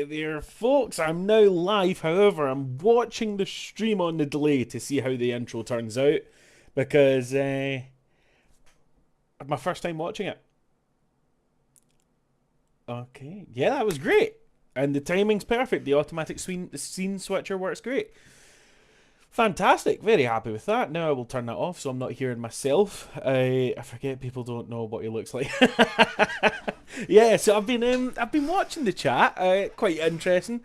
there, folks. I'm now live. However, I'm watching the stream on the delay to see how the intro turns out because my first time watching it. Okay, yeah, that was great, and the timing's perfect. The automatic scene switcher works great. Fantastic, very happy with that. Now I will turn that off so I'm not hearing myself. I forget people don't know what he looks like. Yeah, so I've been watching the chat. Quite interesting.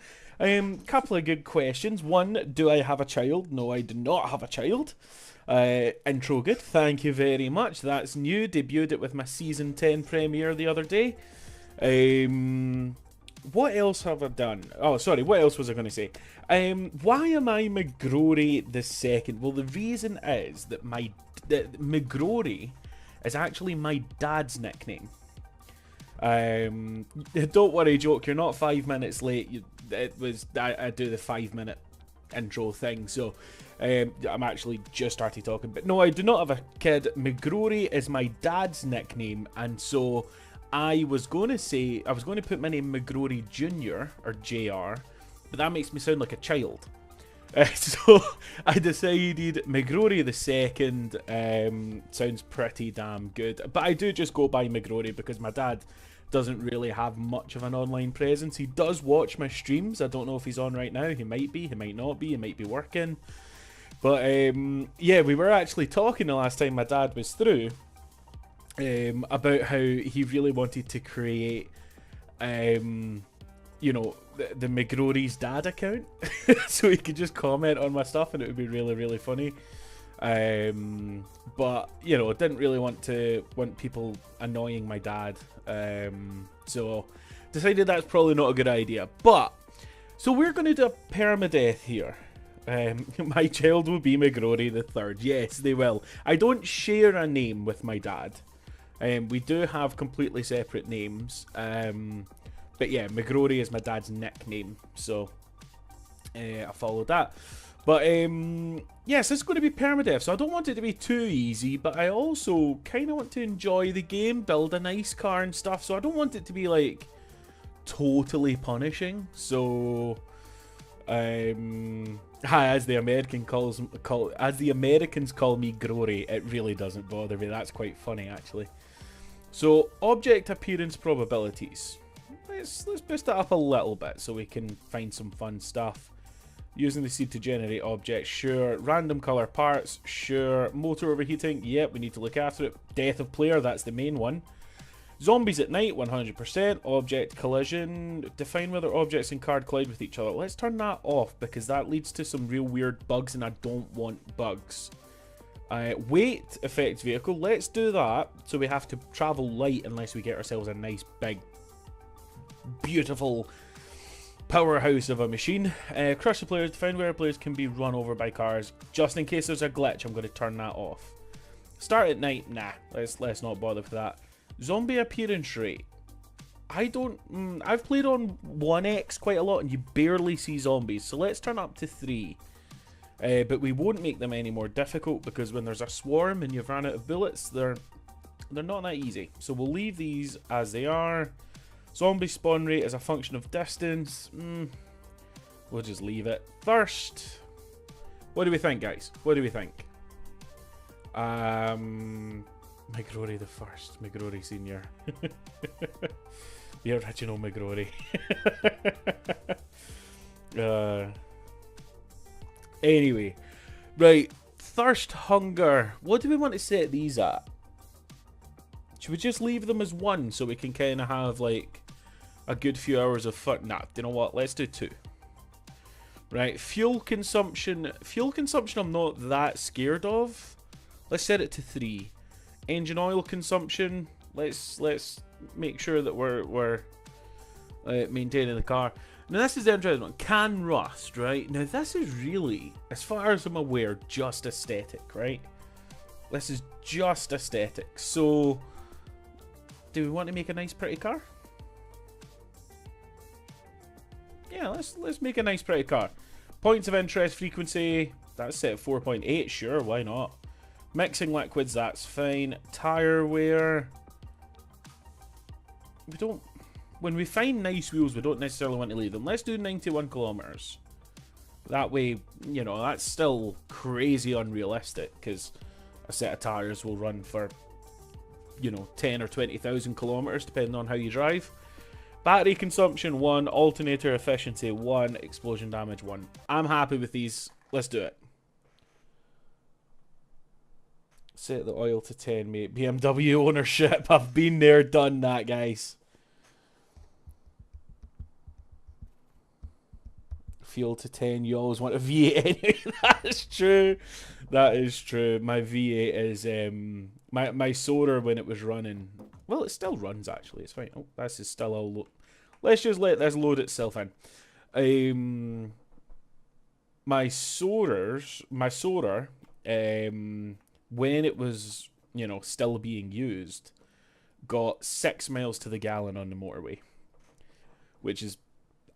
Couple of good questions. One, do I have a child? No, I do not have a child. Intro good. Thank you very much. That's new. Debuted it with my season 10 premiere the other day. What else have I done? Oh, sorry, what else was I going to say? Why am I McGrory the second? Well, the reason is that McGrory is actually my dad's nickname. Don't worry, joke, you're not 5 minutes late. I do the 5-minute intro thing, so I'm actually just started talking. But no, I do not have a kid. McGrory is my dad's nickname, and so I was going to put my name McGrory Jr. or JR, but that makes me sound like a child. So I decided McGrory the second sounds pretty damn good. But I do just go by McGrory because my dad doesn't really have much of an online presence. He does watch my streams. I don't know if he's on right now. He might be, he might not be, he might be working. But yeah, we were actually talking the last time my dad was through. About how he really wanted to create, you know, the McGrory's dad account, so he could just comment on my stuff and it would be really, really funny. But you know, didn't really want people annoying my dad, so decided that's probably not a good idea. But so we're going to do a permadeath here. My child will be McGrory the third. Yes, they will. I don't share a name with my dad. We do have completely separate names, but yeah, McGrory is my dad's nickname, so I followed that. But yes, it's going to be permadeath, so I don't want it to be too easy, but I also kind of want to enjoy the game, build a nice car and stuff, so I don't want it to be like totally punishing. So as the Americans call me Grory, it really doesn't bother me. That's quite funny actually. So object appearance probabilities. Let's boost that up a little bit so we can find some fun stuff. Using the seed to generate objects, sure. Random color parts, sure. Motor overheating, yep, we need to look after it. Death of player, that's the main one. Zombies at night, 100%. Object collision, define whether objects in card collide with each other. Let's turn that off because that leads to some real weird bugs and I don't want bugs. Weight affects vehicle, let's do that. So we have to travel light unless we get ourselves a nice big beautiful powerhouse of a machine. Crush the players, define where players can be run over by cars. Just in case there's a glitch, I'm going to turn that off. Start at night, nah, let's not bother with that. Zombie appearance rate, I've played on 1x quite a lot and you barely see zombies, so let's turn up to 3. But we won't make them any more difficult because when there's a swarm and you've run out of bullets, they're not that easy. So we'll leave these as they are. Zombie spawn rate is a function of distance. We'll just leave it. Thirst. What do we think, guys? What do we think? McGrory the first. McGrory senior. The original McGrory. Anyway, right, thirst, hunger. What do we want to set these at? Should we just leave them as 1 so we can kind of have like a good few hours of fun? Nah, you know what? Let's do 2. Right, fuel consumption. Fuel consumption I'm not that scared of. Let's set it to 3. Engine oil consumption. Let's make sure that we're maintaining the car. Now this is the interesting one. Can rust, right? Now this is really, as far as I'm aware, just aesthetic, right? This is just aesthetic. So, do we want to make a nice pretty car? Yeah, let's make a nice pretty car. Points of interest frequency, that's set at 4.8, sure, why not? Mixing liquids, that's fine. Tire wear, we don't when we find nice wheels, we don't necessarily want to leave them. Let's do 91 kilometers. That way, you know, that's still crazy unrealistic, because a set of tires will run for, you know, 10 or 20,000 kilometers, depending on how you drive. Battery consumption 1, alternator efficiency 1, explosion damage 1. I'm happy with these. Let's do it. Set the oil to 10, mate. BMW ownership. I've been there, done that, guys. Fuel to 10. You always want a V8 anyway. That is true. That is true. My V8 is my solar when it was running. Well, it still runs actually. It's fine. Oh, this is still all. Let's just let this load itself in. My solar, when it was, you know, still being used, got 6 miles to the gallon on the motorway, which is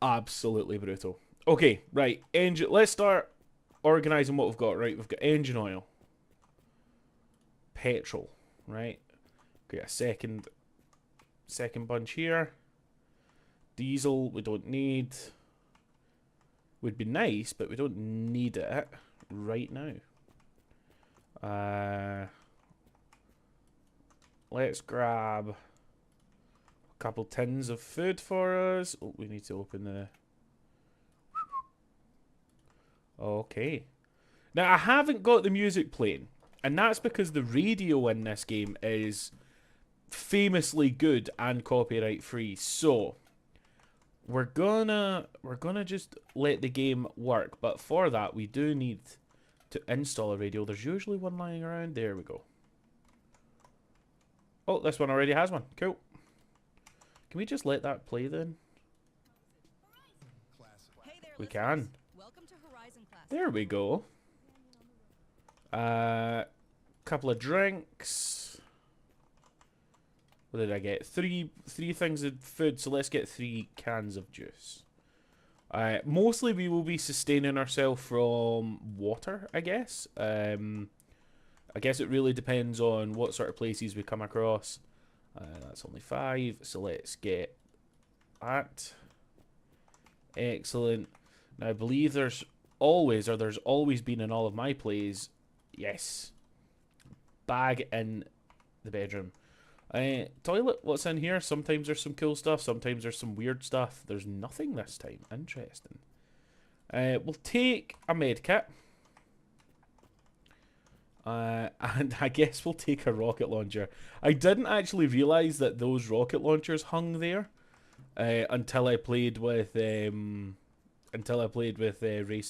absolutely brutal. Okay, right, engine. Let's start organizing what we've got. Right, we've got engine oil, petrol, right. Okay, a second bunch here. Diesel we don't need. Would be nice, but we don't need it right now. Let's grab a couple tins of food for us. Oh, we need to open the... Okay. Now, I haven't got the music playing, and that's because the radio in this game is famously good and copyright free. So, we're gonna just let the game work, but for that, we do need to install a radio. There's usually one lying around. There we go. Oh, this one already has one. Cool. Can we just let that play then? Hey there, We can. welcome to Horizon Class. There we go. Couple of drinks. What did I get? Three things of food, so let's get 3 cans of juice. Mostly we will be sustaining ourselves from water, I guess. I guess it really depends on what sort of places we come across. That's only 5, so let's get that. Excellent. Now I believe there's always been in all of my plays, yes, bag in the bedroom. Toilet, what's in here? Sometimes there's some cool stuff, sometimes there's some weird stuff. There's nothing this time. Interesting. We'll take a med kit. And I guess we'll take a rocket launcher. I didn't actually realise that those rocket launchers hung there until I played with Race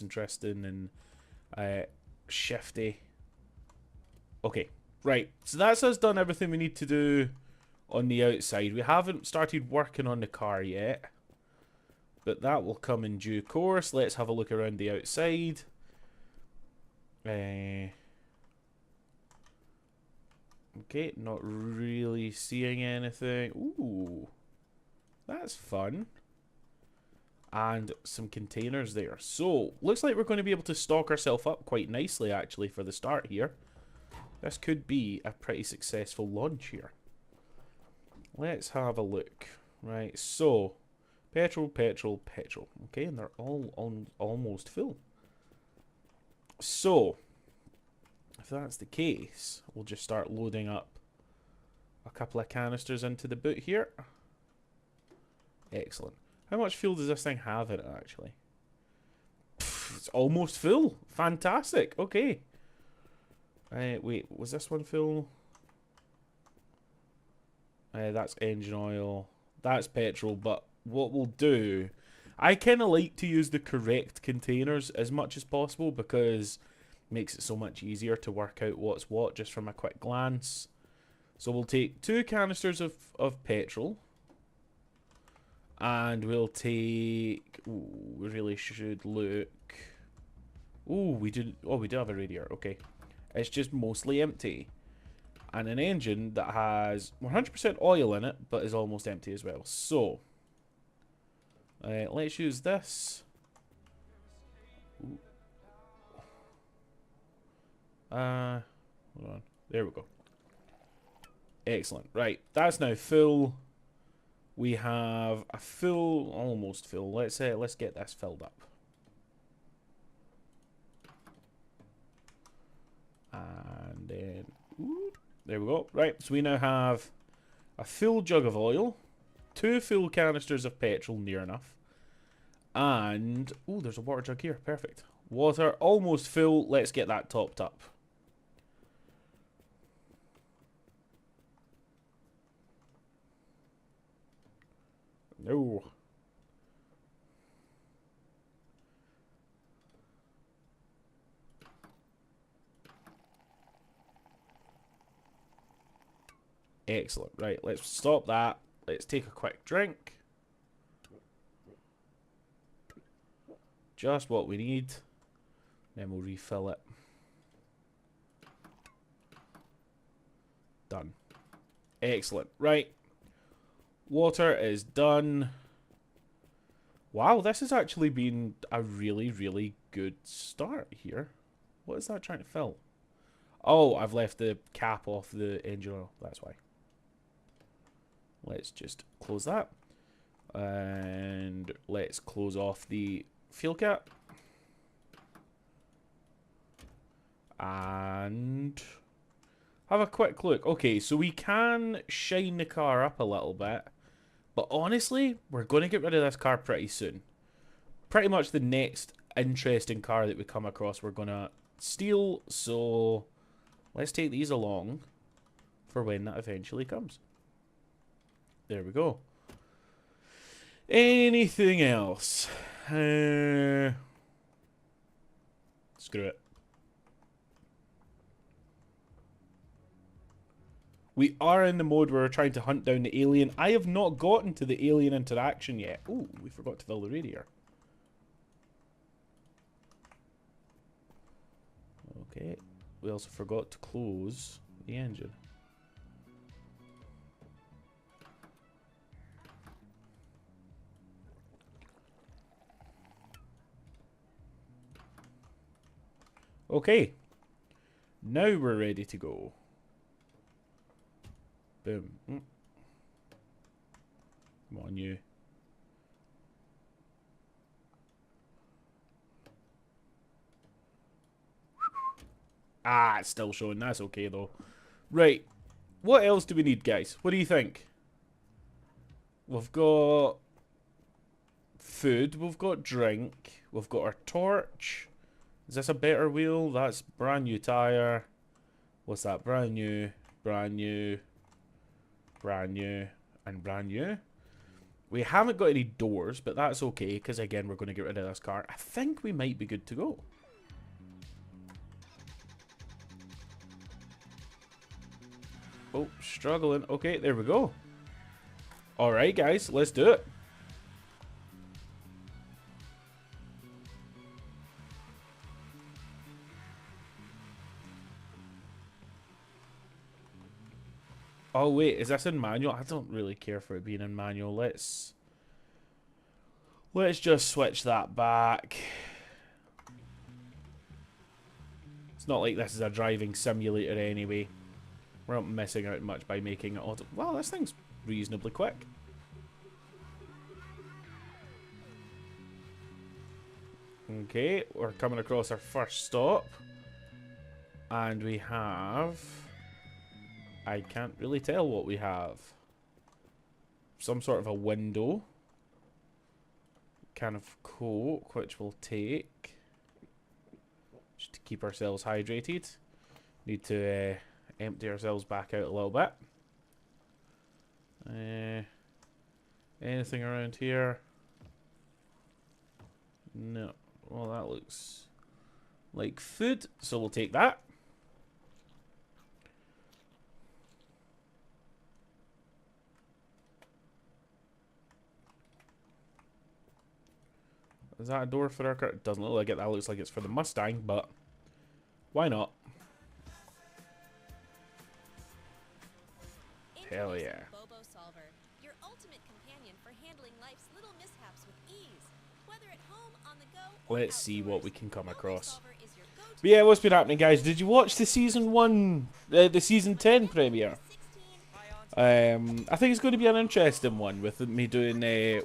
and Tristan and Shifty. Okay. Right, so that's us done everything we need to do on the outside. We haven't started working on the car yet, but that will come in due course. Let's have a look around the outside. Okay, not really seeing anything. Ooh, that's fun. And some containers there. So, looks like we're going to be able to stock ourselves up quite nicely, actually, for the start here. This could be a pretty successful launch here. Let's have a look. Right, so petrol. Okay, and they're all almost full. So, if that's the case, we'll just start loading up a couple of canisters into the boot here. Excellent. How much fuel does this thing have in it, actually? It's almost full. Fantastic. Okay. Wait, was this one full? That's engine oil. That's petrol, but what we'll do... I kind of like to use the correct containers as much as possible because it makes it so much easier to work out what's what just from a quick glance. So we'll take 2 canisters of petrol. And we'll take... Ooh, we really should look... Ooh, we do have a radiator. Okay. It's just mostly empty. And an engine that has 100% oil in it, but is almost empty as well. So, let's use this. Ooh. Hold on. There we go. Excellent. Right, that's now full. We have a full, almost full. Let's get this filled up. And then, ooh, there we go. Right, so we now have a full jug of oil, 2 full canisters of petrol, near enough, and oh, there's a water jug here. Perfect. Water almost full. Let's get that topped up. No. Excellent. Right, let's stop that. Let's take a quick drink. Just what we need. Then we'll refill it. Done. Excellent. Right. Water is done. Wow, this has actually been a really, really good start here. What is that trying to fill? Oh, I've left the cap off the engine oil. That's why. Let's just close that. And let's close off the fuel cap. And have a quick look. Okay, so we can shine the car up a little bit. But honestly, we're going to get rid of this car pretty soon. Pretty much the next interesting car that we come across we're going to steal. So let's take these along for when that eventually comes. There we go. Anything else? Screw it. We are in the mode where we're trying to hunt down the alien. I have not gotten to the alien interaction yet. Oh, we forgot to fill the radiator. Okay. We also forgot to close the engine. Okay. Now we're ready to go. Boom. Come on, you. Ah, it's still showing. That's okay, though. Right. What else do we need, guys? What do you think? We've got food. We've got drink. We've got our torch. Is this a better wheel? That's brand new tire. What's that? Brand new. Brand new. Brand new. And brand new. We haven't got any doors, but that's okay, because again, we're going to get rid of this car. I think we might be good to go. Oh, struggling. Okay, there we go. Alright, guys, let's do it. Oh, wait, is this in manual? I don't really care for it being in manual. Let's just switch that back. It's not like this is a driving simulator anyway. We're not missing out much by making it auto. Wow, this thing's reasonably quick. Okay, we're coming across our first stop. And we have... I can't really tell what we have. Some sort of a window. Can of Coke, which we'll take. Just to keep ourselves hydrated. Need to empty ourselves back out a little bit. Anything around here? No. Well, that looks like food, so we'll take that. Is that a door for our car? It doesn't look like it. That looks like it's for the Mustang, but why not? Hell yeah. Bobo Solver, your ultimate companion for handling life's little mishaps with ease. Whether at home, on the go, or Let's see what we can come Bobo across. Solver is your go-to. But yeah, what's been happening, guys? Did you watch the season 1, the season 10 premiere? I think it's going to be an interesting one with me doing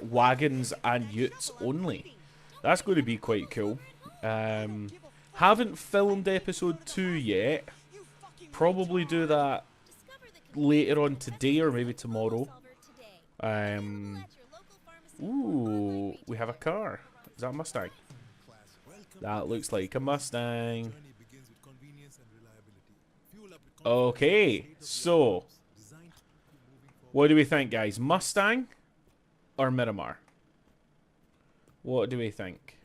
wagons and utes only. That's going to be quite cool. Haven't filmed episode 2 yet. Probably do that later on today or maybe tomorrow. Ooh, we have a car. Is that a Mustang? That looks like a Mustang. Okay, so what do we think, guys? Mustang or Miramar? What do we think?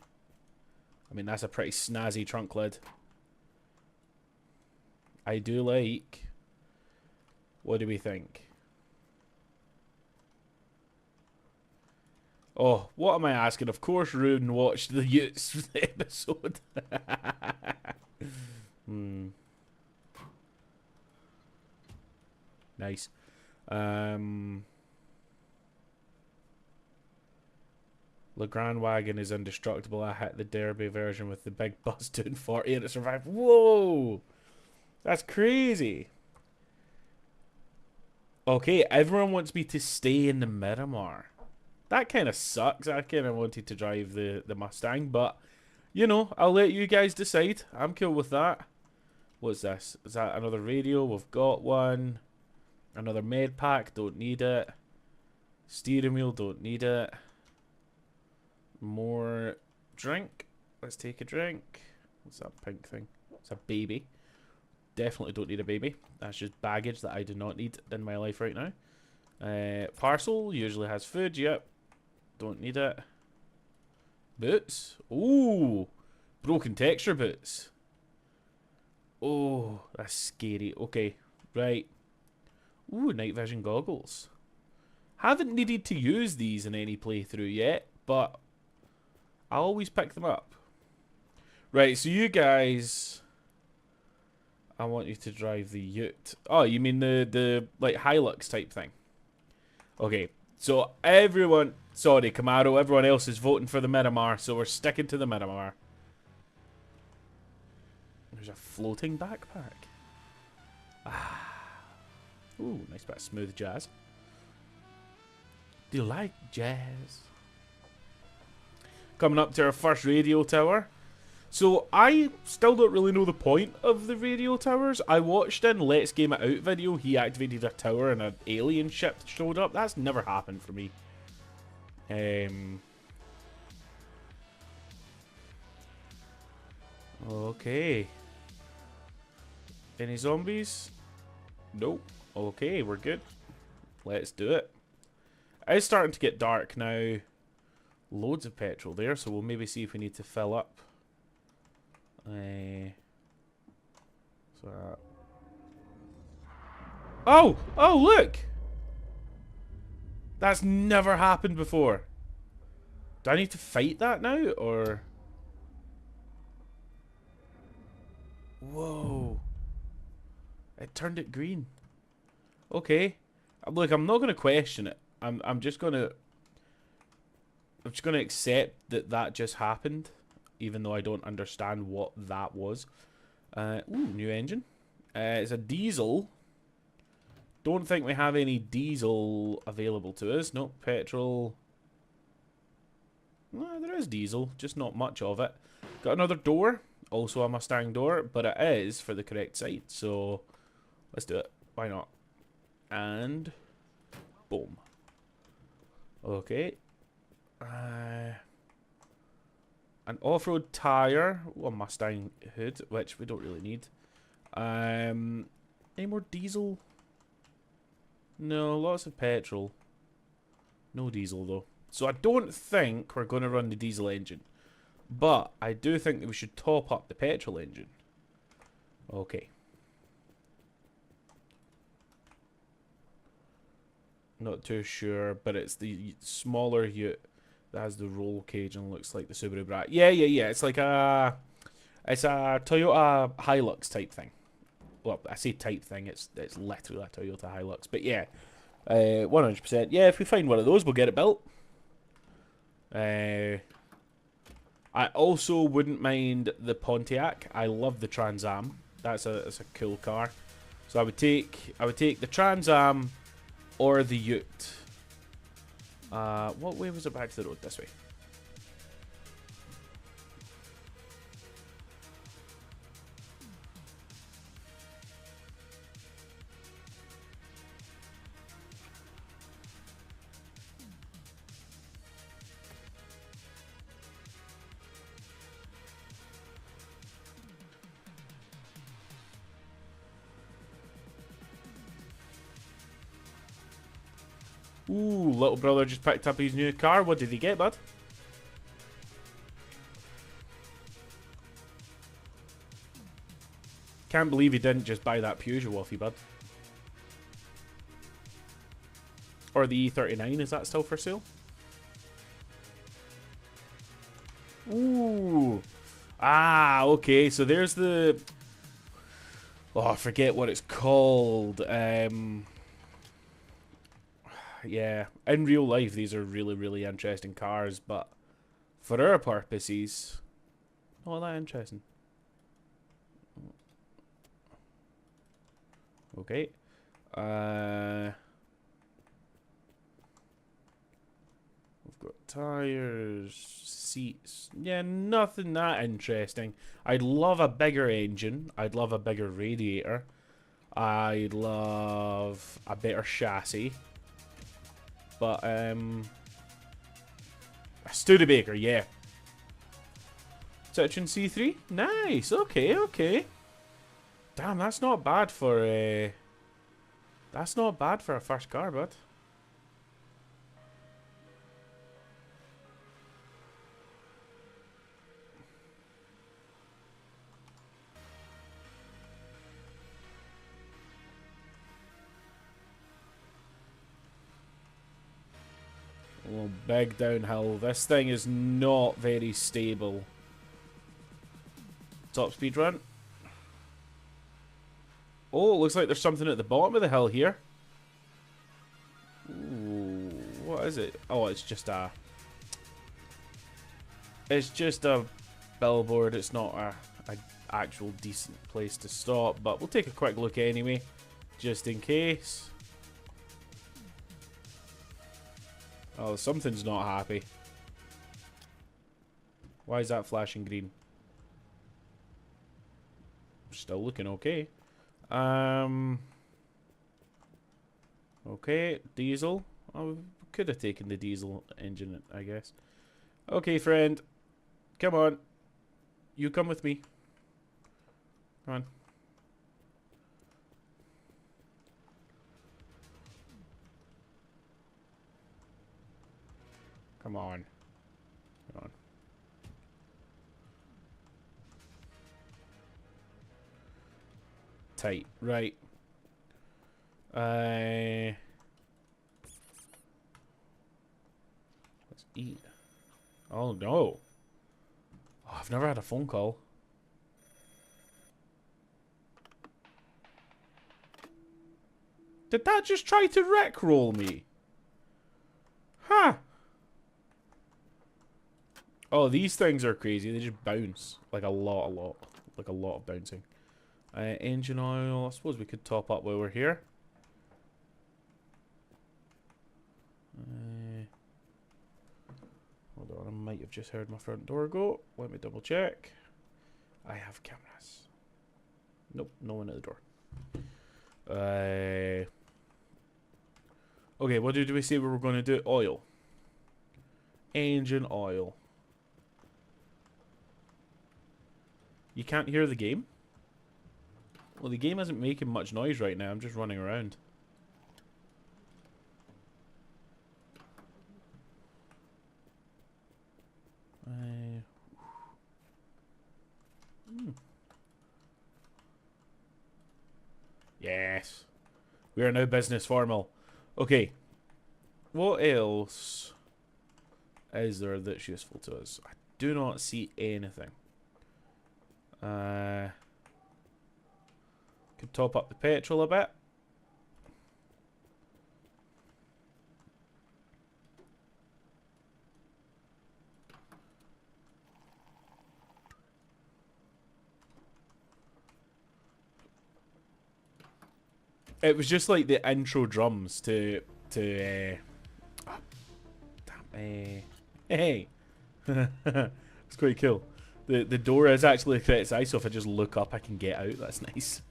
I mean, that's a pretty snazzy trunk lid. I do like. What do we think? Oh, what am I asking? Of course, Rune watched the Utes episode. Nice. Legrand wagon is indestructible. I hit the Derby version with the big bus doing 40 and it survived. Whoa! That's crazy. Okay, everyone wants me to stay in the Miramar. That kind of sucks. I kind of wanted to drive the Mustang, but, you know, I'll let you guys decide. I'm cool with that. What's this? Is that another radio? We've got one. Another med pack. Don't need it. Steering wheel. Don't need it. More drink. Let's take a drink. What's that pink thing? It's a baby. Definitely don't need a baby. That's just baggage that I do not need in my life right now. Parcel usually has food. Yep. Don't need it. Boots. Ooh. Broken texture boots. Oh, that's scary. Okay. Right. Ooh, night vision goggles. Haven't needed to use these in any playthrough yet, but I'll always pick them up. Right, so you guys, I want you to drive the Ute. Oh, you mean the like Hilux type thing? Okay, so everyone, sorry Camaro, everyone else is voting for the Miramar, so we're sticking to the Miramar. There's a floating backpack. Ah. Ooh, nice bit of smooth jazz. Do you like jazz? Coming up to our first radio tower. So I still don't really know the point of the radio towers. I watched in Let's Game It Out video, he activated a tower and an alien ship showed up. That's never happened for me. Okay. Any zombies? Nope. Okay, we're good. Let's do it. It's starting to get dark now. Loads of petrol there, so we'll maybe see if we need to fill up. Oh! Oh, look! That's never happened before. Do I need to fight that now, or... Whoa. It turned it green. Okay. Look, I'm not going to question it. I'm just going to accept that that just happened, even though I don't understand what that was. Ooh, new engine. It's a diesel. Don't think we have any diesel available to us. Nope, petrol. Well, there is diesel, just not much of it. Got another door. Also a Mustang door, but it is for the correct side. So, let's do it. Why not? And, boom. Okay. An off-road tire, a Mustang hood, which we don't really need. Any more diesel? No, lots of petrol. No diesel though. So I don't think we're going to run the diesel engine, but I do think that we should top up the petrol engine. Okay. Not too sure, but it's the smaller Ute that has the roll cage and looks like the Subaru Brat. Yeah. It's like a Toyota Hilux type thing. Well, I say type thing. It's literally a Toyota Hilux. But yeah, 100%. Yeah, if we find one of those, we'll get it built. I also wouldn't mind the Pontiac. I love the Trans Am. That's a cool car. So I would take the Trans Am or the Ute? What way was it back to the road? This way. Ooh, little brother just picked up his new car. What did he get, bud? Can't believe he didn't just buy that Peugeot off you, bud. Or the E39, is that still for sale? Ooh. Ah, okay, so there's the... Oh, I forget what it's called. Yeah, in real life, these are really, really interesting cars, but for our purposes, not that interesting. Okay. We've got tires, seats. Yeah, nothing that interesting. I'd love a bigger engine. I'd love a bigger radiator. I'd love a better chassis. But, a Studebaker, yeah. Citroen C3? Nice, okay, okay. Damn, that's not bad for a... That's not bad for a first car, bud. A little big downhill. This thing is not very stable. Top speed run. Oh, it looks like there's something at the bottom of the hill here. Ooh, what is it? Oh, it's just a... It's just a billboard. It's not a actual decent place to stop, but we'll take a quick look anyway, just in case. Oh, something's not happy. Why is that flashing green? Still looking okay. Okay, diesel. Oh, we could have taken the diesel engine, I guess. Okay, friend. Come on. You come with me. Come on. Come on. Come on. Tight. Right. Let's eat. Oh no. Oh, I've never had a phone call. Did that just try to rickroll me? Huh. Oh, these things are crazy. They just bounce. Like a lot. Like a lot of bouncing. Engine oil. I suppose we could top up while we're here. Hold on, I might have just heard my front door go. Let me double check. I have cameras. Nope, no one at the door. Okay, what did we say we were going to do? Oil. Engine oil. You can't hear the game? Well, the game isn't making much noise right now. I'm just running around. Yes. We are now business formal. Okay. What else is there that's useful to us? I do not see anything. Could top up the petrol a bit. It was just like the intro drums to hey. It's quite cool. The door is actually the correct size, so if I just look up I can get out. That's nice.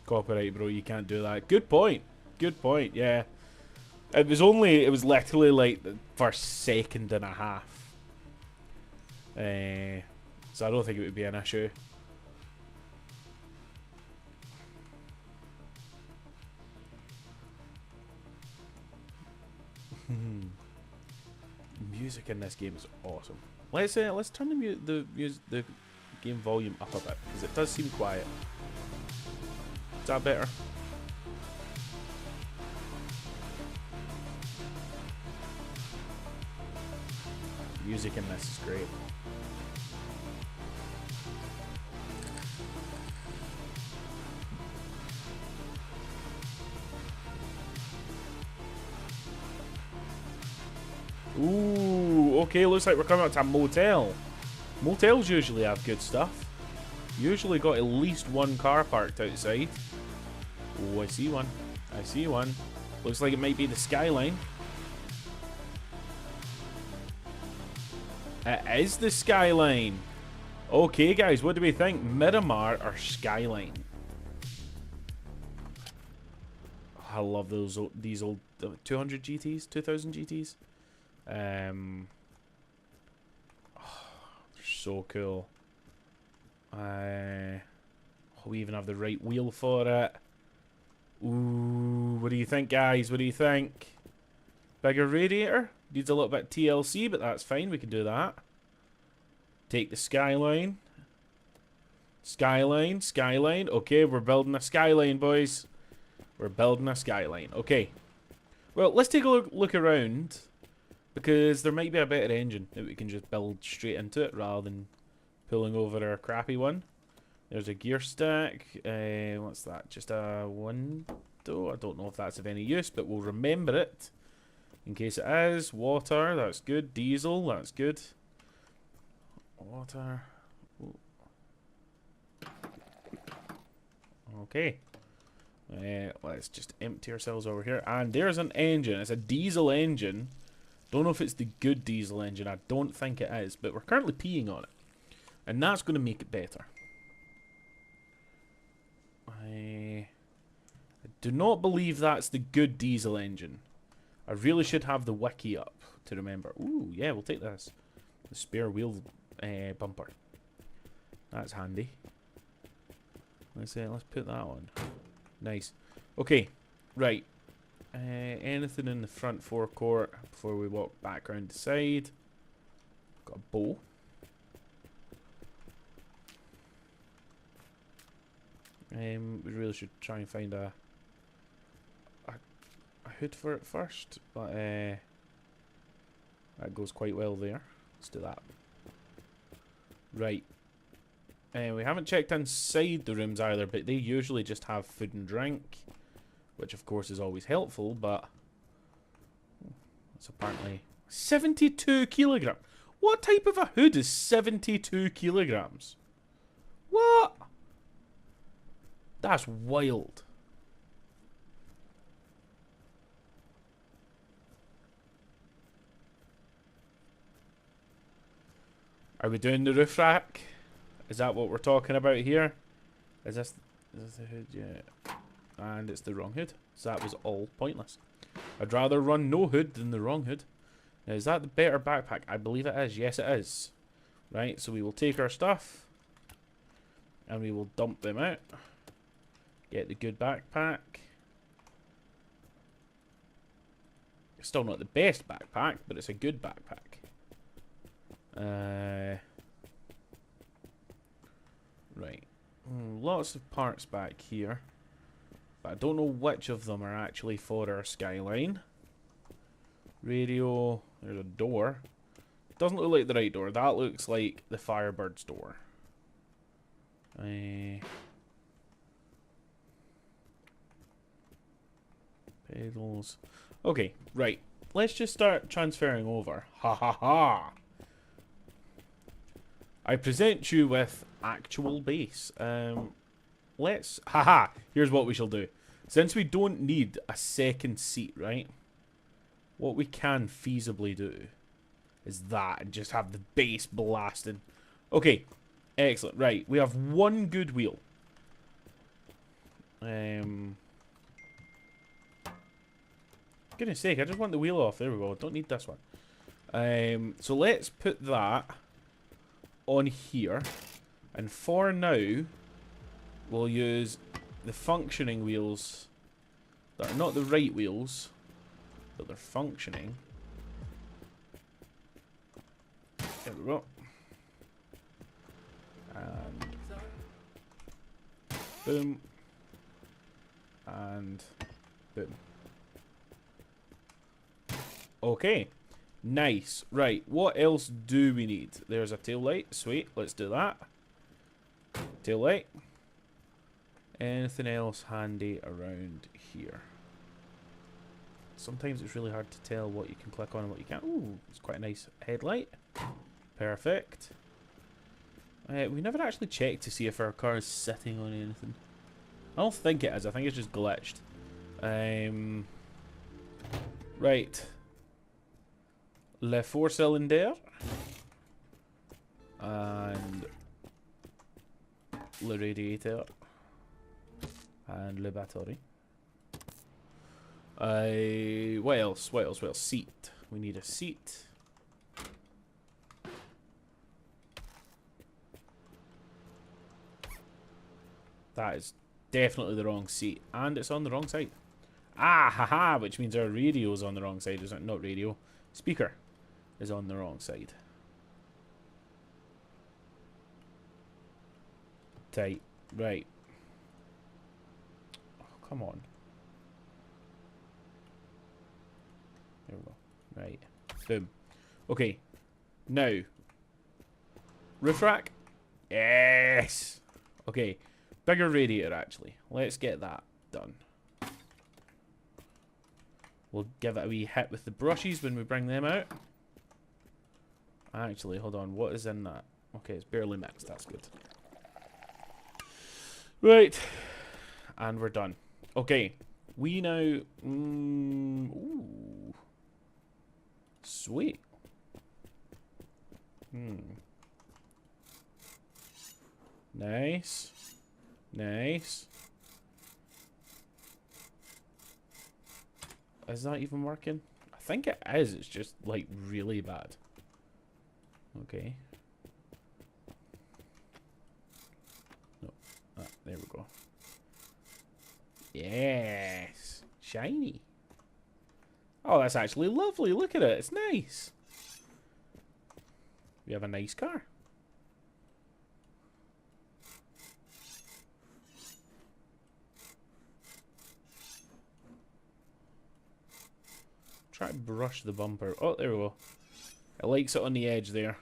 Copyright, bro, you can't do that. Good point. Good point, yeah. It was literally like the first second and a half. So I don't think it would be an issue. Music in this game is awesome. Let's turn the game volume up a bit because it does seem quiet. Is that better? Music in this is great. Ooh, okay, looks like we're coming up to a motel. Motels usually have good stuff. Usually got at least one car parked outside. Oh, I see one. I see one. Looks like it might be the Skyline. It is the Skyline. Okay, guys, what do we think? Miramar or Skyline? Oh, I love these old 200 GTs, 2000 GTs. Oh, they're so cool. We even have the right wheel for it. Ooh, what do you think, guys? What do you think? Bigger radiator? Needs a little bit TLC, but that's fine. We can do that. Take the Skyline. Skyline, Skyline. Okay, we're building a Skyline, boys. We're building a Skyline. Okay. Well, let's take a look around. Because there might be a better engine that we can just build straight into it rather than pulling over our crappy one. There's a gear stack. What's that? Just a window? I don't know if that's of any use, but we'll remember it in case it is. Water, that's good. Diesel, that's good. Water. Ooh. Okay. Let's just empty ourselves over here. And there's an engine. It's a diesel engine. Don't know if it's the good diesel engine. I don't think it is, but we're currently peeing on it. And that's going to make it better. I do not believe that's the good diesel engine. I really should have the wiki up to remember. Ooh, yeah, we'll take this. The spare wheel bumper. That's handy. Let's put that on. Nice. Okay, right. Anything in the front forecourt before we walk back around the side? Got a bow. We really should try and find a hood for it first, but that goes quite well there. Let's do that. Right. We haven't checked inside the rooms either, but they usually just have food and drink, which of course is always helpful, but it's apparently 72 kilograms. What type of a hood is 72 kilograms? What? That's wild. Are we doing the roof rack? Is that what we're talking about here? Is this the hood? Yeah. And it's the wrong hood. So that was all pointless. I'd rather run no hood than the wrong hood. Now, is that the better backpack? I believe it is. Yes, it is. Right, so we will take our stuff. And we will dump them out. Get the good backpack. It's still not the best backpack, but it's a good backpack. Right. Lots of parts back here. But I don't know which of them are actually for our Skyline. Radio. There's a door. Doesn't look like the right door. That looks like the Firebird's door. Pedals. Okay, right. Let's just start transferring over. Ha ha ha! I present you with actual base. let's... Haha! Here's what we shall do. Since we don't need a second seat, right? What we can feasibly do is that and just have the bass blasting. Okay. Excellent. Right. We have one good wheel. Goodness sake, I just want the wheel off. There we go. Don't need this one. So let's put that on here. And for now, we'll use the functioning wheels that are not the right wheels, but they're functioning. There we go. And boom. And boom. Okay. Nice. Right. What else do we need? There's a tail light. Sweet. Let's do that. Tail light. Anything else handy around here? Sometimes it's really hard to tell what you can click on and what you can't. Ooh, it's quite a nice headlight. Perfect. We never actually checked to see if our car is sitting on anything. I don't think it is. I think it's just glitched. Right. Le four-cylinder. And le radiator. And le battery. What else? What else? What else? Seat. We need a seat. That is definitely the wrong seat. And it's on the wrong side. Ah, haha, which means our radio is on the wrong side, isn't it? Not radio. Speaker is on the wrong side. Tight. Right. Oh, come on. There we go. Right. Boom. Okay. Now. Roof rack. Yes. Okay. Bigger radiator, actually. Let's get that done. We'll give it a wee hit with the brushes when we bring them out. Actually, hold on. What is in that? Okay, it's barely mixed. That's good. Right. And we're done. Okay. We now... ooh. Sweet. Nice. Nice. Is that even working? I think it is. It's just, like, really bad. Okay. No. Ah, there we go. Yes. Shiny. Oh, that's actually lovely. Look at it. It's nice. We have a nice car. Try to brush the bumper. Oh, there we go. It likes it on the edge there.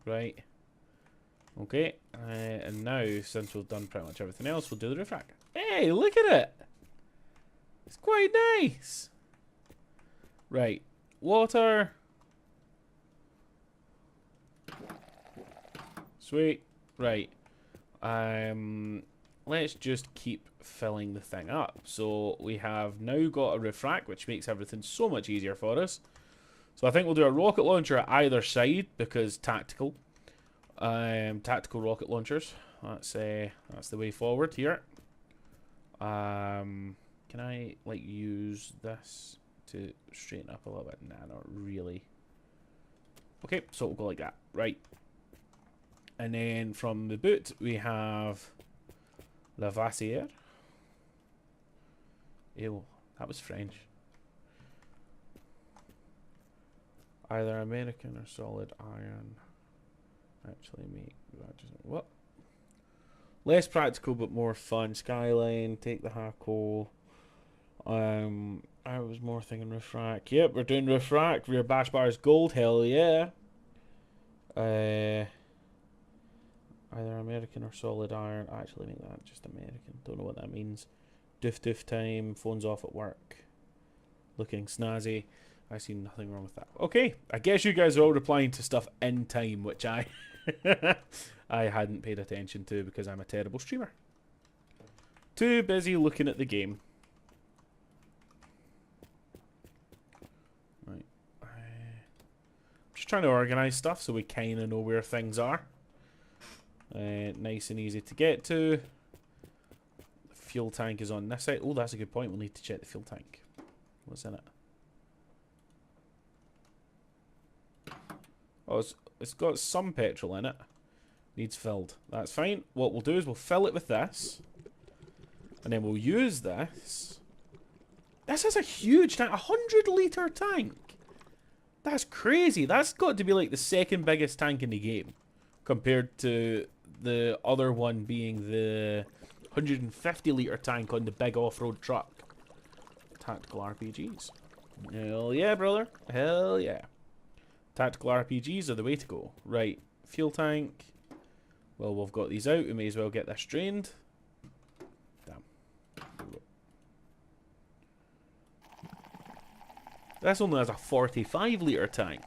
Right. Okay. And now, since we've done pretty much everything else, we'll do the roof rack. Hey, look at it. It's quite nice. Right. Water. Sweet. Right. Let's just keep filling the thing up. So we have now got a roof rack, which makes everything so much easier for us. So I think we'll do a rocket launcher at either side because tactical. Tactical rocket launchers. That's the way forward here. Can I like use this to straighten up a little bit? Nah, not really. Okay, so we'll go like that. Right. And then from the boot we have Lavassier. Ew, that was French. Either American or solid iron. Actually make that just what? Less practical but more fun. Skyline, take the Hackle. I was more thinking roof rack. Yep, we're doing roof rack. Rear bash bars gold, hell yeah. Either American or solid iron. Actually make that just American. Don't know what that means. Doof doof time. Phones off at work. Looking snazzy. I see nothing wrong with that. Okay, I guess you guys are all replying to stuff in time, which I I hadn't paid attention to because I'm a terrible streamer. Too busy looking at the game. Right. Just trying to organise stuff so we kind of know where things are. Nice and easy to get to. The fuel tank is on this side. Oh, that's a good point. We'll need to check the fuel tank. What's in it? Oh, it's got some petrol in it. Needs filled. That's fine. What we'll do is we'll fill it with this. And then we'll use this. This is a huge tank. 100-litre tank. That's crazy. That's got to be like the second biggest tank in the game. Compared to the other one being the 150-litre tank on the big off-road truck. Tactical RPGs. Hell yeah, brother. Hell yeah. Tactical RPGs are the way to go. Right. Fuel tank. Well, we've got these out. We may as well get this drained. Damn. This only has a 45-litre tank.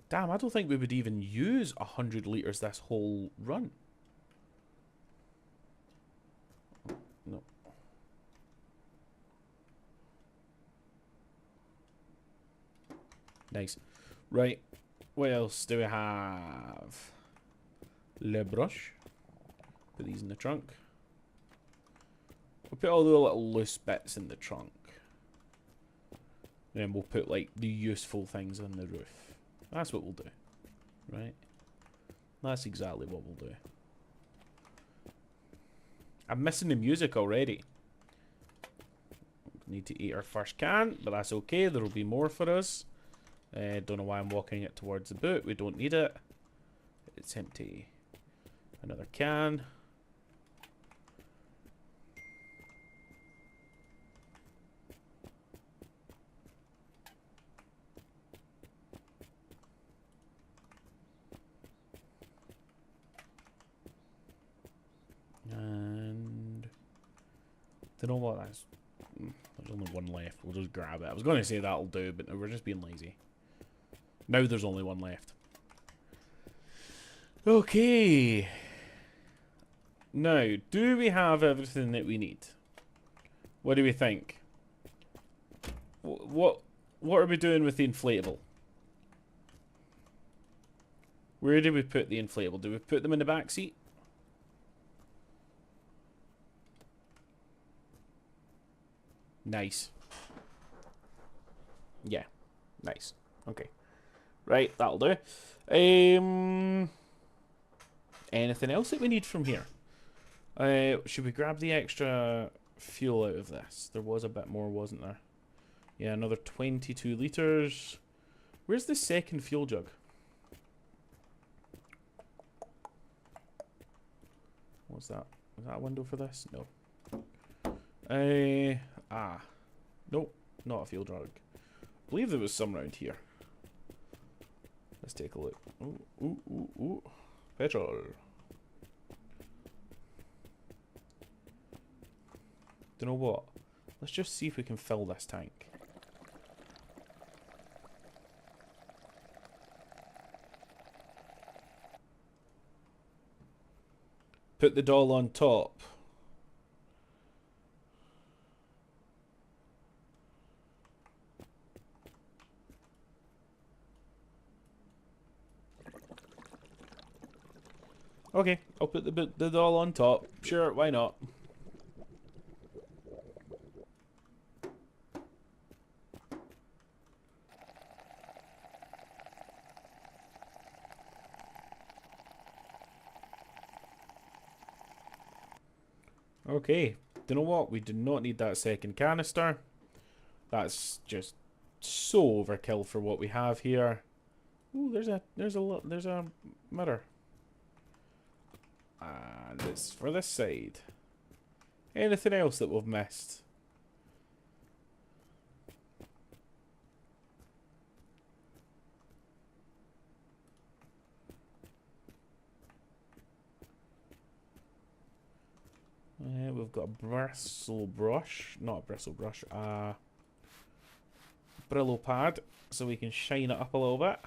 Damn, I don't think we would even use 100 litres this whole run. No. Nice. Right. What else do we have? Le brush. Put these in the trunk. We'll put all the little loose bits in the trunk. And then we'll put like the useful things on the roof. That's what we'll do. Right? That's exactly what we'll do. I'm missing the music already. Need to eat our first can, but that's okay. There will be more for us. Don't know why I'm walking it towards the boot. We don't need it. It's empty. Another can. And don't know what that's. There's only one left. We'll just grab it. I was going to say that'll do, but no, we're just being lazy. Now there's only one left. Okay. Now, do we have everything that we need? What do we think? What are we doing with the inflatable? Where do we put the inflatable? Do we put them in the back seat? Nice. Yeah. Nice. Okay. Right, that'll do. Anything else that we need from here? Should we grab the extra fuel out of this? There was a bit more, wasn't there? Yeah, another 22 litres. Where's the second fuel jug? What's that? Is that a window for this? No. Nope, not a fuel jug. I believe there was some around here. Let's take a look. Ooh, ooh, ooh, ooh. Petrol. You know what? Let's just see if we can fill this tank. Put the doll on top. Okay, I'll put the doll on top. Sure, why not? Okay, you know what? We do not need that second canister. That's just so overkill for what we have here. Ooh, there's a mirror. And it's for this side. Anything else that we've missed? We've got a bristle brush, not a bristle brush, a Brillo pad, so we can shine it up a little bit.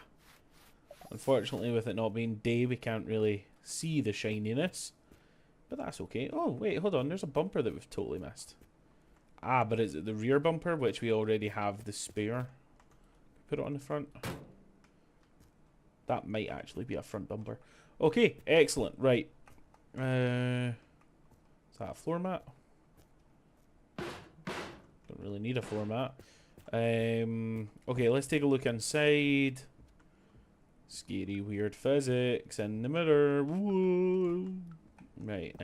Unfortunately, with it not being day, we can't really see the shininess. But that's okay. Oh, wait, hold on. There's a bumper that we've totally missed. Ah, but is it the rear bumper, which we already have the spare? Put it on the front. That might actually be a front bumper. Okay, excellent. Right. Is that a floor mat? Don't really need a floor mat. Okay, let's take a look inside. Scary, weird physics in the mirror. Whoa. Right.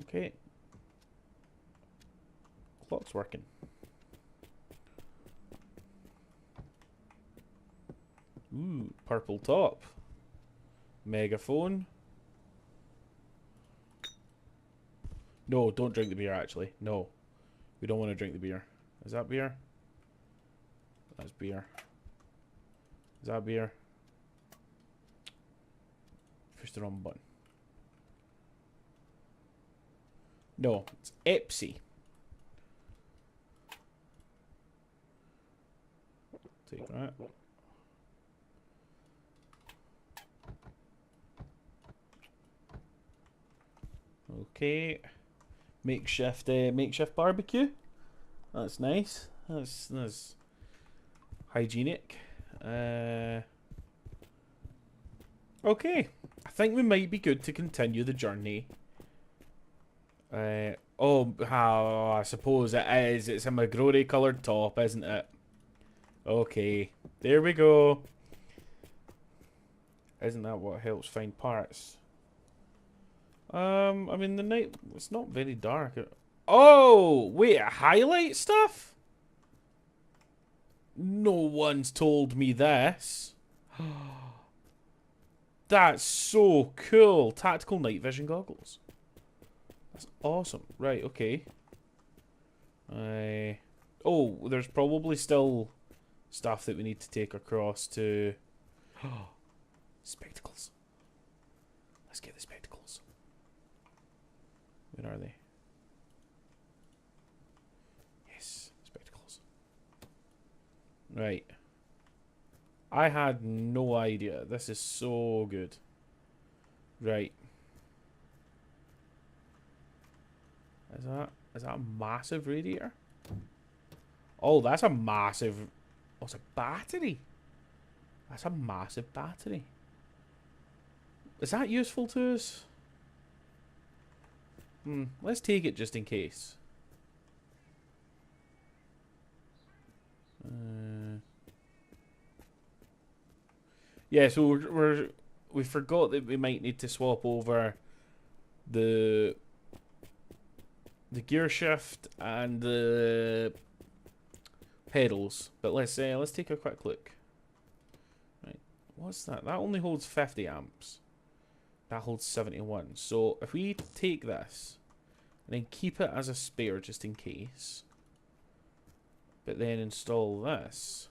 Okay. Clock's working. Ooh, purple top. Megaphone. No, don't drink the beer, actually. No. We don't want to drink the beer. Is that beer? That's beer. Is that beer? Push the wrong button. No, it's Epsi. Take that. Okay. Makeshift barbecue. That's nice. That's hygienic. Okay. I think we might be good to continue the journey. I suppose it is. It's a McGrory coloured top, isn't it? Okay. There we go. Isn't that what helps find parts? I mean, the night, it's not very dark. Oh, wait, highlight stuff? No one's told me this. That's so cool. Tactical night vision goggles. That's awesome. Right, okay. Oh, there's probably still stuff that we need to take across to... Spectacles. Let's get the spectacles. Where are they? Yes, spectacles. Right. I had no idea. This is so good. Right. Is that a massive radiator? Oh, that's a massive... Oh, it's a battery. That's a massive battery. Is that useful to us? Let's take it just in case. Yeah, so we forgot that we might need to swap over the gear shift and the pedals. But let's take a quick look. Right, what's that? That only holds 50 amps. That holds 71. So if we take this and then keep it as a spare just in case, but then install this.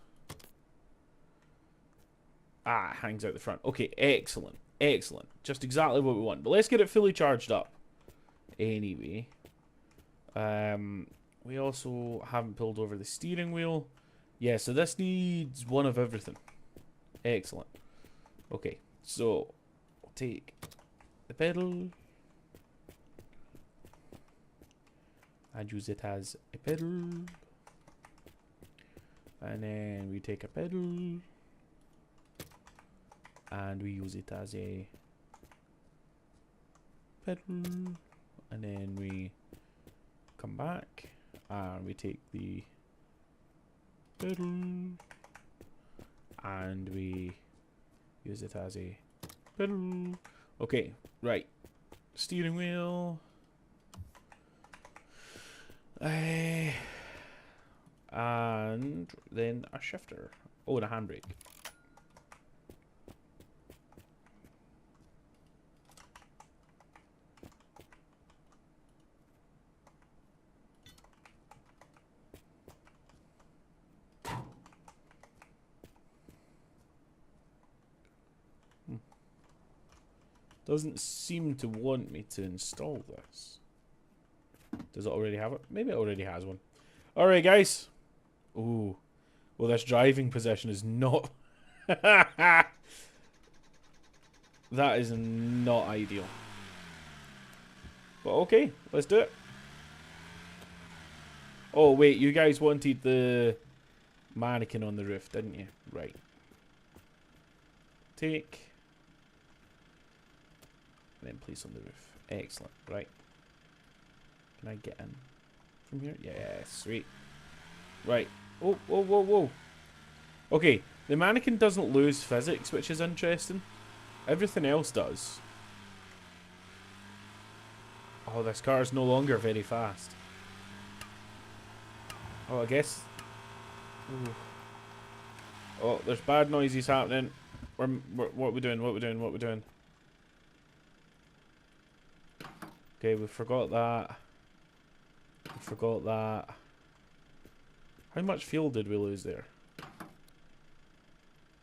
Ah, it hangs out the front. Okay, excellent. Excellent. Just exactly what we want. But let's get it fully charged up. Anyway. We also haven't pulled over the steering wheel. Yeah, so this needs one of everything. Excellent. Okay, so we'll take the pedal and use it as a pedal. And then we take a pedal and we use it as a pedal, and then we come back and we take the pedal and we use it as a pedal. Okay, right. Steering wheel. And then a shifter. Oh, and a handbrake. Doesn't seem to want me to install this. Does it already have it? Maybe it already has one. Alright, guys. Ooh. Well, this driving position is not That is not ideal. But okay, let's do it. Oh, wait, you guys wanted the mannequin on the roof, didn't you? Right. Take. And then place on the roof. Excellent. Right. Can I get in from here? Yeah, sweet. Right. Oh, whoa, whoa, whoa. Okay, the mannequin doesn't lose physics, which is interesting. Everything else does. Oh, this car is no longer very fast. Oh, I guess... Ooh. Oh, there's bad noises happening. What are we doing? What are we doing? What are we doing? Okay, we forgot that. We forgot that. How much fuel did we lose there?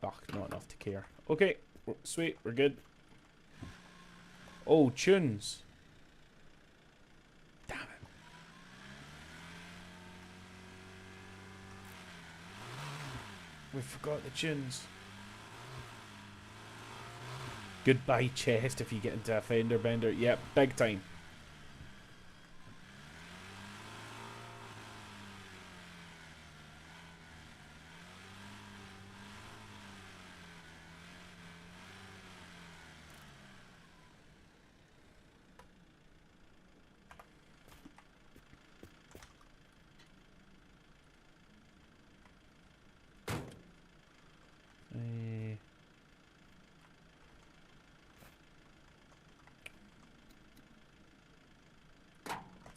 Oh, not enough to care. Okay, sweet, we're good. Oh, tunes. Damn it. We forgot the tunes. Goodbye chest if you get into a fender bender. Yep, big time.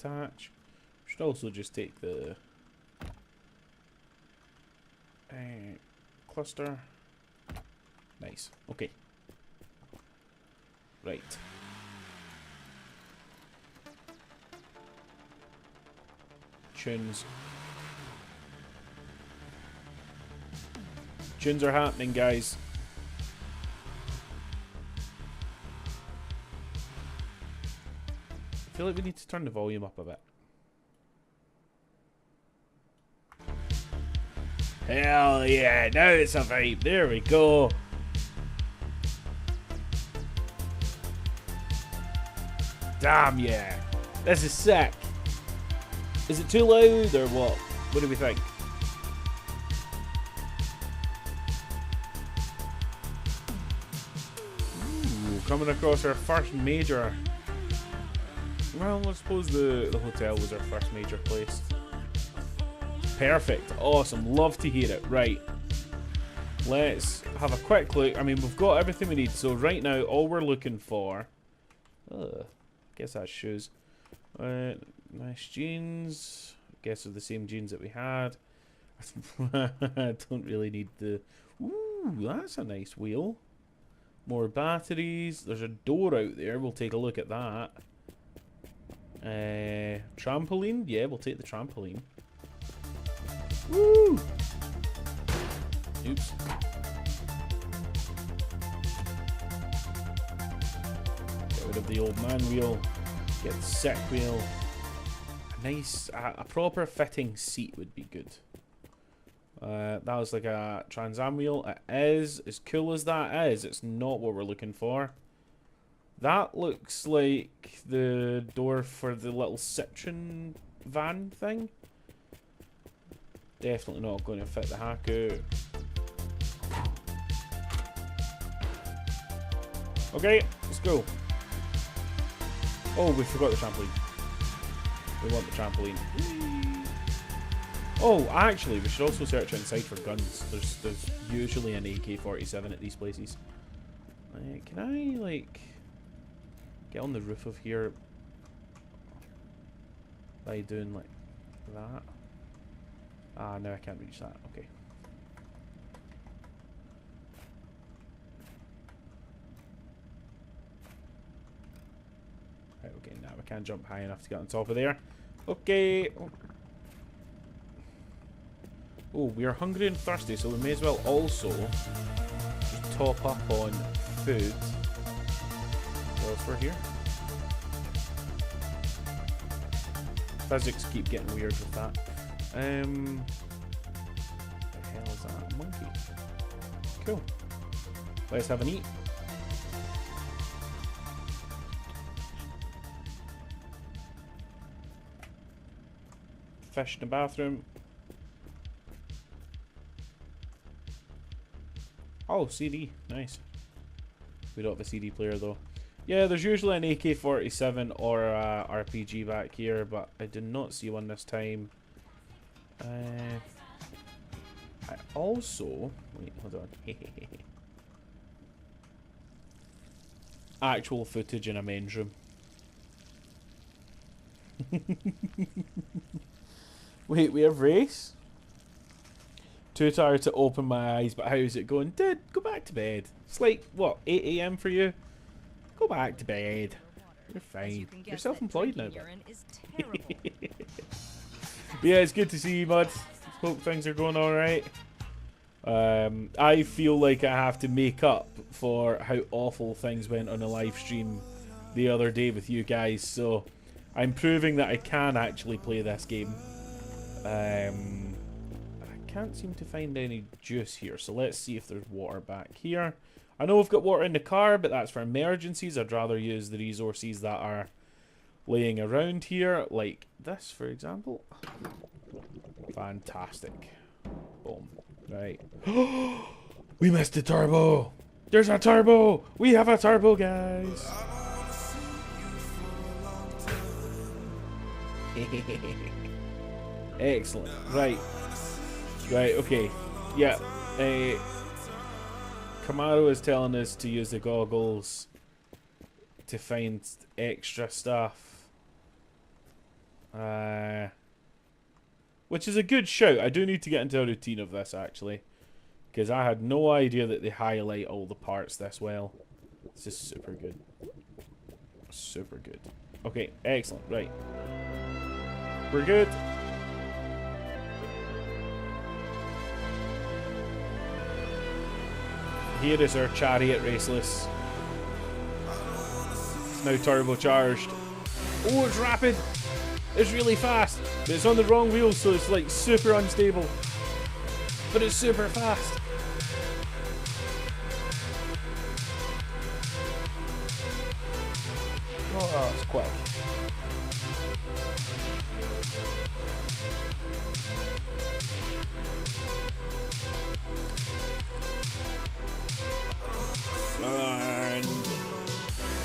Attach. Should also just take the cluster. Nice. Okay. Right. Tunes. Tunes are happening, guys. I feel like we need to turn the volume up a bit. Hell yeah, now it's a vibe. There we go. Damn yeah. This is sick. Is it too loud or what? What do we think? Ooh, coming across our first major. Well, I suppose the hotel was our first major place. Perfect. Awesome. Love to hear it. Right. Let's have a quick look. I mean, we've got everything we need. So right now, all we're looking for... guess that's shoes. Nice jeans. Guess they're the same jeans that we had. I don't really need the... Ooh, that's a nice wheel. More batteries. There's a door out there. We'll take a look at that. Trampoline? Yeah, we'll take the trampoline. Woo! Oops. Get rid of the old man wheel. Get the sick wheel. A nice, a proper fitting seat would be good. That was like a Trans Am wheel. It is. As cool as that is, it's not what we're looking for. That looks like the door for the little Citroen van thing. Definitely not going to fit the Haku. Okay, let's go. Oh, we forgot the trampoline. We want the trampoline. Oh, actually, we should also search inside for guns. There's usually an AK-47 at these places. Can I, like... get on the roof of here by doing like that? Ah, no, I can't reach that. Okay. Right, okay, now we can't jump high enough to get on top of there. Okay. Oh, we are hungry and thirsty, so we may as well also just top up on food. Whilst we're here. Physics keep getting weird with that. What the hell is that? A monkey. Cool. Let's have an eat. Fish in the bathroom. Oh, CD. Nice. We don't have a CD player though. Yeah, there's usually an AK-47 or a RPG back here, but I did not see one this time. I also... Wait, hold on. Actual footage in a men's room. Wait, we have race? Too tired to open my eyes, but how's it going? Dude, go back to bed. It's like, what, 8 AM for you? Go back to bed. You're fine. You're self-employed now. Yeah, it's good to see you, bud. Hope things are going alright. I feel like I have to make up for how awful things went on a live stream the other day with you guys, so I'm proving that I can actually play this game. I can't seem to find any juice here, so let's see if there's water back here. I know we've got water in the car, but that's for emergencies. I'd rather use the resources that are laying around here, like this, for example. Fantastic. Boom. Right. We missed the turbo! There's a turbo! We have a turbo, guys! Excellent. Right. Right, okay. Yeah. Camaro is telling us to use the goggles to find extra stuff. Which is a good shout. I do need to get into a routine of this, actually. Because I had no idea that they highlight all the parts this well. This is super good. Super good. Okay, excellent. Right. We're good. Here is our chariot, Raceless. It's now turbocharged. Oh, it's rapid. It's really fast. But it's on the wrong wheels, so it's like super unstable. But it's super fast. Oh, it's quick. And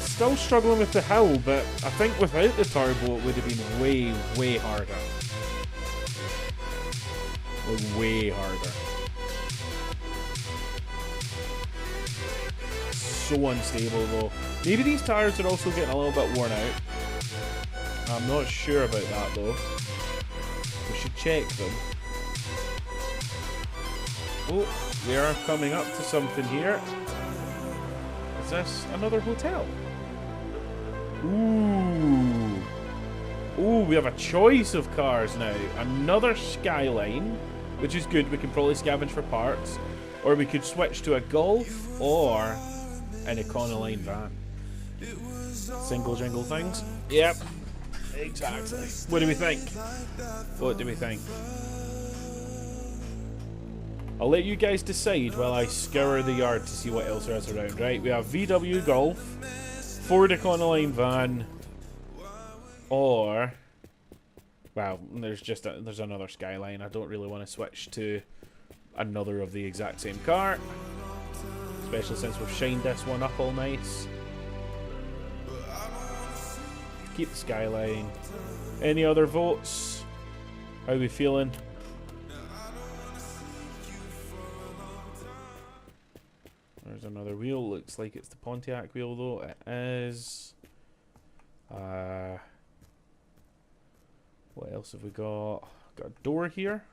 still struggling with the hill, but I think without the turbo it would have been way, way harder. Like, way harder. So unstable though. Maybe these tires are also getting a little bit worn out. I'm not sure about that though. We should check them. Oh, we are coming up to something here. Is this another hotel? Ooh. Ooh, we have a choice of cars now. Another Skyline, which is good. We can probably scavenge for parts. Or we could switch to a Golf or an Econoline van. Single jingle things. Yep. Exactly. What do we think? What do we think? I'll let you guys decide while I scour the yard to see what else there is around. Right, we have VW Golf, Ford Econoline van, or... Wow, there's another Skyline. I don't really want to switch to another of the exact same car. Especially since we've shined this one up all nice. Keep the Skyline. Any other votes? How are we feeling? There's another wheel. Looks like it's the Pontiac wheel though. It is. What else have we got? Got a door here.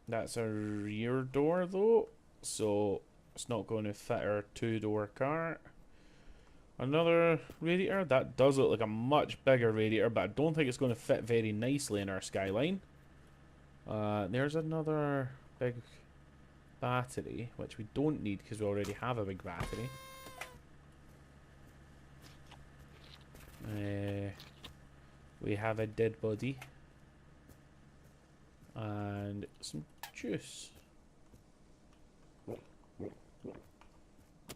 That's a rear door though, so it's not going to fit our two-door car. Another radiator. That does look like a much bigger radiator, but I don't think it's going to fit very nicely in our Skyline. There's another big battery, which we don't need because we already have a big battery. We have a dead body and some juice.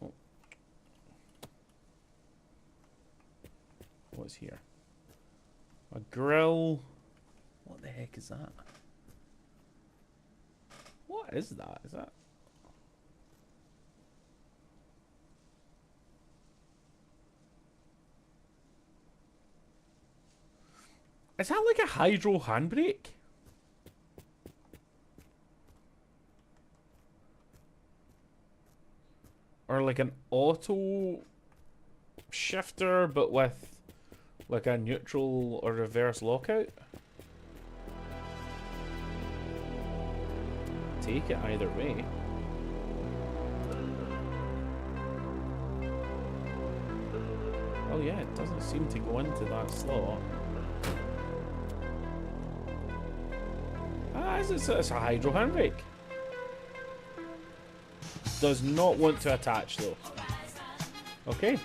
Oh. What's here? A grill. What the heck is that? What is that? Is that? Is that like a hydro handbrake? Or like an auto shifter, but with like a neutral or reverse lockout? Take it either way. Oh yeah, it doesn't seem to go into that slot. Ah, it's a hydro handbrake. Does not want to attach though. Okay.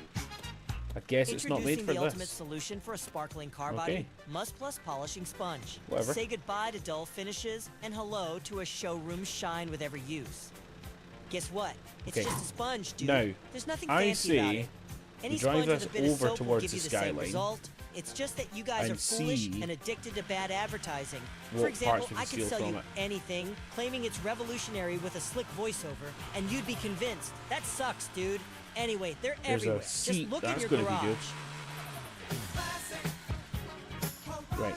I guess it's not made for the this. ultimate solution for a sparkling car Okay. body, Must Plus polishing sponge. Whatever. Say goodbye to dull finishes and hello to a showroom shine with every use. Guess what? It's Okay. just a sponge, dude. Now, There's nothing I fancy about say it. Any we drive sponge with this a bit of over soap will towards give the you the same skyline result. It's just that you guys and are foolish see and addicted to bad advertising. what For example, parts we can I could steal sell from you it. anything, claiming it's revolutionary with a slick voiceover, and you'd be convinced. That sucks, dude. Anyway, they're There's everywhere. a seat. Just look That's in your gonna be good. garage. Right.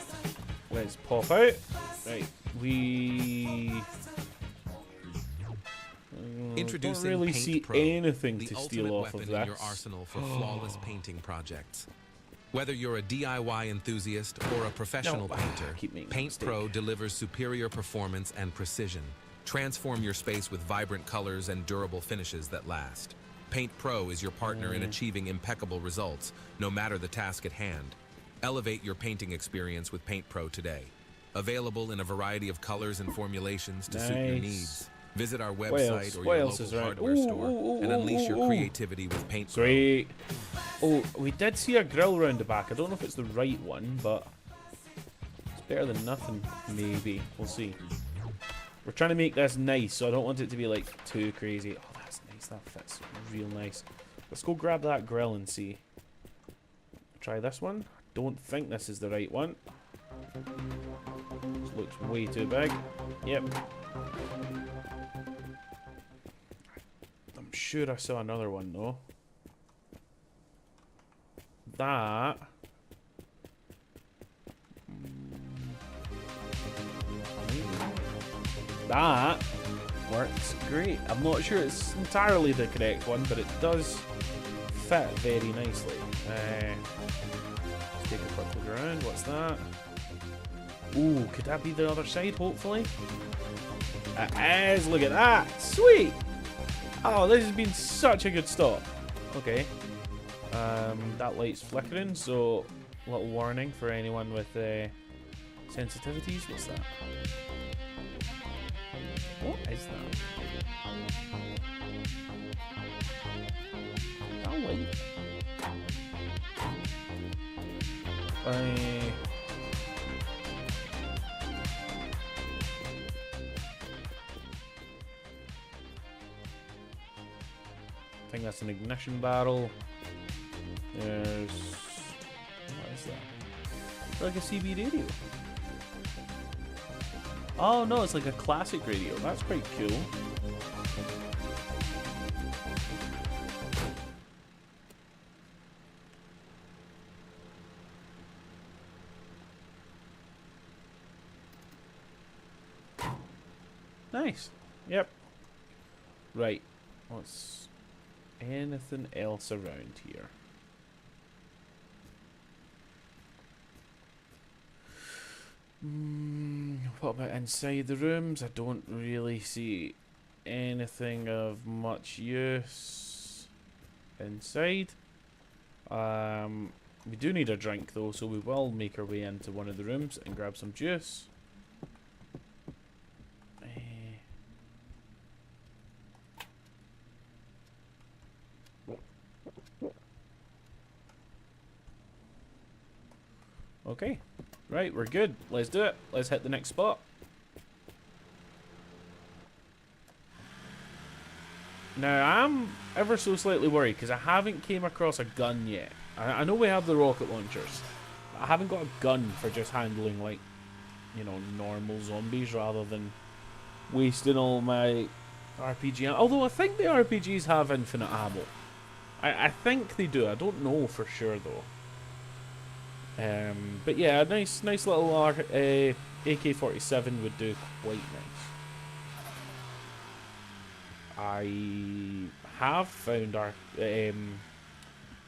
Let's pop out. Right. We Introducing don't really Paint see Pro, anything the to ultimate steal off weapon of in this. your arsenal for flawless painting projects. Whether you're a DIY enthusiast or a professional No, painter, I keep making that Paint mistake. Pro delivers superior performance and precision. Transform your space with vibrant colors and durable finishes that last. Paint Pro is your partner in achieving impeccable results, no matter the task at hand. Elevate your painting experience with Paint Pro today. Available in a variety of colors and formulations to suit your Nice. needs. Visit our What website else? or What your else is local around? hardware Ooh, store ooh, and ooh, unleash ooh, your ooh. creativity with Paint Pro. Great. Oh, we did see a grill round the back. I don't know if it's the right one, but it's better than nothing, maybe. We'll see. We're trying to make this nice, so I don't want it to be like too crazy. Oh, that's nice. That fits real nice. Let's go grab that grill and see. Try this one. Don't think this is the right one. This looks way too big. Yep. I'm sure I saw another one though. That that works great. I'm not sure it's entirely the correct one, but it does fit very nicely. Let's take a quick look around. What's that? Ooh, could that be the other side, hopefully? It is! Look at that! Sweet! Oh, this has been such a good stop. Okay. That light's flickering, so a little warning for anyone with sensitivities. What's that? What is that? That light? I think that's an ignition barrel. There's... what is that? It's like a CB radio. Oh no, it's like a classic radio. That's quite cool. Nice. Yep. Right. What's anything else around here? What about inside the rooms? I don't really see anything of much use inside. We do need a drink though, so we will make our way into one of the rooms and grab some juice. Okay. Right, we're good. Let's do it. Let's hit the next spot. Now, I'm ever so slightly worried because I haven't came across a gun yet. I know we have the rocket launchers. But I haven't got a gun for just handling, like, you know, normal zombies rather than wasting all my RPG. Although I think the RPGs have infinite ammo. I think they do. I don't know for sure though. But yeah, a nice little AK-47 would do quite nice. I have found our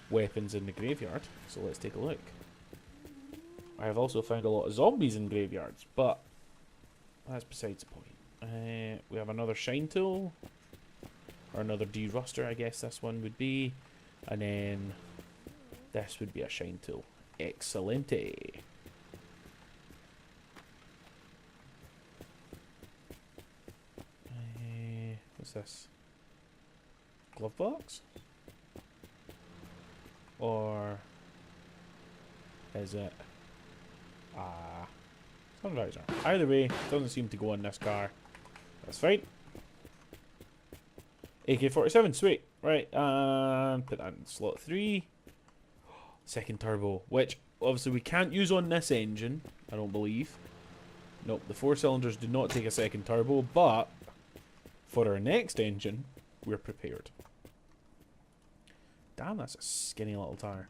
weapons in the graveyard, so let's take a look. I have also found a lot of zombies in graveyards, but that's besides the point. We have another shine tool, or another deruster, I guess this one would be, and then this would be a shine tool. Excelente. What's this? Glove box? Or is it sunvisor? Either way, doesn't seem to go on this car. That's fine. AK-47, sweet. Right, and put that in slot 3. Second turbo, which obviously we can't use on this engine, I don't believe. Nope, the 4 cylinders do not take a second turbo, but for our next engine, we're prepared. Damn, that's a skinny little tire.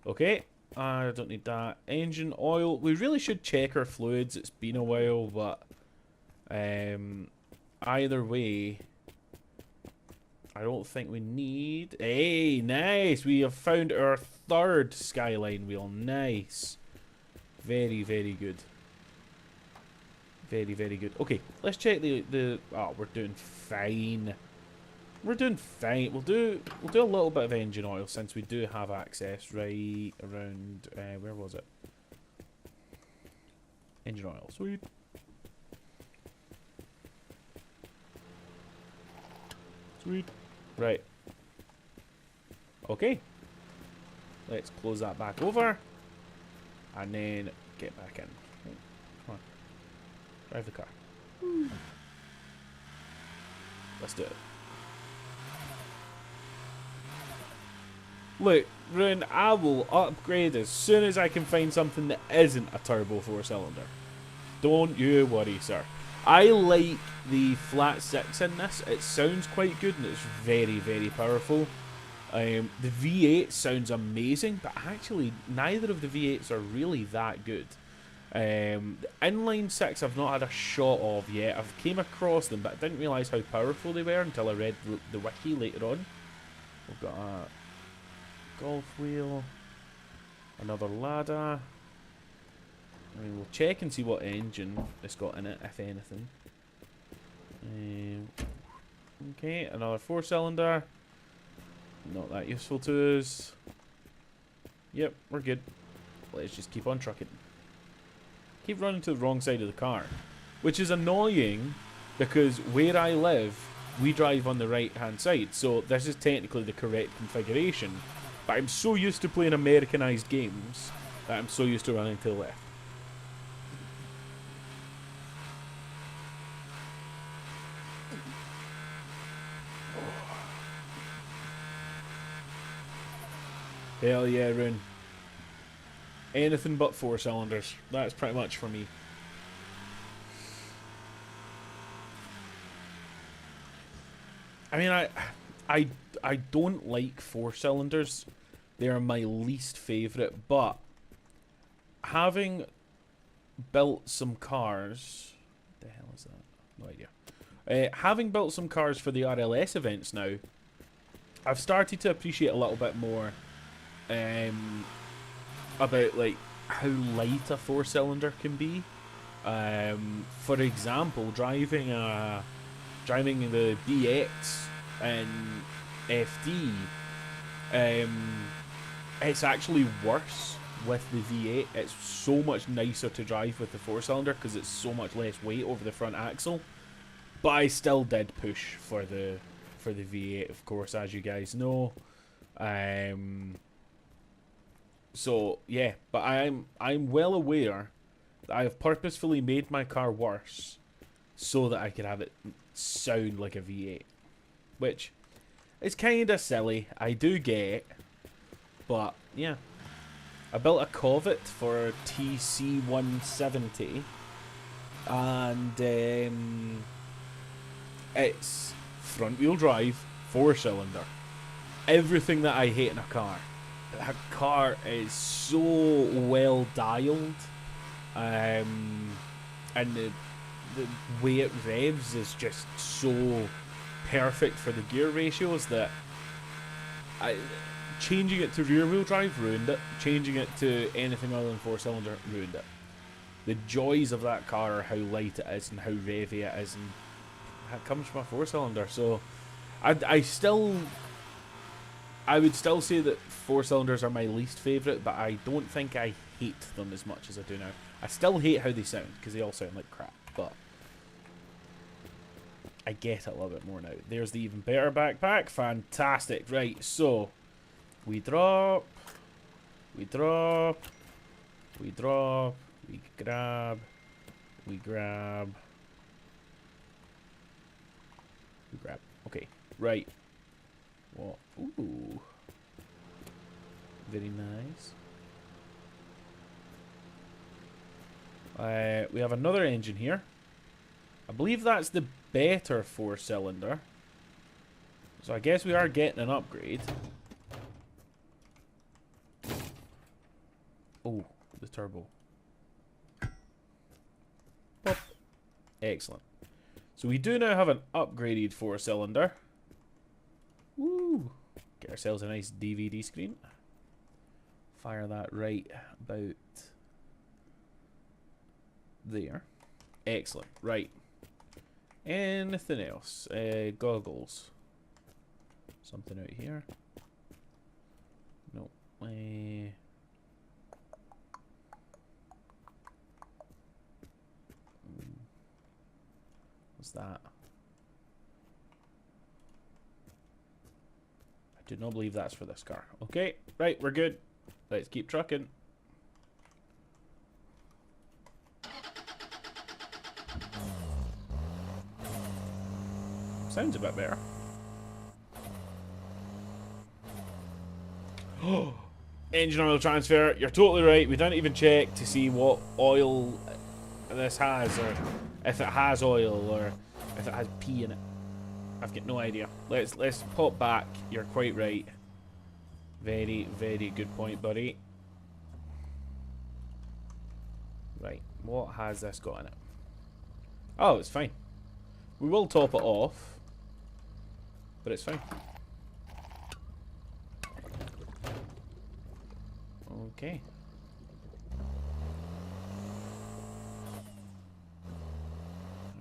Okay, I don't need that. Engine oil, we really should check our fluids. It's been a while, but either way, I don't think we need... Hey, nice! We have found our 3rd skyline wheel. Nice. Very, very good. Very, very good. Okay, let's check the... Oh, we're doing fine. We're doing fine. We'll do a little bit of engine oil since we do have access right around... where was it? Engine oil. Sweet. Sweet. Right. Okay. Let's close that back over. And then get back in. Oh, come on. Drive the car. Let's do it. Look, Rune, I will upgrade as soon as I can find something that isn't a turbo 4-cylinder. Don't you worry, sir. I like the flat 6 in this. It sounds quite good and it's very, very powerful. The V8 sounds amazing, but actually neither of the V8s are really that good. The inline 6 I've not had a shot of yet. I've came across them, but I didn't realise how powerful they were until I read the wiki later on. We've got a golf wheel, another ladder. I mean, we'll check and see what engine it's got in it, if anything. Okay, another 4-cylinder. Not that useful to us. Yep, we're good. Let's just keep on trucking. Keep running to the wrong side of the car. Which is annoying, because where I live, we drive on the right-hand side. So this is technically the correct configuration. But I'm so used to playing Americanized games that I'm so used to running to the left. Hell yeah, Rune. Anything but 4 cylinders. That's pretty much for me. I mean, I don't like 4 cylinders. They are my least favourite, but having built some cars... What the hell is that? No idea. Having built some cars for the RLS events now, I've started to appreciate a little bit more about like how light a 4-cylinder can be. For example, driving the BX in FD, it's actually worse with the V8. It's so much nicer to drive with the 4-cylinder because it's so much less weight over the front axle. But I still did push for the V8, of course, as you guys know. So yeah, but I'm well aware that I have purposefully made my car worse so that I could have it sound like a V8, which It's kind of silly. I do get, but yeah. I built a Corvette for TC170, and it's front-wheel drive, 4-cylinder. Everything that I hate in a car. That car is so well dialed, and the way it revs is just so perfect for the gear ratios that changing it to rear-wheel drive ruined it. Changing it to anything other than 4-cylinder ruined it. The joys of that car are how light it is and how revy it is, and that comes from a 4-cylinder. So I would still say that 4-cylinders are my least favourite, but I don't think I hate them as much as I do now. I still hate how they sound, because they all sound like crap, but I get it a little bit more now. There's the even better backpack. Fantastic. Right, so we drop, we drop, we drop, we grab, we grab, we grab. Okay, right. What? Ooh. Very nice. We have another engine here. I believe that's the better 4-cylinder. So I guess we are getting an upgrade. Oh, the turbo. Pop. Excellent. So we do now have an upgraded 4-cylinder. Woo! Get ourselves a nice DVD screen. Fire that right about there. Excellent. Right. Anything else? Goggles. Something out here. No. What's that? I do not believe that's for this car. Okay. Right. We're good. Let's keep trucking. Sounds a bit better. Oh, engine oil transfer. You're totally right. We didn't even check to see what oil this has, or if it has oil, or if it has pee in it. I've got no idea. Let's pop back. You're quite right. Very, very good point, buddy. Right. What has this got in it? Oh, it's fine. We will top it off, but it's fine. Okay.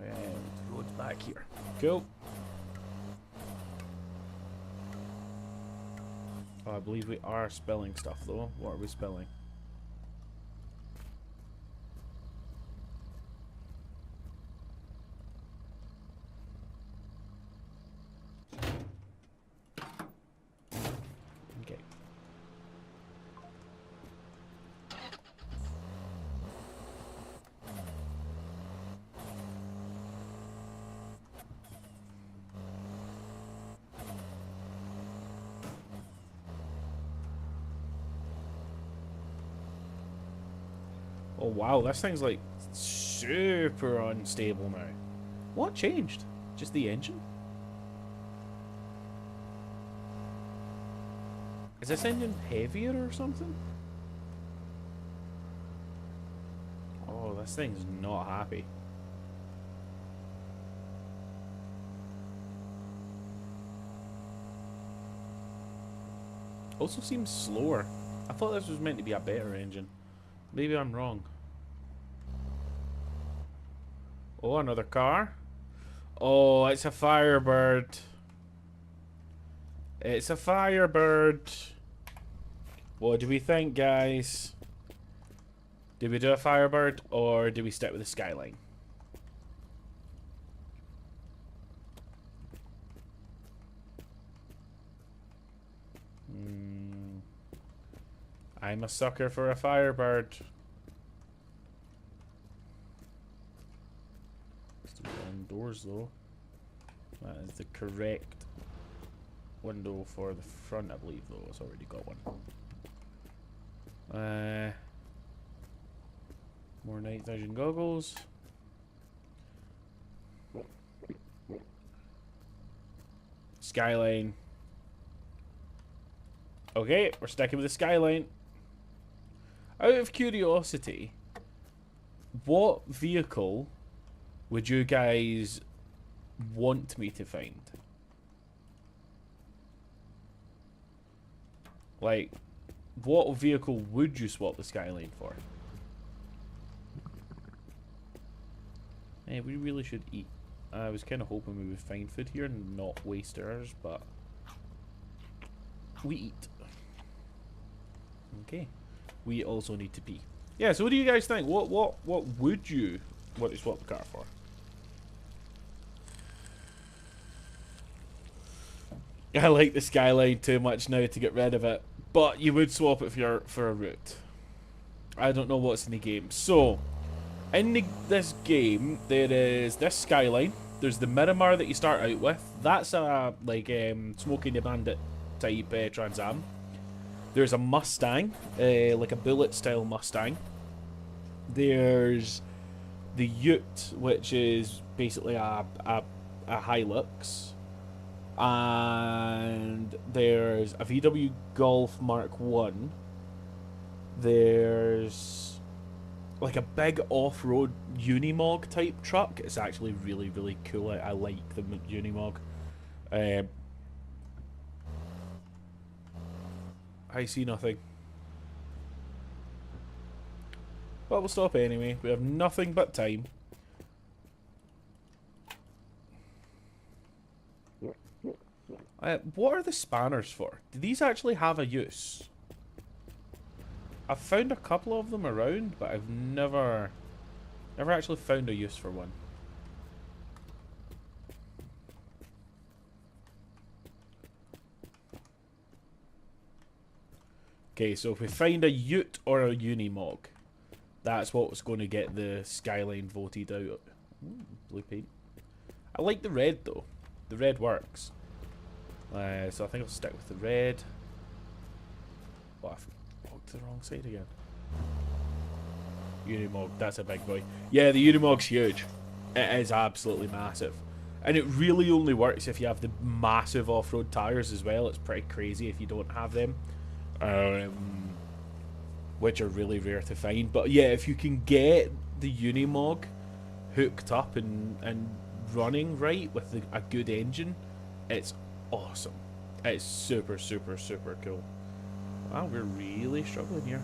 And road's back here. Cool. Oh, I believe we are spelling stuff though. What are we spelling? Okay. Oh wow, this thing's like super unstable now. What changed? Just the engine? Is this engine heavier or something? Oh, this thing's not happy. Also seems slower. I thought this was meant to be a better engine. Maybe I'm wrong. Oh, another car. Oh, it's a Firebird. It's a Firebird. What do we think, guys? Do we do a Firebird or do we stick with the Skyline? I'm a sucker for a Firebird. Still indoors though. That is the correct window for the front, I believe, though. It's already got one. More night vision goggles. Skyline. Okay, we're sticking with the skyline. Out of curiosity, what vehicle would you guys want me to find? Like, what vehicle would you swap the skyline for? Hey, we really should eat. I was kind of hoping we would find food here and not waste ours, but we eat. Okay. We also need to pee. Yeah, so what do you guys think? What would you want to swap the car for? I like the skyline too much now to get rid of it, but you would swap it for a route. I don't know what's in the game. So, in this game, there is this skyline. There's the Miramar that you start out with. That's a like Smokey the Bandit type Trans Am. There's a Mustang, like a bullet style Mustang. There's the Ute, which is basically a Hilux. And there's a VW Golf Mark 1. There's like a big off-road Unimog type truck. It's actually really, really cool. I like the Unimog. I see nothing. But we'll stop anyway. We have nothing but time. What are the spanners for? Do these actually have a use? I've found a couple of them around, but I've never actually found a use for one. Okay, so if we find a Ute or a Unimog, that's what's going to get the skyline voted out. Ooh, blue paint. I like the red though. The red works. So I think I'll stick with the red. Oh, I've walked to the wrong side again. Unimog, that's a big boy. Yeah, the Unimog's huge. It is absolutely massive. And it really only works if you have the massive off-road tires as well. It's pretty crazy if you don't have them. Which are really rare to find. But yeah, if you can get the Unimog hooked up and running right with a good engine, it's awesome. It's super, super, super cool. Wow, we're really struggling here.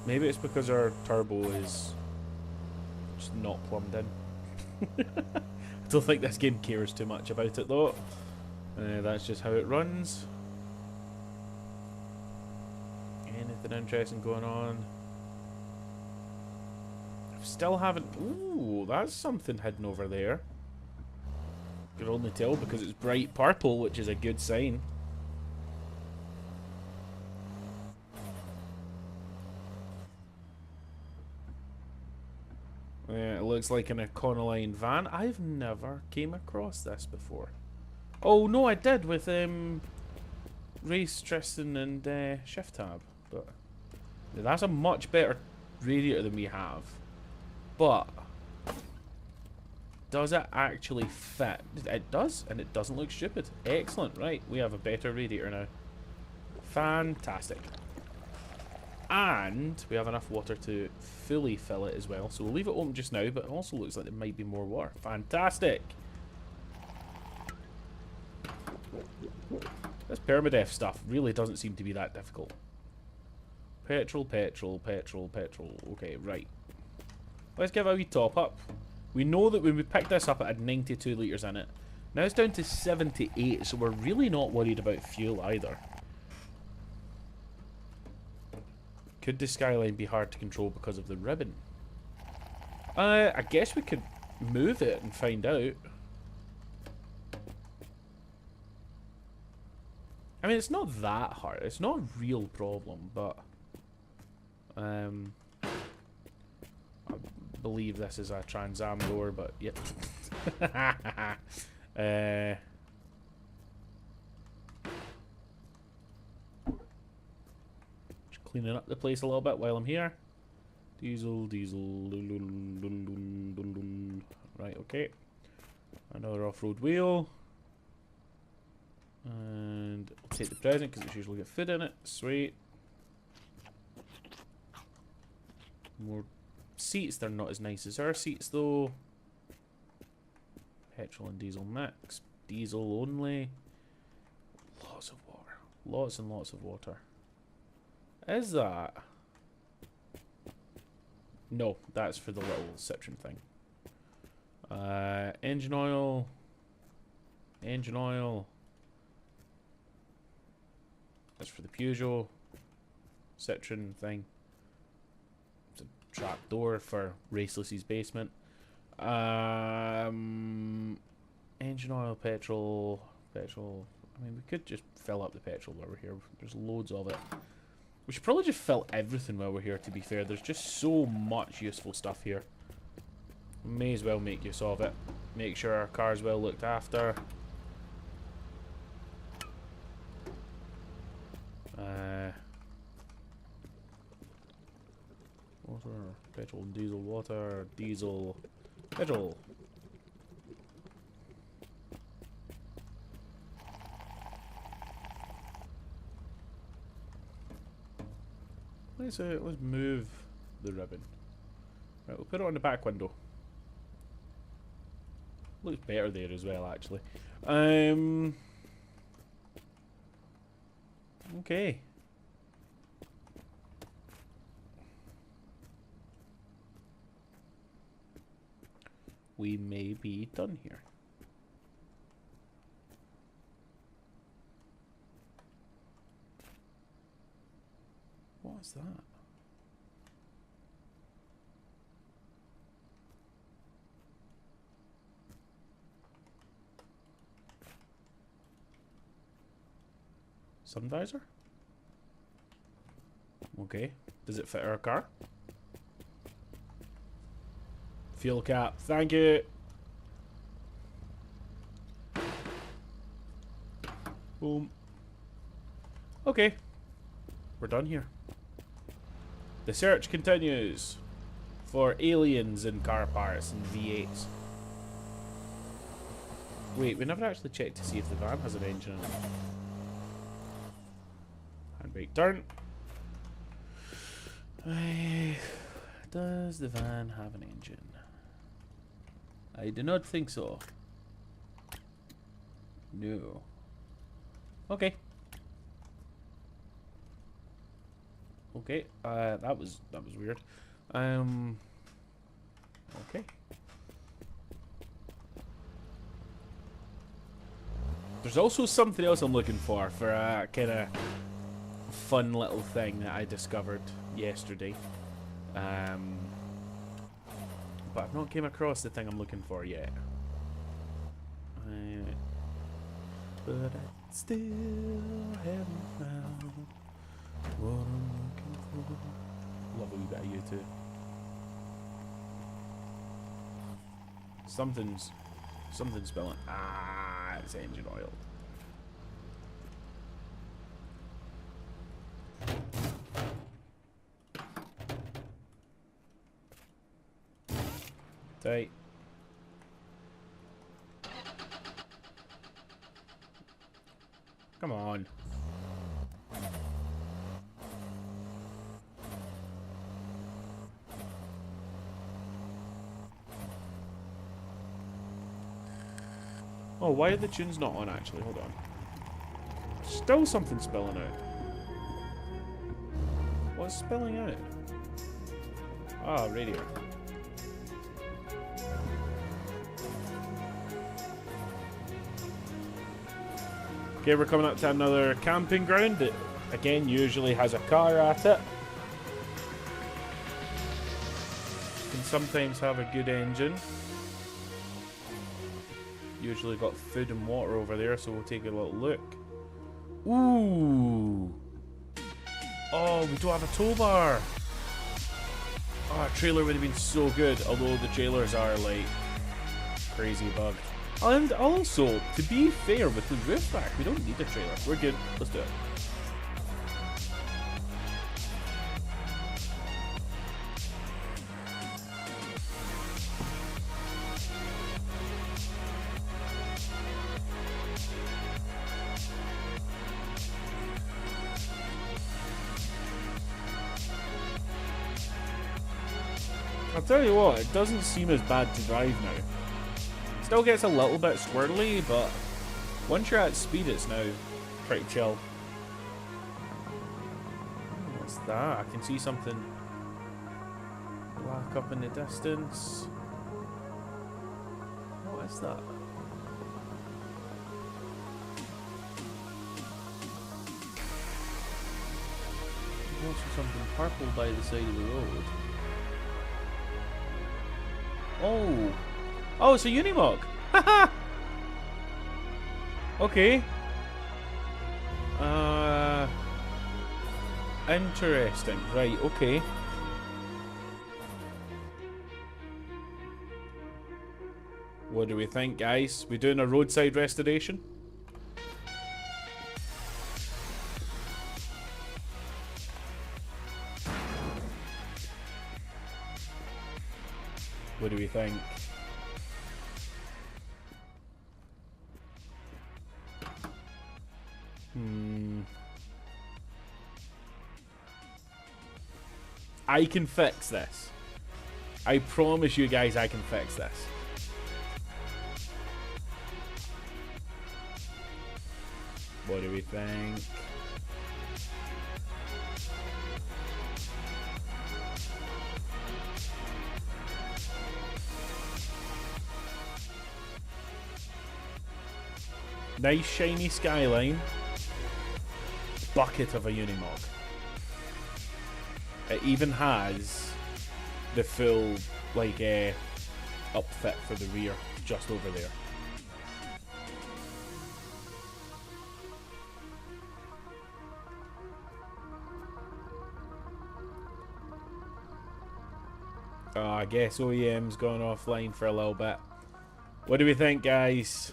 Maybe it's because our turbo is just not plumbed in. I don't think this game cares too much about it though. That's just how it runs. Anything interesting going on? I still haven't... Ooh, that's something hidden over there. You can only tell because it's bright purple, which is a good sign. Yeah, it looks like an Econoline van. I've never came across this before. Oh no, I did with Race, Tristan and ShiftTab. But that's a much better radiator than we have. But does it actually fit? It does, and it doesn't look stupid. Excellent, right. We have a better radiator now. Fantastic. And we have enough water to fully fill it as well. So we'll leave it open just now, but it also looks like there might be more water. Fantastic. This Permadeath stuff really doesn't seem to be that difficult. Petrol, petrol, petrol, petrol. Okay, right. Let's give a wee top up. We know that when we picked this up it had 92 litres in it. Now it's down to 78, so we're really not worried about fuel either. Could the skyline be hard to control because of the ribbon? I guess we could move it and find out. I mean, it's not that hard. It's not a real problem, but... I believe this is a Trans Am door, but yep. Cleaning up the place a little bit while I'm here. Diesel. Right, okay. Another off-road wheel. And I'll take the present because it's usually got food in it. Sweet. More seats. They're not as nice as our seats though. Petrol and diesel mix. Diesel only. Lots of water. Lots and lots of water. Is that? No, that's for the little Citroen thing. Engine oil. Engine oil. That's for the Peugeot Citroen thing. It's a trap door for Raceless's basement. Engine oil, petrol. I mean, we could just fill up the petrol while we're here. There's loads of it. We should probably just fill everything while we're here, to be fair. There's just so much useful stuff here. May as well make use of it. Make sure our car's well looked after. Water, petrol, diesel, water, diesel, petrol. Let's move the ribbon. Right, we'll put it on the back window. Looks better there as well, actually. Okay. We may be done here. What's that? Sun visor? Okay. Does it fit our car? Fuel cap. Thank you. Boom. Okay. We're done here. The search continues for aliens in car parts and V8s. Wait, we never actually checked to see if the van has an engine in it. Handbrake turn. Does the van have an engine? I do not think so. No. Okay. Okay, that was weird. Okay. There's also something else I'm looking for a kind of fun little thing that I discovered yesterday. But I've not came across the thing I'm looking for yet. But I still haven't found what I'm looking for. Love a wee bit of you too. Something's spilling. Ah, it's engine oil. Tight. Come on. Oh, why are the tunes not on actually? Hold on. Still something spilling out. What's spilling out? Ah, radio. Okay, we're coming up to another camping ground that, again, usually has a car at it. Can sometimes have a good engine. Usually got food and water over there, so we'll take a little look. Ooh! Oh, we don't have a tow bar! Oh, a trailer would have been so good, although the trailers are, like, crazy bugged. And also, to be fair, with the roof rack, we don't need a trailer. We're good. Let's do it. I'll tell you what, it doesn't seem as bad to drive now. Still gets a little bit squirrely, but once you're at speed, it's now pretty chill. What's that? I can see something black up in the distance. What is that? I see something purple by the side of the road. Oh! Oh, it's a Unimog! Haha! Okay. Interesting. Right, okay. What do we think, guys? We doing a roadside restoration? What do we think? I can fix this. I promise you guys I can fix this. What do we think? Nice shiny skyline. Bucket of a Unimog. It even has the full, like, upfit for the rear, just over there. Oh, I guess OEM's gone offline for a little bit. What do we think, guys?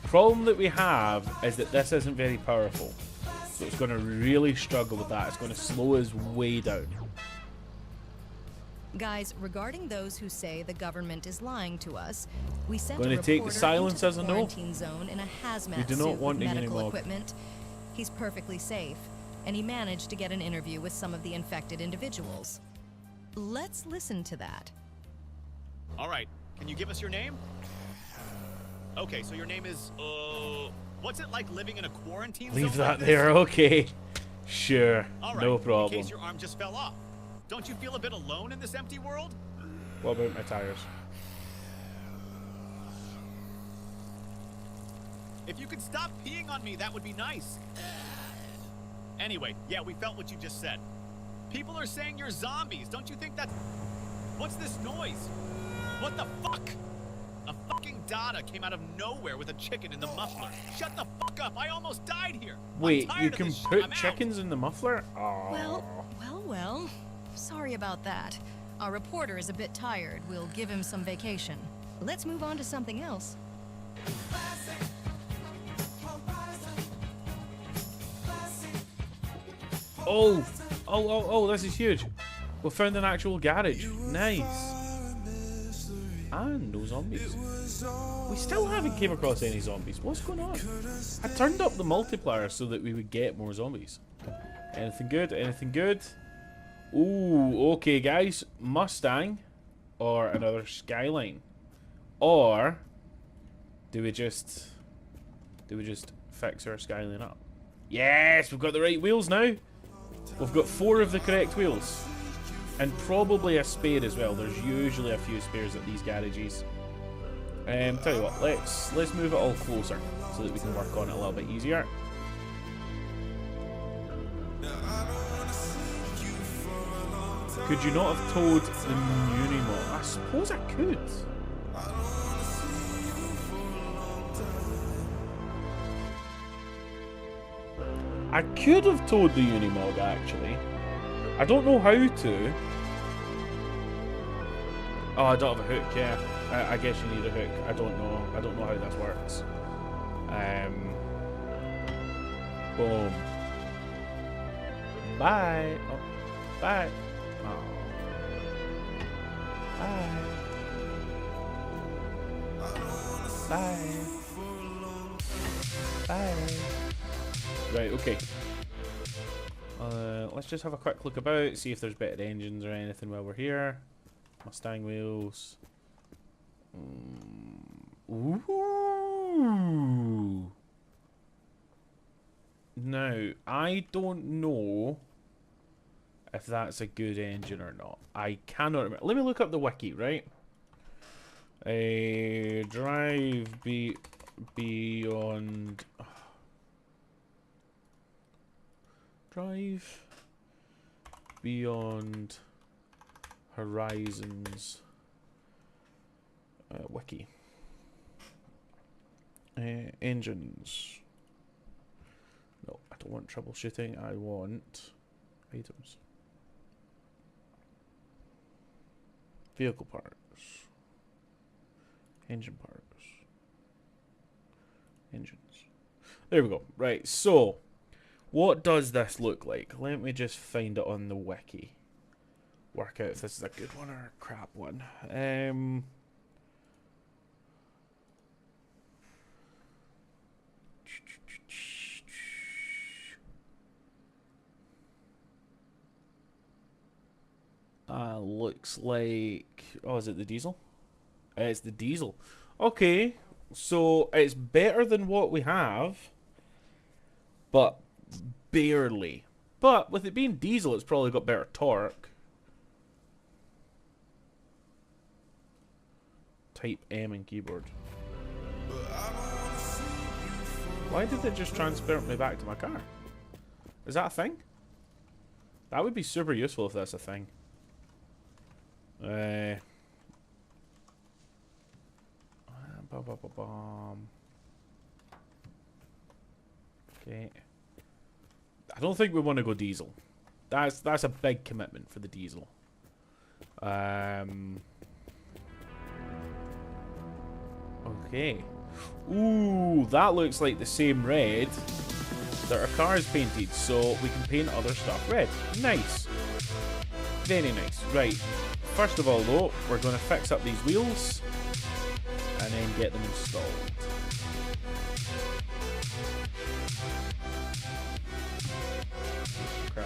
Problem that we have is that this isn't very powerful, so it's going to really struggle with that. It's going to slow us way down. Guys, regarding those who say the government is lying to us, we sent Going a to take the reporter silence into as the a no. quarantine zone in a hazmat We do not suit want with a medical Unimog. equipment. He's perfectly safe, and he managed to get an interview with some of the infected individuals. Let's listen to that. All right, can you give us your name? Okay, so your name is, what's it like living in a quarantine zone? Leave that like this? there, okay. Sure, All right, no in problem. case your arm just fell off. Don't you feel a bit alone in this empty world? What about my tires? If you could stop peeing on me, that would be nice. Anyway, yeah, we felt what you just said. People are saying you're zombies. Don't you think that's... What's this noise? What the fuck? A fucking Dada came out of nowhere with a chicken in the muffler. Shut the fuck up. I almost died here. I'm Wait, tired you of can this shit. put I'm out. chickens in the muffler? Oh. Well. Sorry about that. Our reporter is a bit tired. We'll give him some vacation. Let's move on to something else. Oh, this is huge. We found an actual garage. Nice. And no zombies. We still haven't came across any zombies. What's going on? I turned up the multiplier so that we would get more zombies. Anything good? Anything good? Ooh, okay guys. Mustang or another Skyline. Or do we just fix our Skyline up? Yes, we've got the right wheels now. We've got 4 of the correct wheels. And probably a spare as well. There's usually a few spares at these garages. Tell you what, let's move it all closer so that we can work on it a little bit easier. Could you not have towed the Unimog? I suppose I could. I could have towed the Unimog actually. I don't know how to. Oh, I don't have a hook, yeah. I guess you need a hook. I don't know how this works. Boom. Bye. Oh, bye. Oh. Bye. Bye. Bye. Right, okay. Let's just have a quick look about, see if there's better engines or anything while we're here. Mustang wheels. Ooh. Now, I don't know if that's a good engine or not. I cannot remember. Let me look up the wiki, right? Drive beyond... Drive Beyond Horizons wiki. Engines. No, I don't want troubleshooting. I want items. Vehicle parts. Engine parts. Engines. There we go. Right, so what does this look like? Let me just find it on the wiki. Work out if this is a good one or a crap one. Looks like... Oh, is it the diesel? It's the diesel. Okay, so it's better than what we have, but barely. But with it being diesel, it's probably got better torque. Type M in keyboard. Why did it just transport me back to my car? Is that a thing? That would be super useful if that's a thing. Okay. I don't think we want to go diesel. That's a big commitment for the diesel. Okay. Ooh, that looks like the same red that our car is painted, so we can paint other stuff red. Nice. Very nice. Right. First of all, though, we're going to fix up these wheels and then get them installed. Crap.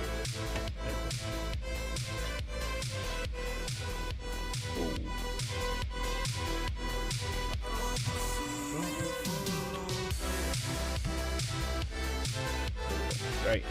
Oh. Right.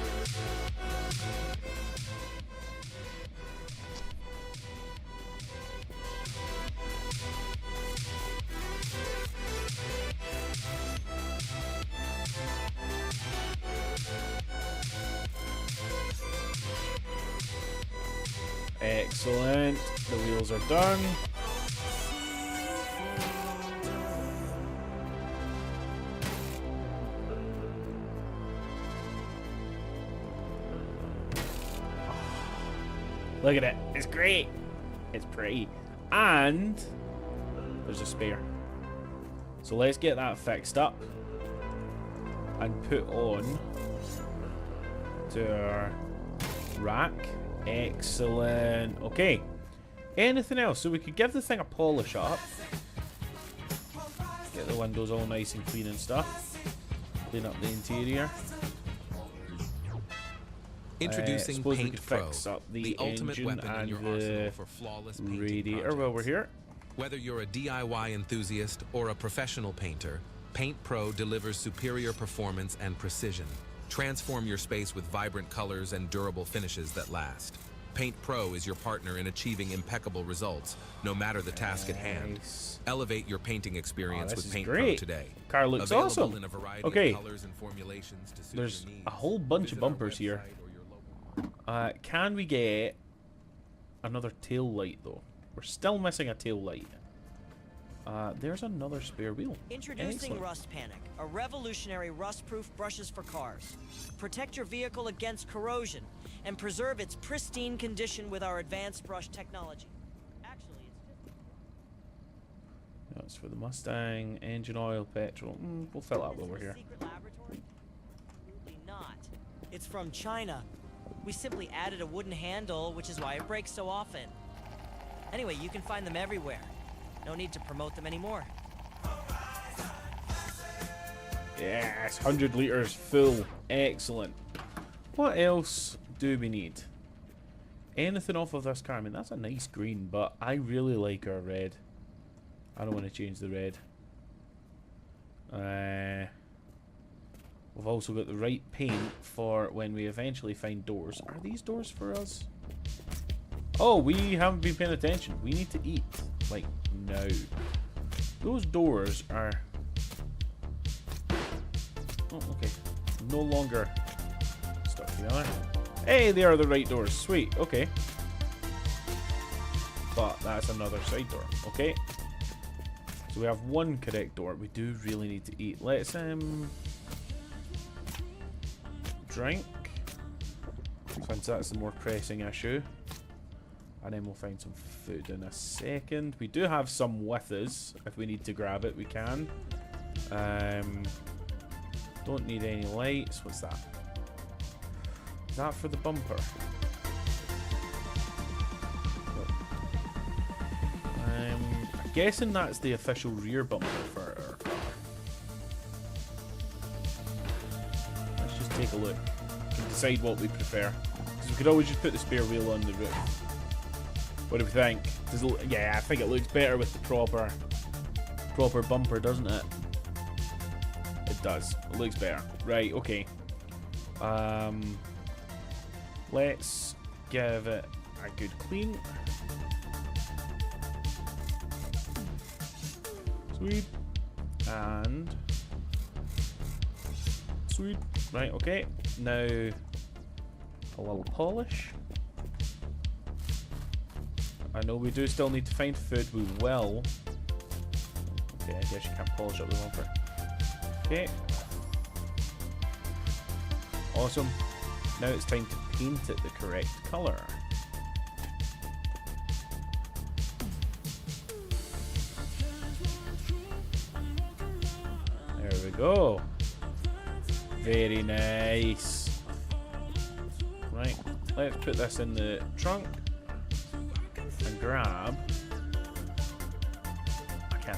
Excellent. The wheels are done. Look at it. It's great. It's pretty. And there's a spare. So let's get that fixed up and put on to our rack. Excellent. Okay. Anything else? So we could give the thing a polish up. Get the windows all nice and clean and stuff. Clean up the interior. Introducing suppose we Paint could Pro, fix up the ultimate engine weapon in and your arsenal for flawless painting radiator while we're projects. here. Whether you're a DIY enthusiast or a professional painter, Paint Pro delivers superior performance and precision. Transform your space with vibrant colors and durable finishes that last. Paint Pro is your partner in achieving impeccable results, no matter the task at hand. Nice. Elevate your painting experience this with is Paint great. Pro today. Car looks Available awesome. in a variety Okay. of colors and formulations to suit There's your needs. a whole bunch of Visit our bumpers here. website or your local- Can we get another tail light though? We're still missing a tail light. There's another spare wheel. Introducing Excellent. Rust Panic, a revolutionary rust-proof brushes for cars. Protect your vehicle against corrosion and preserve its pristine condition with our advanced brush technology. Actually, it's just... That's for the Mustang, engine oil, petrol. We'll fill up while we're here. Secret laboratory? Absolutely not. It's from China. We simply added a wooden handle, which is why it breaks so often. Anyway, you can find them everywhere. No need to promote them anymore. Yes, 100 litres full. Excellent. What else do we need? Anything off of this car? I mean, that's a nice green, but I really like our red. I don't want to change the red. We've also got the right paint for when we eventually find doors. Are these doors for us? Oh, we haven't been paying attention. We need to eat. Like, now. Those doors are... Oh, okay. No longer stuck together. Hey, they are the right doors. Sweet. Okay. But that's another side door. Okay. So we have one correct door. We do really need to eat. Let's drink, since that's the more pressing issue. And then we'll find some food in a second. We do have some with us. If we need to grab it, we can. Don't need any lights. What's that? Is that for the bumper? I'm guessing that's the official rear bumper for our car. Let's just take a look and decide what we prefer. Because we could always just put the spare wheel on the roof. What do we think? Does it, yeah, I think it looks better with the proper bumper, doesn't it? It does. It looks better. Right, okay. Let's give it a good clean. Sweet. And sweet. Right, okay. Now a little polish. I know we do still need to find food. We will. Okay, I guess you can't polish up the bumper. Okay. Awesome. Now it's time to paint it the correct color. There we go. Very nice. Right, let's put this in the trunk and grab a can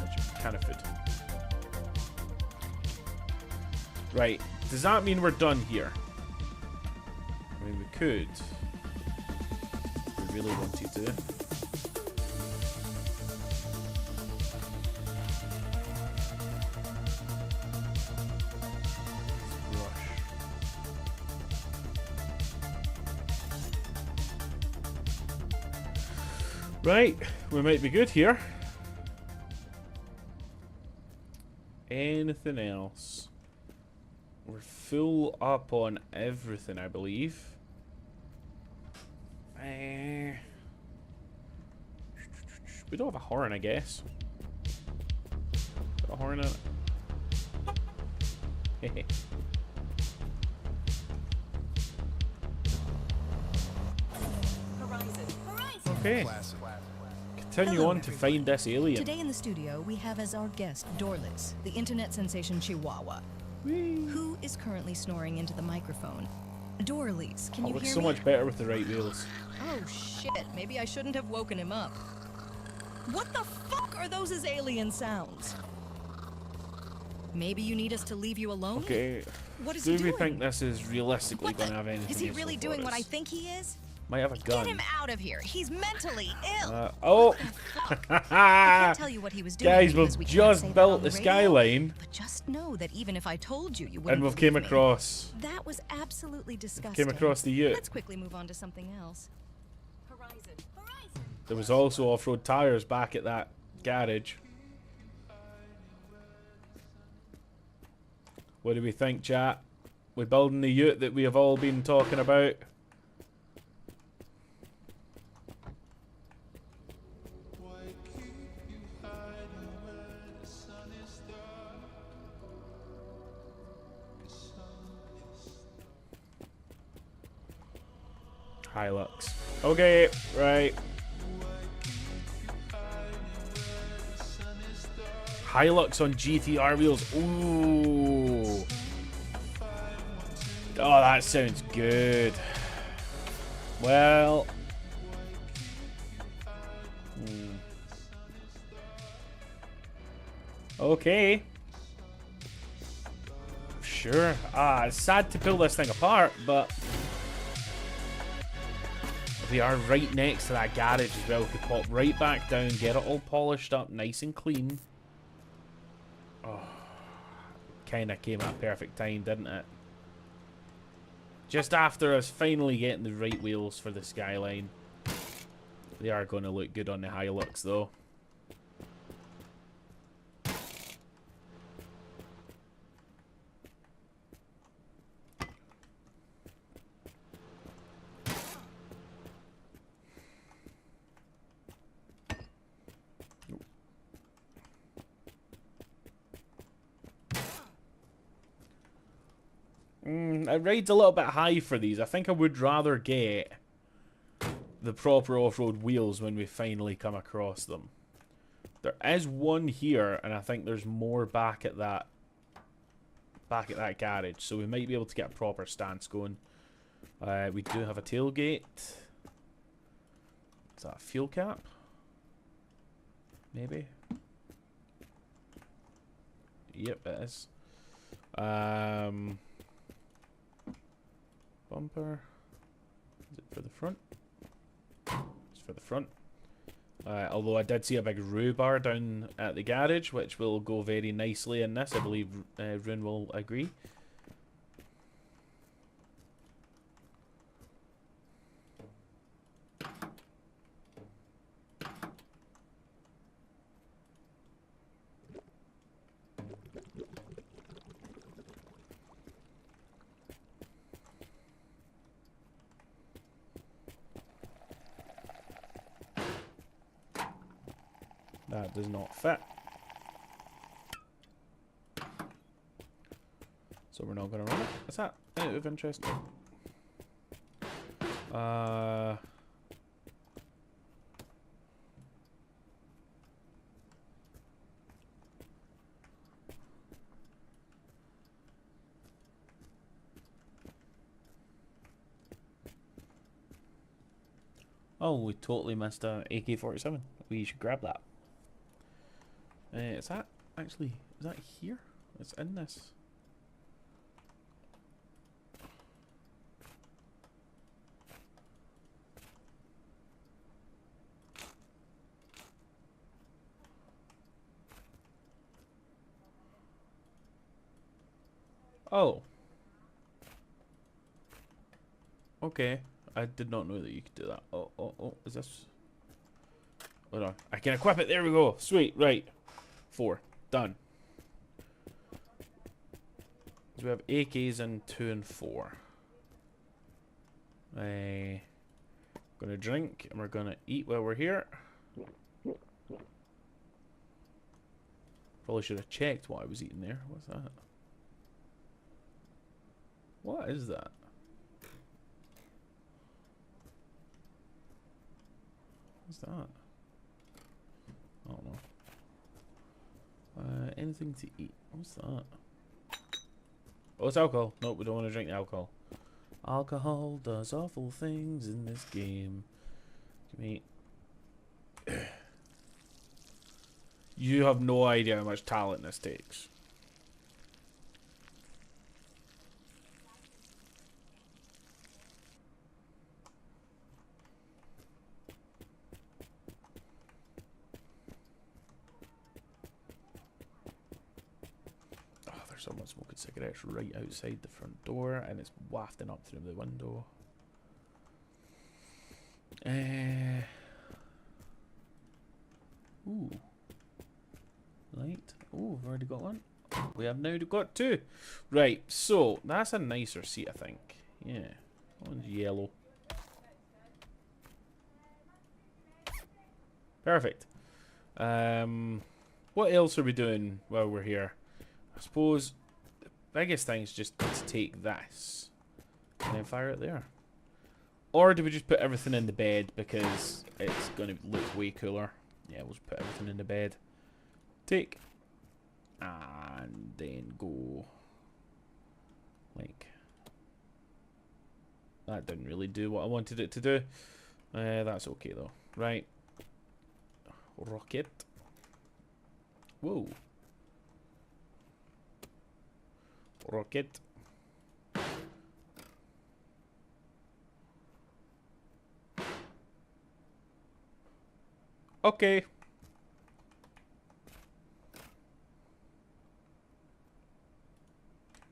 of food. Right, does that mean we're done here? I mean, we could. If we really wanted to. Brush. Right, we might be good here. Anything else? We're full up on everything, I believe. We don't have a horn, I guess. Got a horn in it. Okay. Continue Hello, on to find this alien. Today in the studio, we have as our guest Dorless, the internet sensation Chihuahua, who is currently snoring into the microphone. Dorless, can Oh, you looks hear so me? much better with the right wheels. Oh shit, maybe I shouldn't have woken him up. What the fuck are those as alien sounds? Maybe you need us to leave you alone? Okay. What is Do he we doing? think this is realistically What going to the? have anything Is he useful really for doing what I us? think he is? Might have a gun. Get him out of here. He's mentally ill. Oh! I can't tell you what he was doing. Guys, because we've we can't say just that on built the radio, skyline, But just know that even if I told you, you wouldn't and we've believe came me. across. That was absolutely disgusting. Came across the ute. Let's quickly move on to something else. There was also off-road tires back at that garage. What do we think, chat? We're building the ute that we have all been talking about. Hilux. Okay, right. Hilux on GTR wheels. Ooh. Oh, that sounds good. Well. Okay. Sure. It's sad to pull this thing apart, but We are right next to that garage as well. We could pop right back down, get it all polished up, nice and clean. Oh, kind of came at a perfect time, didn't it? Just after us finally getting the right wheels for the Skyline. They are going to look good on the Hilux though. It rides a little bit high for these. I think I would rather get the proper off-road wheels when we finally come across them. There is one here, and I think there's more back at that garage, so we might be able to get a proper stance going. We do have a tailgate. Is that a fuel cap? Maybe. Yep, it is. Bumper. Is it for the front? It's for the front. Although I did see a big roo bar down at the garage, which will go very nicely in this. I believe Rune will agree. That does not fit. So we're not going to run it. What's that? Out of interest. Oh, we totally missed a AK-47. We should grab that. Is that actually, is that here? It's in this. Oh. Okay. I did not know that you could do that. Oh, is this? Hold on. I can equip it. There we go. Sweet. Right. 4. Done. So we have AKs in 2 and 4. Gonna drink and we're gonna eat while we're here. Probably should have checked what I was eating there. What's that? What is that? What's that? I don't know. Anything to eat? What's that? Oh, it's alcohol. Nope, we don't want to drink the alcohol. Alcohol does awful things in this game. Give me. You have no idea how much talent this takes. Someone smoking cigarettes right outside the front door, and it's wafting up through the window. Ooh. Light. Oh, we've already got one. We have now got 2. Right, so that's a nicer seat, I think. Yeah. That one's yellow. Perfect. What else are we doing while we're here? I suppose the biggest thing is just to take this and then fire it there. Or do we just put everything in the bed because it's going to look way cooler? Yeah, we'll just put everything in the bed. Take. And then go. Like. That didn't really do what I wanted it to do. That's okay though. Right. Rocket. Whoa. Rocket. Okay.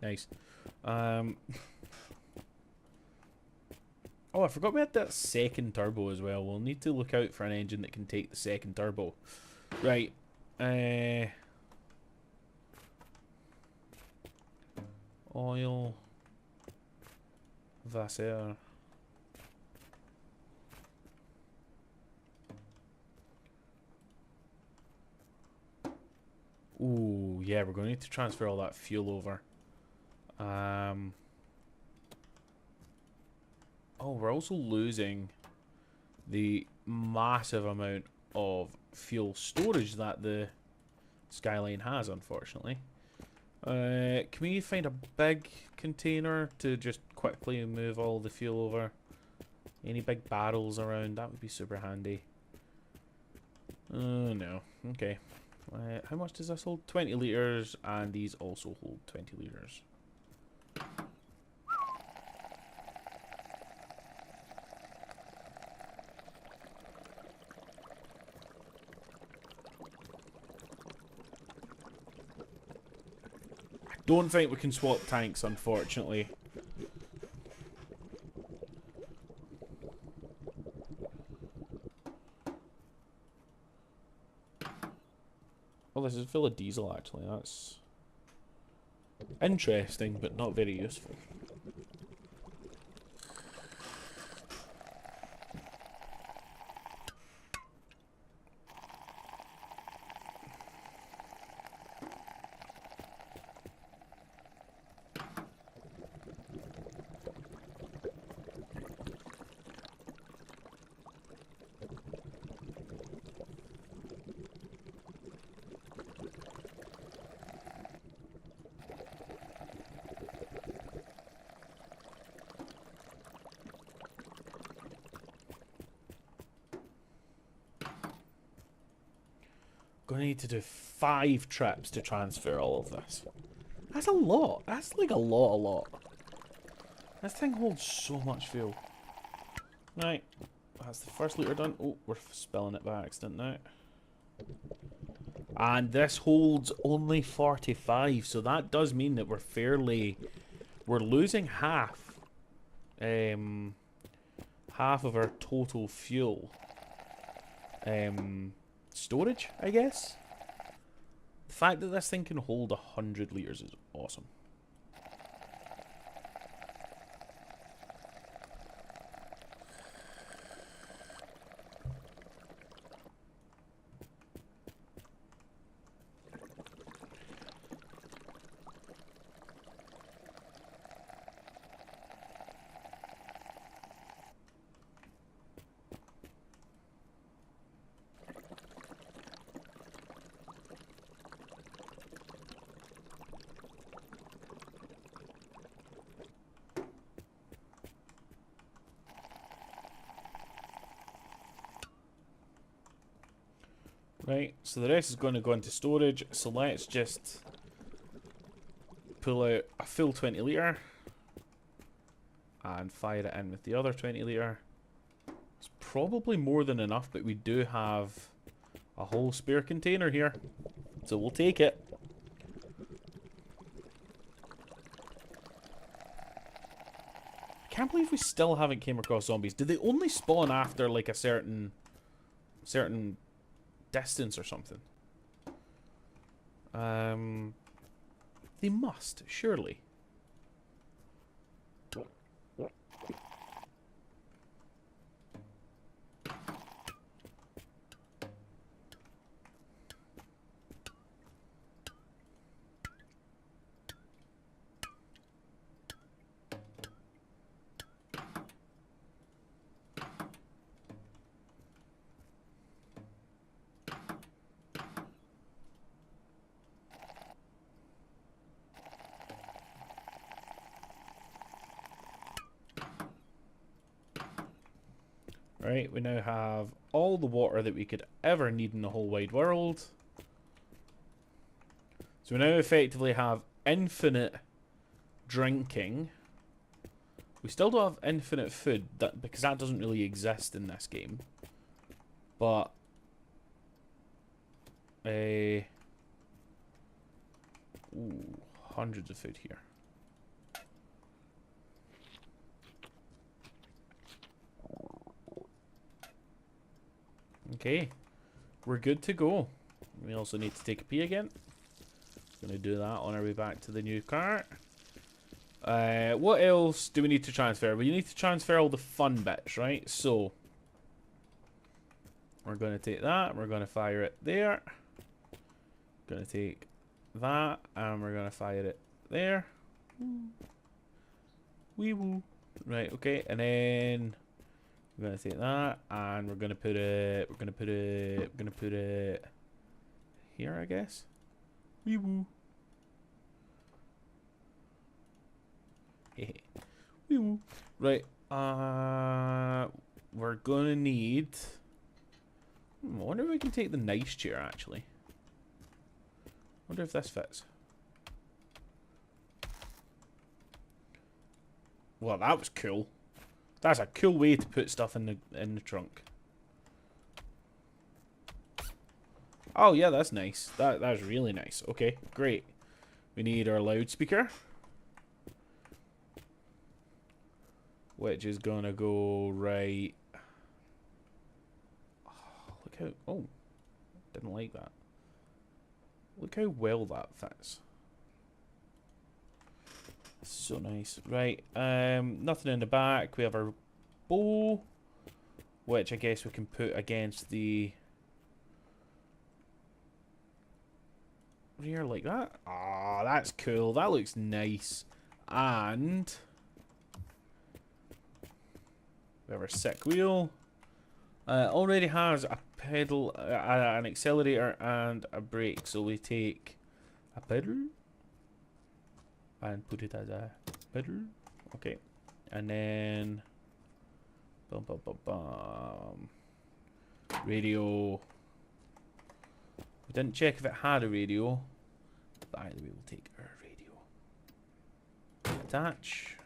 Nice. Oh, I forgot we had that second turbo as well. We'll need to look out for an engine that can take the second turbo. Right. Oil. Vasseur. Ooh, yeah, we're going to need to transfer all that fuel over. Oh, we're also losing the massive amount of fuel storage that the Skyline has, unfortunately. Can we find a big container to just quickly move all the fuel over? Any big barrels around? That would be super handy. No. Okay. How much does this hold? 20 litres, and these also hold 20 litres. I don't think we can swap tanks, unfortunately. Oh, this is full of diesel, actually. That's interesting, but not very useful. Gonna need to do 5 trips to transfer all of this. That's a lot. That's like a lot. This thing holds so much fuel. Right. That's the first litre done. Oh, we're spilling it by accident now. And this holds only 45, so that does mean that we're losing half. Half of our total fuel. Storage, I guess. The fact that this thing can hold 100 litres is awesome. Right, so the rest is going to go into storage, so let's just pull out a full 20 litre and fire it in with the other 20 litre. It's probably more than enough, but we do have a whole spare container here, so we'll take it. I can't believe we still haven't came across zombies. Do they only spawn after like a certain distance or something? They must, surely. Right, we now have all the water that we could ever need in the whole wide world. So we now effectively have infinite drinking. We still don't have infinite food, because that doesn't really exist in this game. But Ooh, hundreds of food here. Okay, we're good to go. We also need to take a pee again. Gonna do that on our way back to the new car. What else do we need to transfer? We need to transfer all the fun bits, right? So we're gonna take that. We're gonna fire it there. Gonna take that, and we're gonna fire it there. Wee woo. Right. Okay, and then we're gonna take that, and we're gonna put it. We're gonna put it here, I guess. Wee woo. Hey. Wee woo. Right. We're gonna need. I wonder if we can take the nice chair actually. Wonder if this fits. Well, that was cool. That's a cool way to put stuff in the trunk. Oh yeah, that's nice. That's really nice. Okay, great. We need our loudspeaker, which is gonna go right. Oh, look how. Oh, didn't like that. Look how well that fits. So nice. Right. Nothing in the back. We have our bow, which I guess we can put against the rear like that. Ah, that's cool. That looks nice. And we have our sick wheel. Already has a pedal, an accelerator, and a brake. So we take a pedal and put it as a pedal. Okay, and then bum bum bum bum. Radio. We didn't check if it had a radio, but either way, we'll take our radio. Attach,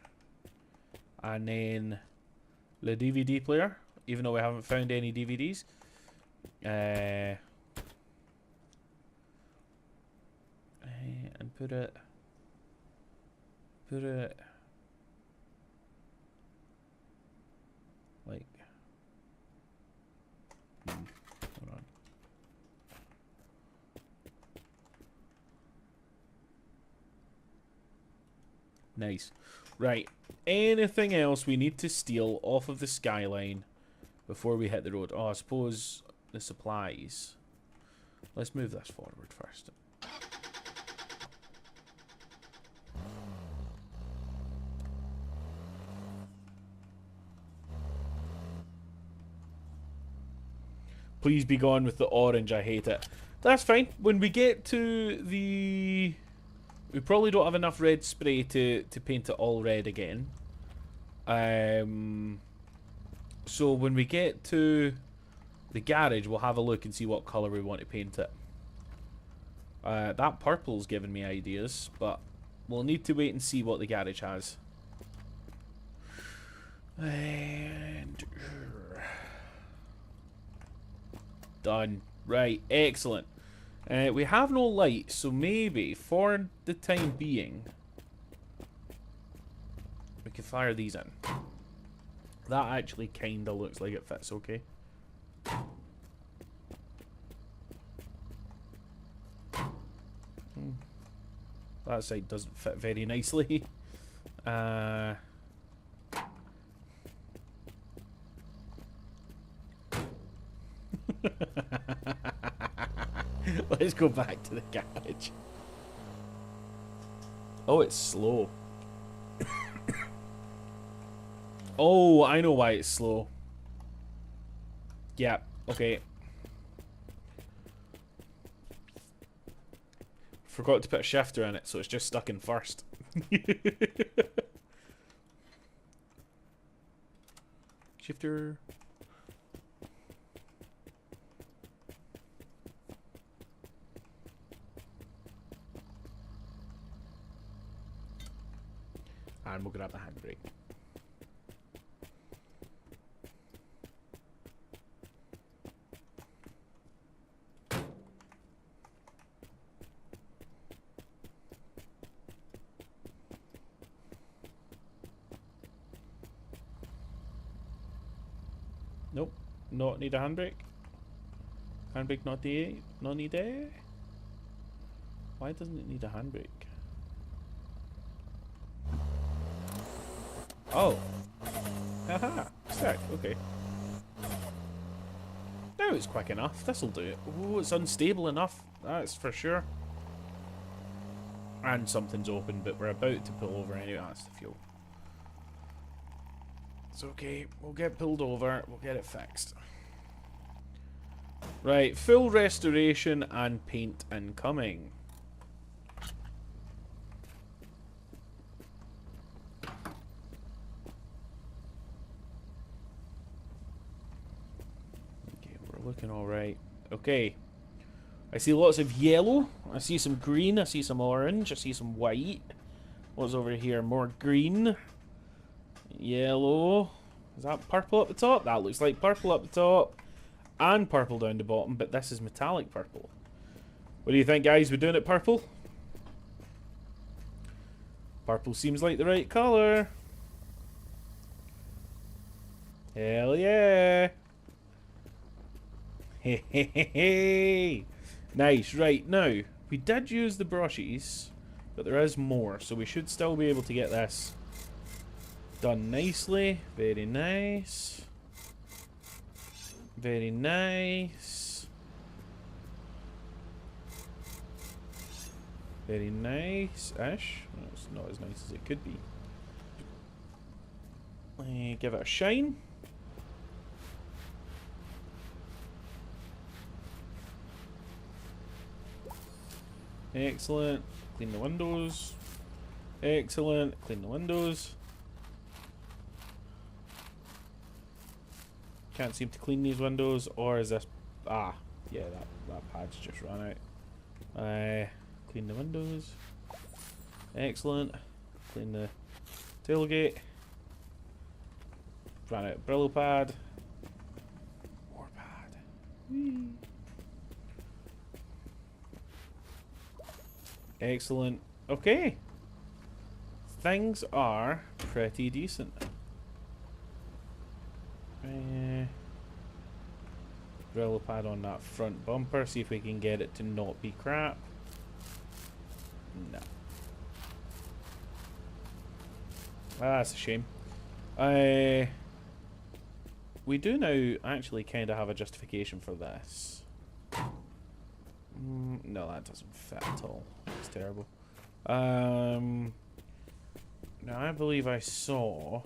and then the DVD player. Even though we haven't found any DVDs. And put it like hold on. Nice. Right. Anything else we need to steal off of the skyline before we hit the road? Oh, I suppose the supplies. Let's move this forward first. Please be gone with the orange. I hate it. That's fine. When we get to the... We probably don't have enough red spray to paint it all red again. So when we get to the garage, we'll have a look and see what colour we want to paint it. That purple's giving me ideas, but we'll need to wait and see what the garage has. And... done. Right, excellent. We have no light, so maybe for the time being we can fire these in. That actually kinda looks like it fits okay. That side doesn't fit very nicely. Let's go back to the garage. Oh, it's slow. Oh, I know why it's slow. Yeah, okay. Forgot to put a shifter in it, so it's just stuck in first. Shifter. And we'll grab the handbrake. Nope. Not need a handbrake. Handbrake not needed. Why doesn't it need a handbrake? Oh. Haha. Sick. Okay. Now it's quick enough. This'll do it. Oh, it's unstable enough. That's for sure. And something's open, but we're about to pull over anyway. That's the fuel. It's okay. We'll get pulled over. We'll get it fixed. Right. Full restoration and paint incoming. Okay, we're looking alright. Okay. I see lots of yellow. I see some green. I see some orange. I see some white. What's over here? More green. Yellow. Is that purple up the top? That looks like purple up the top. And purple down the bottom, but this is metallic purple. What do you think, guys? We're doing it purple? Purple seems like the right colour. Hell yeah. Hey, hey, hey, hey. Nice. Right, now, we did use the brushes, but there is more, so we should still be able to get this done nicely. Very nice. Very nice. Very nice-ish. It's not as nice as it could be. Give it a shine. Excellent. Clean the windows. Excellent. Clean the windows. Can't seem to clean these windows, or is this... Ah, yeah, that pad's just run out. Clean the windows. Excellent. Clean the tailgate. Ran out of Brillo pad. More pad. Whee. Excellent. Okay. Things are pretty decent. Brillo pad on that front bumper. See if we can get it to not be crap. No. That's a shame. We do now actually kind of have a justification for this. No, that doesn't fit at all. It's terrible. Now I believe I saw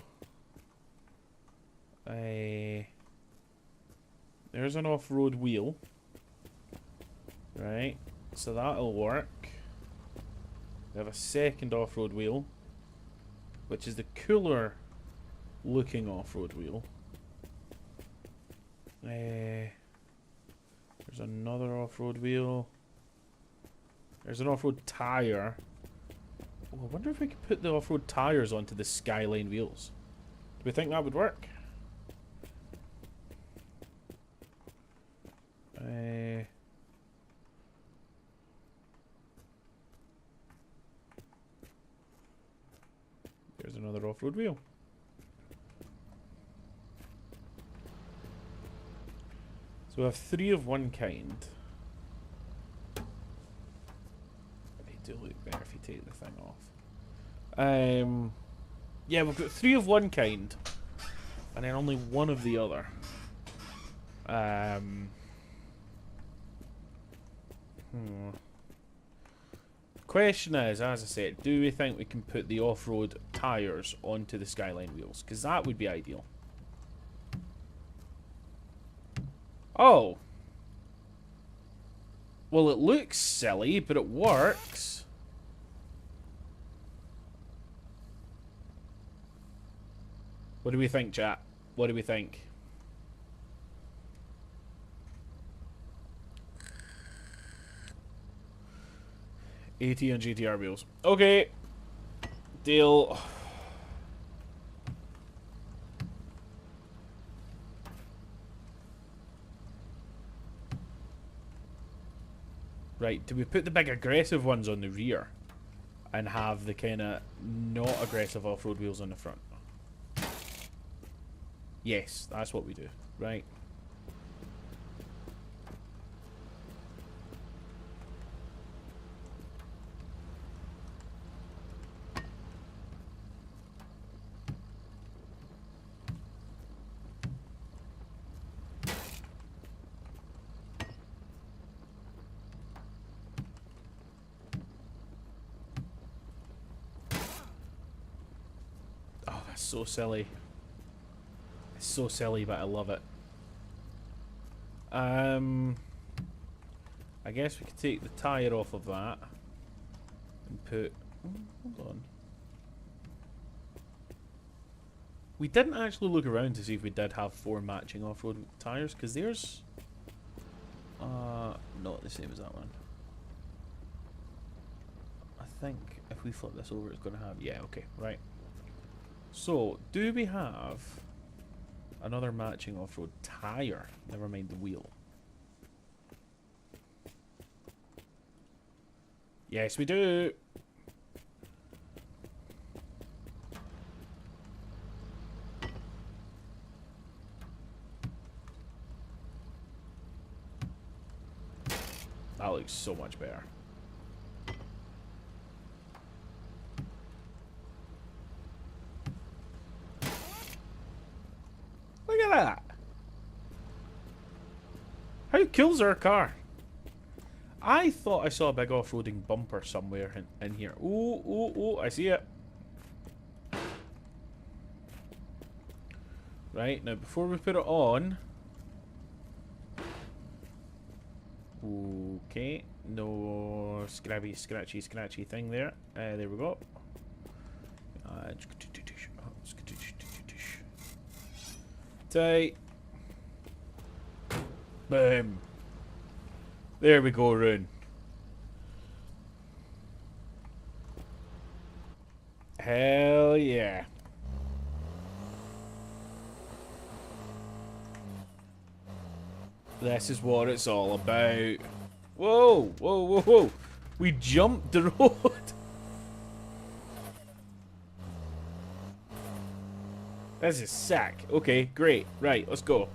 there's an off-road wheel, right? So that'll work. We have a second off-road wheel, which is the cooler looking off-road wheel. There's another off-road wheel. There's an off-road tire. Oh, I wonder if we could put the off-road tires onto the Skyline wheels. Do we think that would work? There's another off-road wheel. So we have 3 of one kind. They do look better if you take the thing off. Yeah, we've got 3 of one kind, and then only 1 of the other. Question is, as I said, do we think we can put the off-road tyres onto the Skyline wheels? Because that would be ideal. Oh. Well, it looks silly, but it works. What do we think, chat? What do we think? AT and GTR wheels. Okay. Deal. Right, do we put the big aggressive ones on the rear and have the kind of not aggressive off-road wheels on the front? Yes, that's what we do. Right. Oh, that's so silly. It's so silly, but I love it. I guess we could take the tire off of that and put... oh, hold on. We didn't actually look around to see if we did have 4 matching off-road tires, because there's... not the same as that one. I think if we flip this over, it's going to have... yeah, okay, right. So, do we have another matching off-road tire? Never mind the wheel. Yes, we do. That looks so much better. Look at that. How cool is our car? I thought I saw a big off-roading bumper somewhere in here. Oh, oh, oh, I see it. Right, now before we put it on... okay, no scratchy thing there. There we go. Tight. Boom. There we go, Rune. Hell yeah. This is what it's all about. Whoa, whoa, whoa, whoa. We jumped the road. This is sick. Okay, great. Right, let's go.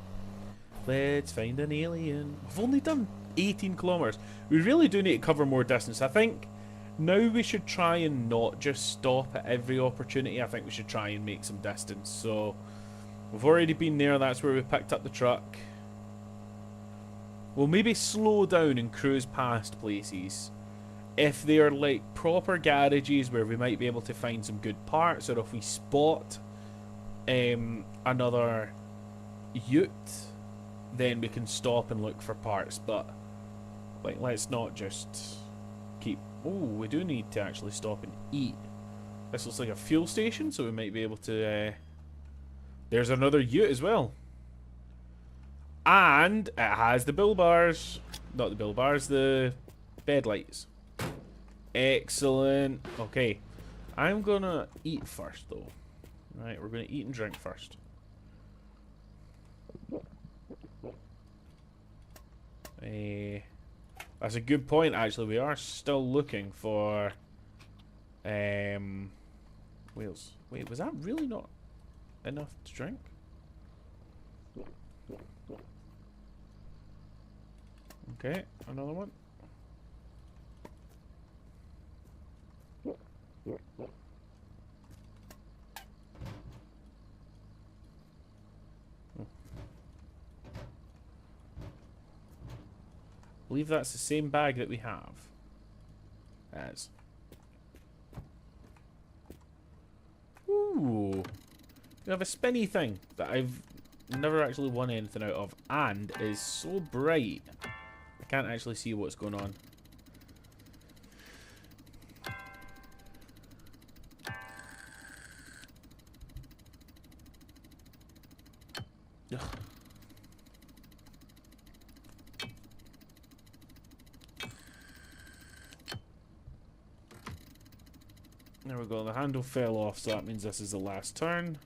Let's find an alien. We've only done 18 kilometers. We really do need to cover more distance. I think now we should try and not just stop at every opportunity. I think we should try and make some distance. So we've already been there. That's where we picked up the truck. We'll maybe slow down and cruise past places if they are like proper garages where we might be able to find some good parts, or if we spot another ute, then we can stop and look for parts. But like, let's not just keep... oh, we do need to actually stop and eat. This looks like a fuel station, so we might be able to... there's another ute as well. And it has the bill bars. Not the bill bars, the bed lights. Excellent. Okay. I'm gonna eat first, though. Right, we're gonna eat and drink first. That's a good point, actually. We are still looking for wheels. Wait, was that really not enough to drink? Okay, another one. I believe that's the same bag that we have. As. Ooh. We have a spinny thing that I've never actually won anything out of, and is so bright. I can't actually see what's going on. Ugh. There we go, the handle fell off, so that means this is the last turn.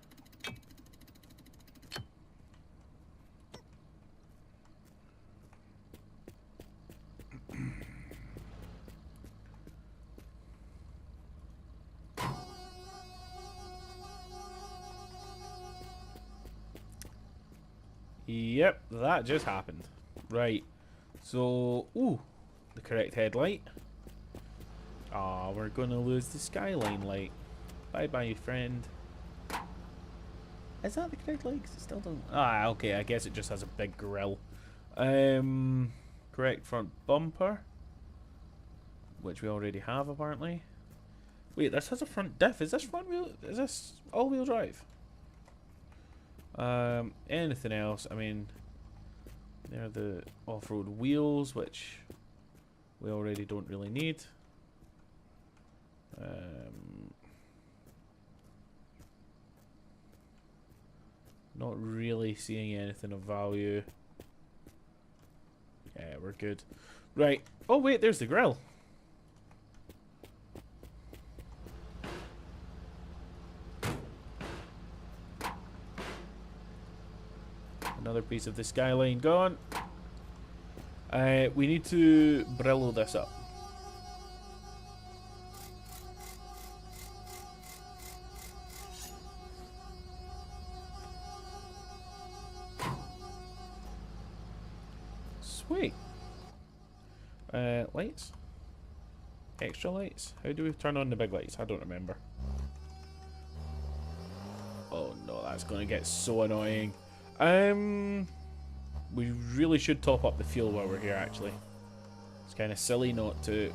Yep, that just happened. Right. So, ooh, the correct headlight. Ah, we're gonna lose the skyline light. Bye bye, friend. Is that the correct light? 'Cause it still doesn't. Ah, okay, I guess it just has a big grill. Correct front bumper, which we already have apparently. Wait, this has a front diff. Is this front wheel? Is this all-wheel drive? Anything else? I mean, they're the off-road wheels, which we already don't really need. Not really seeing anything of value. Yeah, we're good. Right. Oh wait, there's the grill. Another piece of the skyline gone. We need to Brillo this up. Sweet. Lights? Extra lights? How do we turn on the big lights? I don't remember. Oh no, that's gonna get so annoying. We really should top up the fuel while we're here, actually. It's kind of silly not to.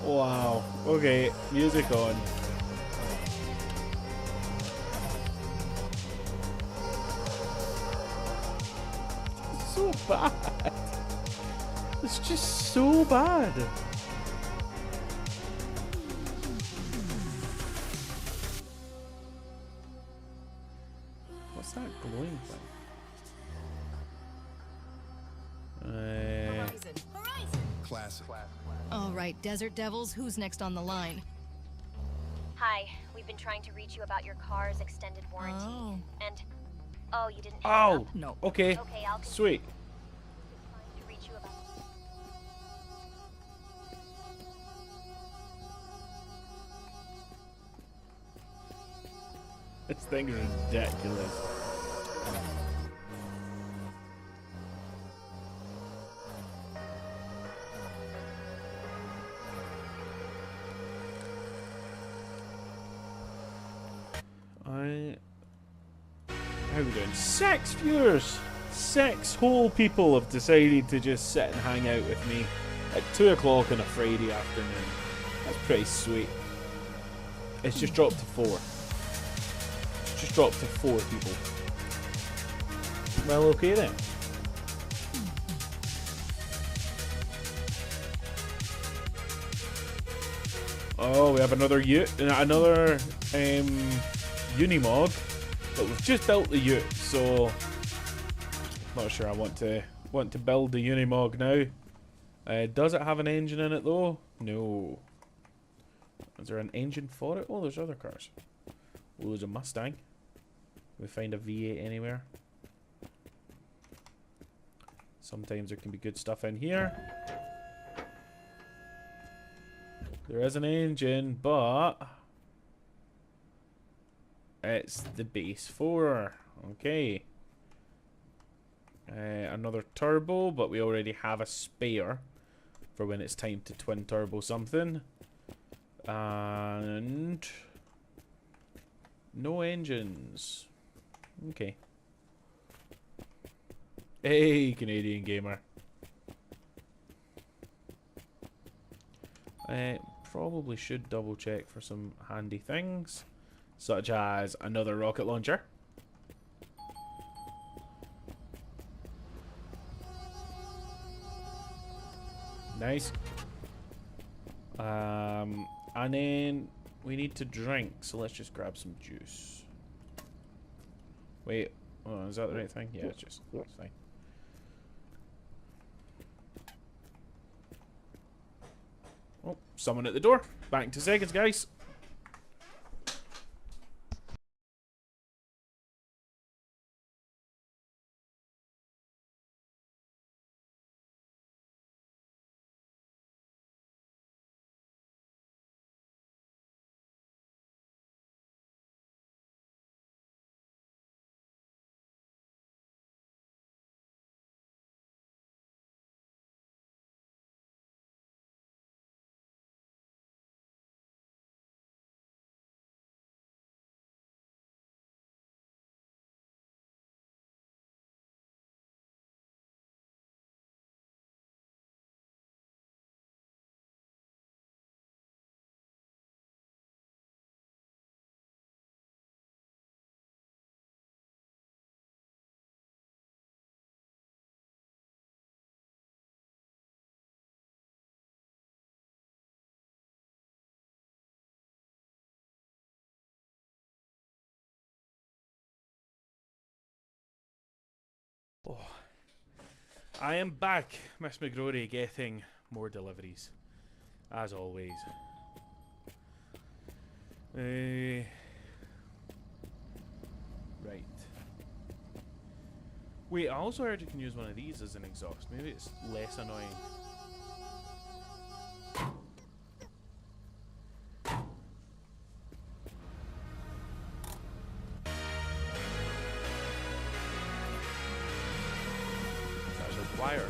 Wow. Okay, music on. So bad. It's just so bad. What's that glowing thing? Horizon. All right, Desert Devils, who's next on the line? Hi, we've been trying to reach you about your car's extended warranty. Oh. And oh, you didn't hang Oh, up. No. okay. Okay, I'll Sweet. trying to reach you about. This thing is ridiculous. How are we doing? 6 viewers! 6 whole people have decided to just sit and hang out with me at 2 o'clock on a Friday afternoon. That's pretty sweet. It's just dropped to 4. It's just dropped to 4 people. Well, okay then. Oh, we have another Unimog, but we've just built the Ute, so not sure I want to build the Unimog now. Does it have an engine in it though? No. Is there an engine for it? Oh, there's other cars. Oh, there's a Mustang. We find a V8 anywhere. Sometimes there can be good stuff in here. There is an engine, but it's the base 4. Okay. Another turbo, but we already have a spare for when it's time to twin turbo something. And no engines. Okay. Hey, Canadian gamer. Probably should double check for some handy things, such as another rocket launcher. Nice. And then we need to drink, so let's just grab some juice. Wait, oh, is that the right thing? Yeah, it's fine. Oh, someone at the door. Back in 2 seconds, guys. Oh, I am back, Miss McGrory, getting more deliveries, as always. Right. Wait, I also heard you can use one of these as an exhaust. Maybe it's less annoying. Wire.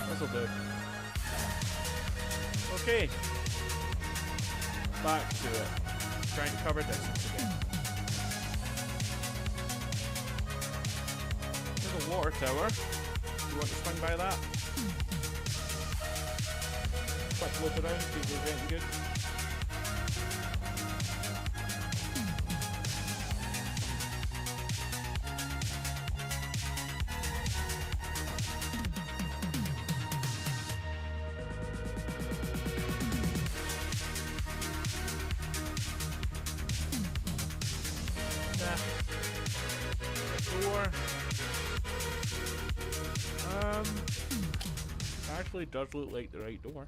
This'll do. Okay. Back to it. Trying to cover distance again. There's a water tower. Do you want to swing by that? Quick look around, see if there's anything good. Actually does look like the right door.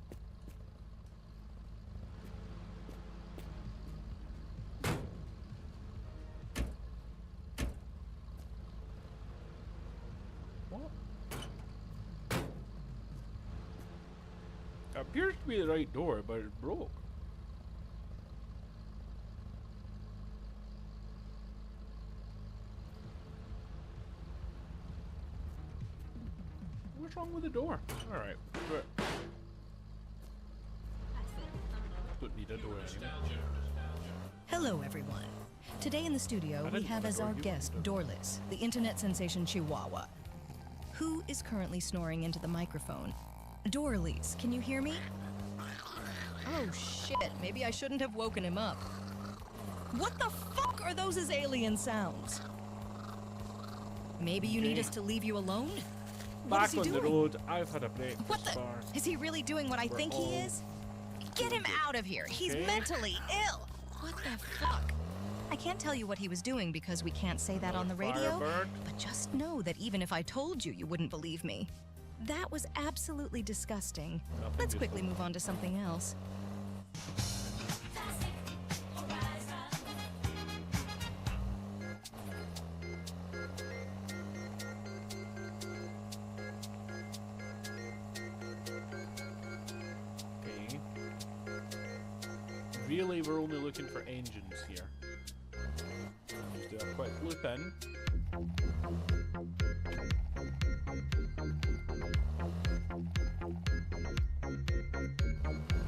What? It appears to be the right door, but it's broke. What's wrong with the door? Alright. Don't need a door anymore. Hello, everyone. Today in the studio, we have as our guest Doorless, the internet sensation Chihuahua, who is currently snoring into the microphone. Dorless, can you hear me? Oh shit, maybe I shouldn't have woken him up. What the fuck are those as alien sounds? Maybe you need us to leave you alone? What is Back he on the doing? road, I've had a breakfast What the? bar. Is he really doing what I think he is? Get him out of here. He's Okay. mentally ill. What the fuck? I can't tell you what he was doing because we can't say that on the radio. Firebird. But just know that even if I told you, you wouldn't believe me. That was absolutely disgusting. Nothing Let's useful. quickly move on to something else. Okay. Really, we're only looking for engines here. Just do a quick loop in.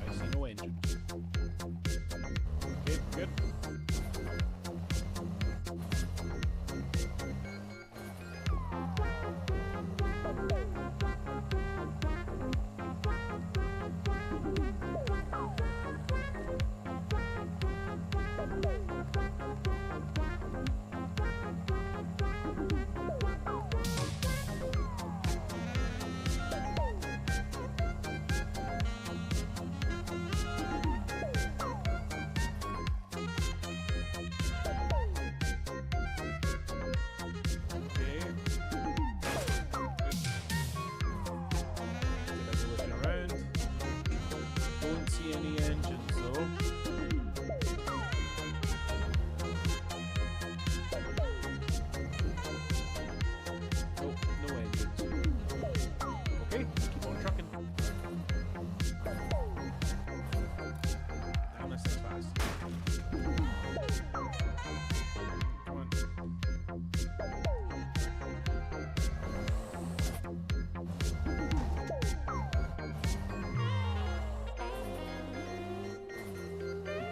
I see no engines. Okay, good.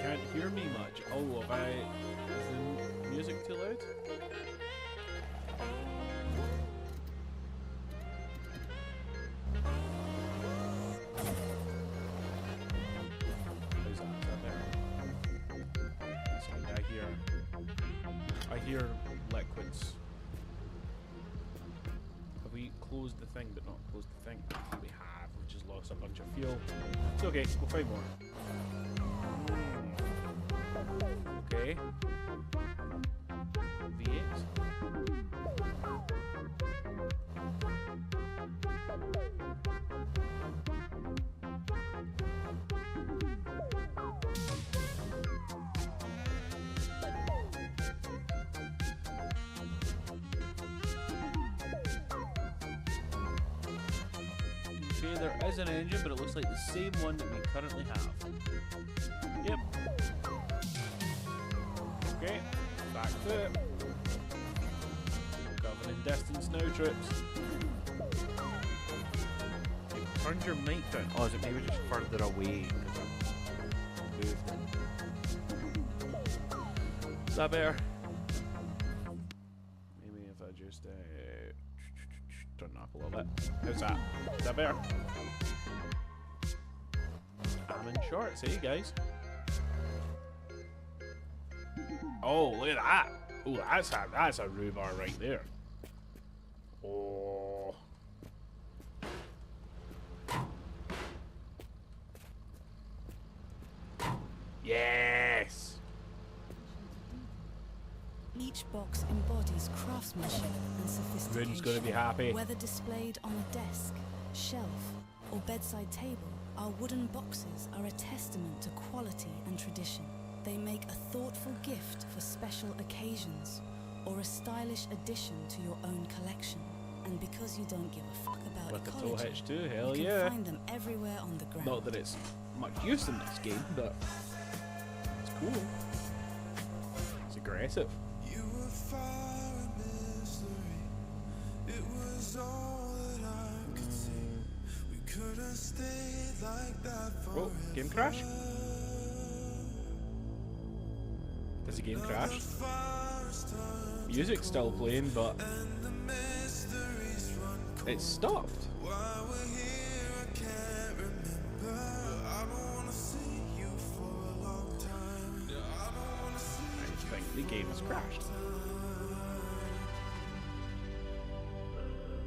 can't hear me much. Oh, have I... Is the music too loud? How's that? Is that better? Sorry, I hear liquids. Have we closed the thing but not closed the thing? We have. We've just lost a bunch of fuel. It's okay. We'll find more. Okay. V8. Okay, there is an engine, but it looks like the same one that we currently have. Yep. Okay, back to it. Covering distance now, trips. You turned your mic down. Oh, is it maybe just further away because I moved it? Is that better? Maybe if I just turn it up a little bit. How's that? Is that better? I'm in shorts, hey guys. Oh, look at that! Oh, that's a rhubarb right there. Oh. Yes. Each box embodies craftsmanship and sophistication. Rin's gonna be happy. Whether displayed on a desk, shelf, or bedside table, our wooden boxes are a testament to quality and tradition. They make a thoughtful gift for special occasions or a stylish addition to your own collection. And because you don't give a fuck about With the tow ecology, hitch too, hell you can yeah. find them everywhere on the ground. Not that it's much use in this game, but it's cool. It's aggressive. You were far a mystery. It was all that I could see. We could have stayed like that forever. Oh, game crash? Does the game crash? Music's still playing, but it's stopped. Why we're here, I can't remember. I don't wanna see you for a long time. I don't wanna see I think the game has crashed.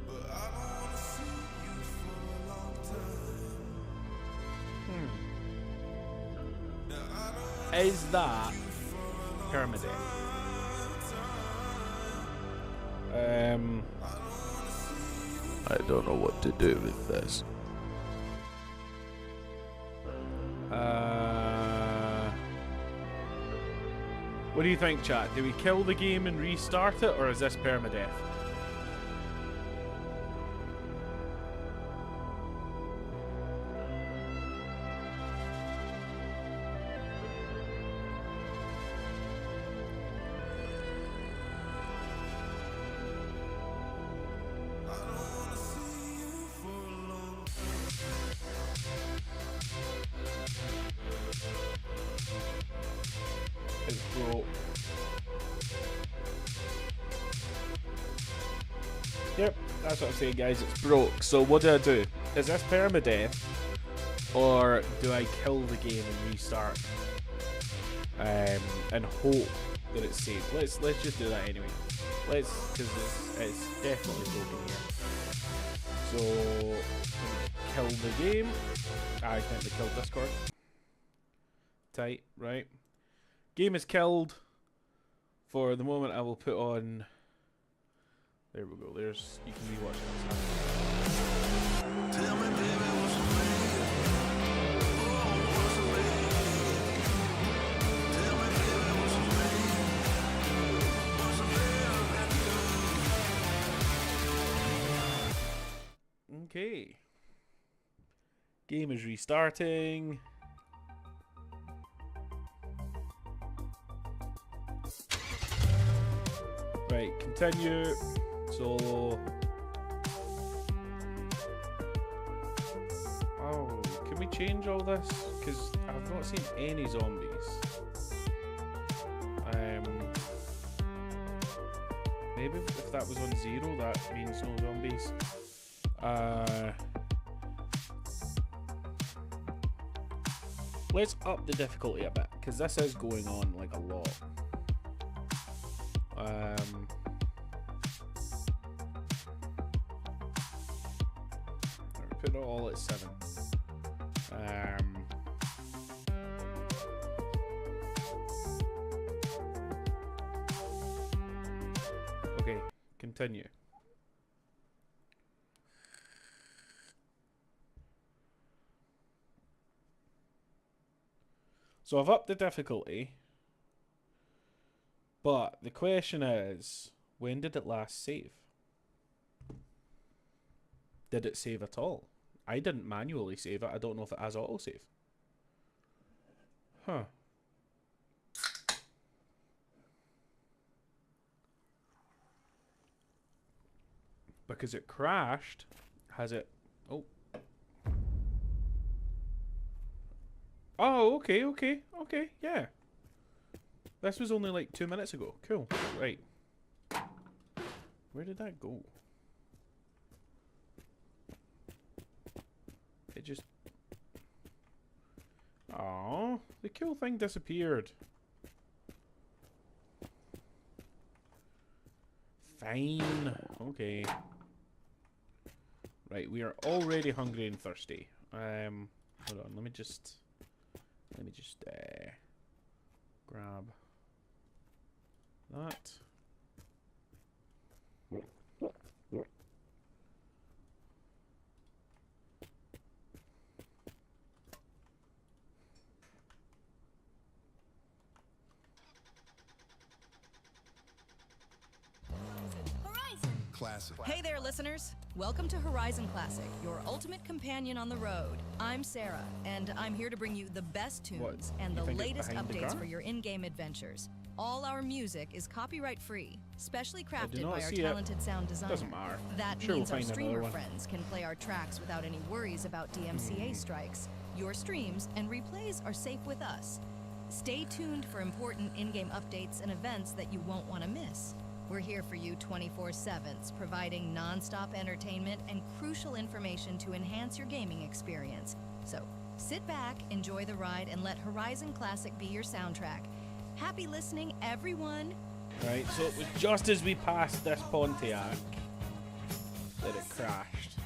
but I don't wanna see you for a long time. Is that Permadeath? I don't know what to do with this. What do you think, chat? Do we kill the game and restart it, or is this Permadeath? It's broke. Yep, that's what I'm saying, guys. It's broke. So what do I do? Is this permadeath, or do I kill the game and restart, and hope that it's saved? Let's just do that anyway. Because it's definitely broken here. So kill the game. I think they killed Discord. Tight, right? Game is killed. For the moment, I will put on. There we go. There's. You can be watching this. Tell me, baby, what's the matter? Oh, what's the matter? Tell me, baby, what's the matter? What's the matter? Okay. Game is restarting. Right, continue. So. Oh, can we change all this? Because I've not seen any zombies. maybe if that was on 0, that means no zombies. Let's up the difficulty a bit, because this is going on like a lot. Put it all at 7. Okay, continue. So I've upped the difficulty, but the question is, when did it last save? Did it save at all? I didn't manually save it. I don't know if it has autosave. Huh. Because it crashed, has it... Oh. Oh, okay, yeah. This was only like 2 minutes ago. Cool, right. Where did that go? It just... Oh, the cool thing disappeared. Fine, okay. Right, we are already hungry and thirsty. Hold on, let me just grab that. Classic. Hey there, listeners! Welcome to Horizon Classic, your ultimate companion on the road. I'm Sarah, and I'm here to bring you the best tunes What? and You the think it's latest behind the updates car? for your in-game adventures. All our music is copyright-free, specially do crafted not by our see it. talented sound designer. Doesn't matter. That Sure, means we'll our find another streamer one. friends can play our tracks without any worries about DMCA strikes. Your streams and replays are safe with us. Stay tuned for important in-game updates and events that you won't want to miss. We're here for you 24/7, providing non-stop entertainment and crucial information to enhance your gaming experience. So, sit back, enjoy the ride, and let Horizon Classic be your soundtrack. Happy listening, everyone! Right, so it was just as we passed this Pontiac that it crashed.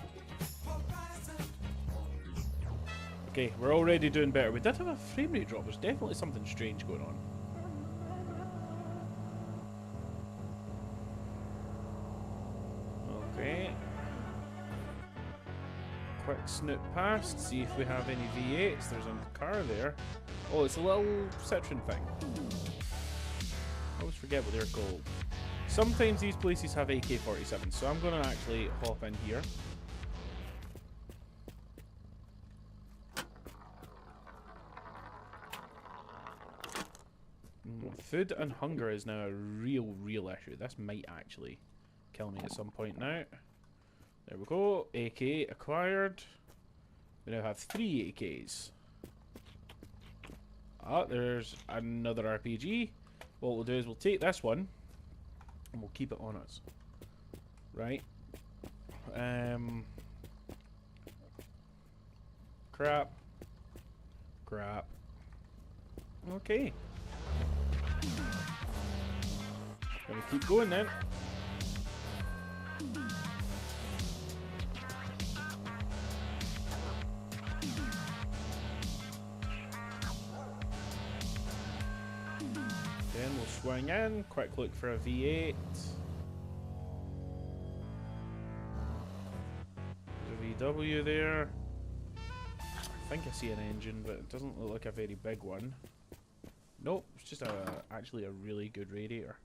Okay, we're already doing better. We did have a frame rate drop. There's definitely something strange going on. Okay. Quick snoop past, see if we have any V8s. There's a car there. Oh, it's a little Citroen thing. I always forget what they're called. Sometimes these places have AK-47, so I'm going to actually hop in here. Food and hunger is now a real issue. This might actually kill me at some point now. There we go. AK acquired. We now have 3 AKs. Ah, there's another RPG. What we'll do is we'll take this one and we'll keep it on us. Right. Crap. Crap. Okay. Gonna keep going then. Then we'll swing in, quick look for a V8. There's a VW there. I think I see an engine, but it doesn't look like a very big one. Nope, it's just actually a really good radiator.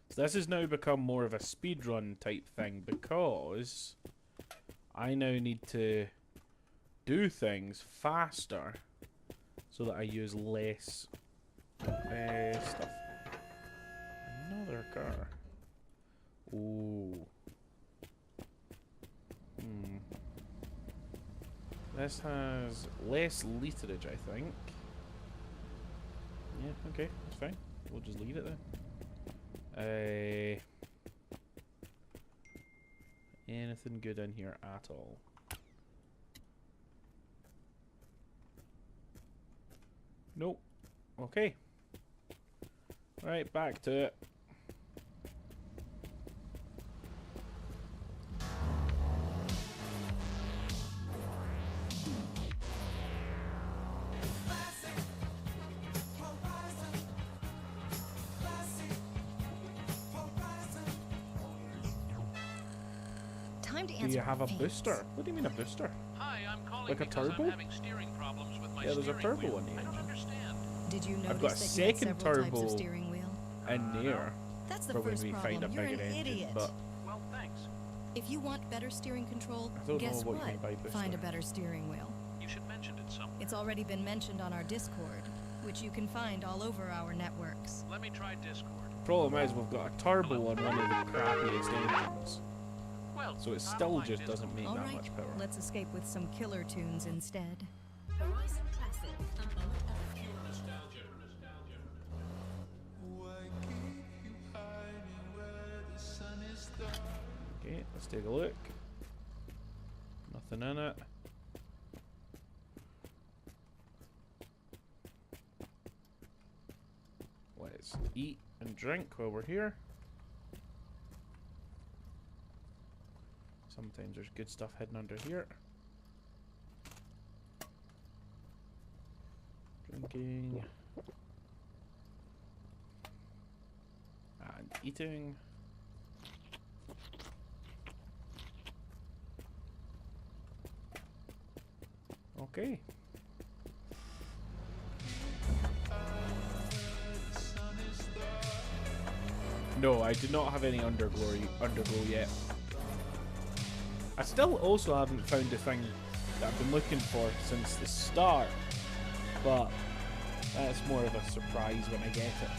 So this has now become more of a speedrun type thing because I now need to do things faster so that I use less stuff. Another car. Ooh. This has less literage, I think. Yeah, okay, that's fine. We'll just leave it then. Anything good in here at all? Nope. Okay. Right, back to it. Time to Do answer you have a fans. booster? What do you mean a booster? Hi, I'm calling Like a because turbo? I'm having steering problems with my Yeah, there's a steering turbo wheel. in the I don't engine. understand. Did you notice I've got a that you had second several types turbo of steering wheel? in there That's the for when first we find a problem. You're bigger an engine, idiot. but Well, thanks. If you want better steering control, I don't guess know what you what? mean by booster. Find a better steering wheel. You should mention it somewhere. It's already been mentioned on our Discord, which you can find all over our networks. Let me try Discord. problem is we've got a turbo on one of the crappiest engines, Well, so it I still don't like just Discord. doesn't make All that right, much power. let's escape with some killer tunes instead. Horizon Classic, a moment of pure Okay, let's take a look. Nothing in it. Let's eat and drink while we're here. Sometimes there's good stuff hidden under here. Drinking. And eating. Okay. No, I do not have any underglow yet. I still also haven't found the thing that I've been looking for since the start, but that's more of a surprise when I get it.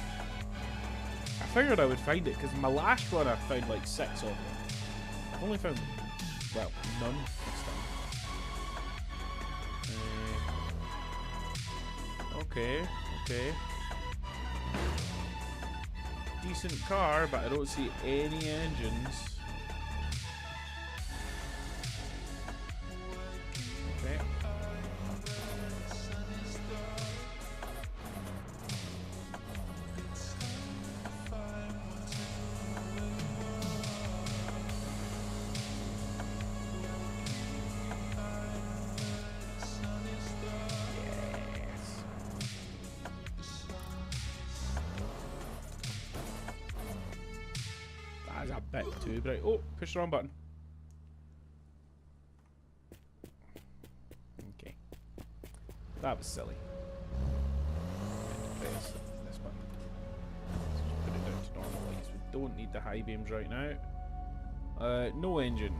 I figured I would find it because my last run I found like 6 of them. I've only found, well, none this time. Okay, okay. Decent car, but I don't see any engines. Okay. That's a bit too bright. Oh, push the wrong button. Okay. That was silly. Press this button. Let's just put it down to normal lights. We don't need the high beams right now. No engines.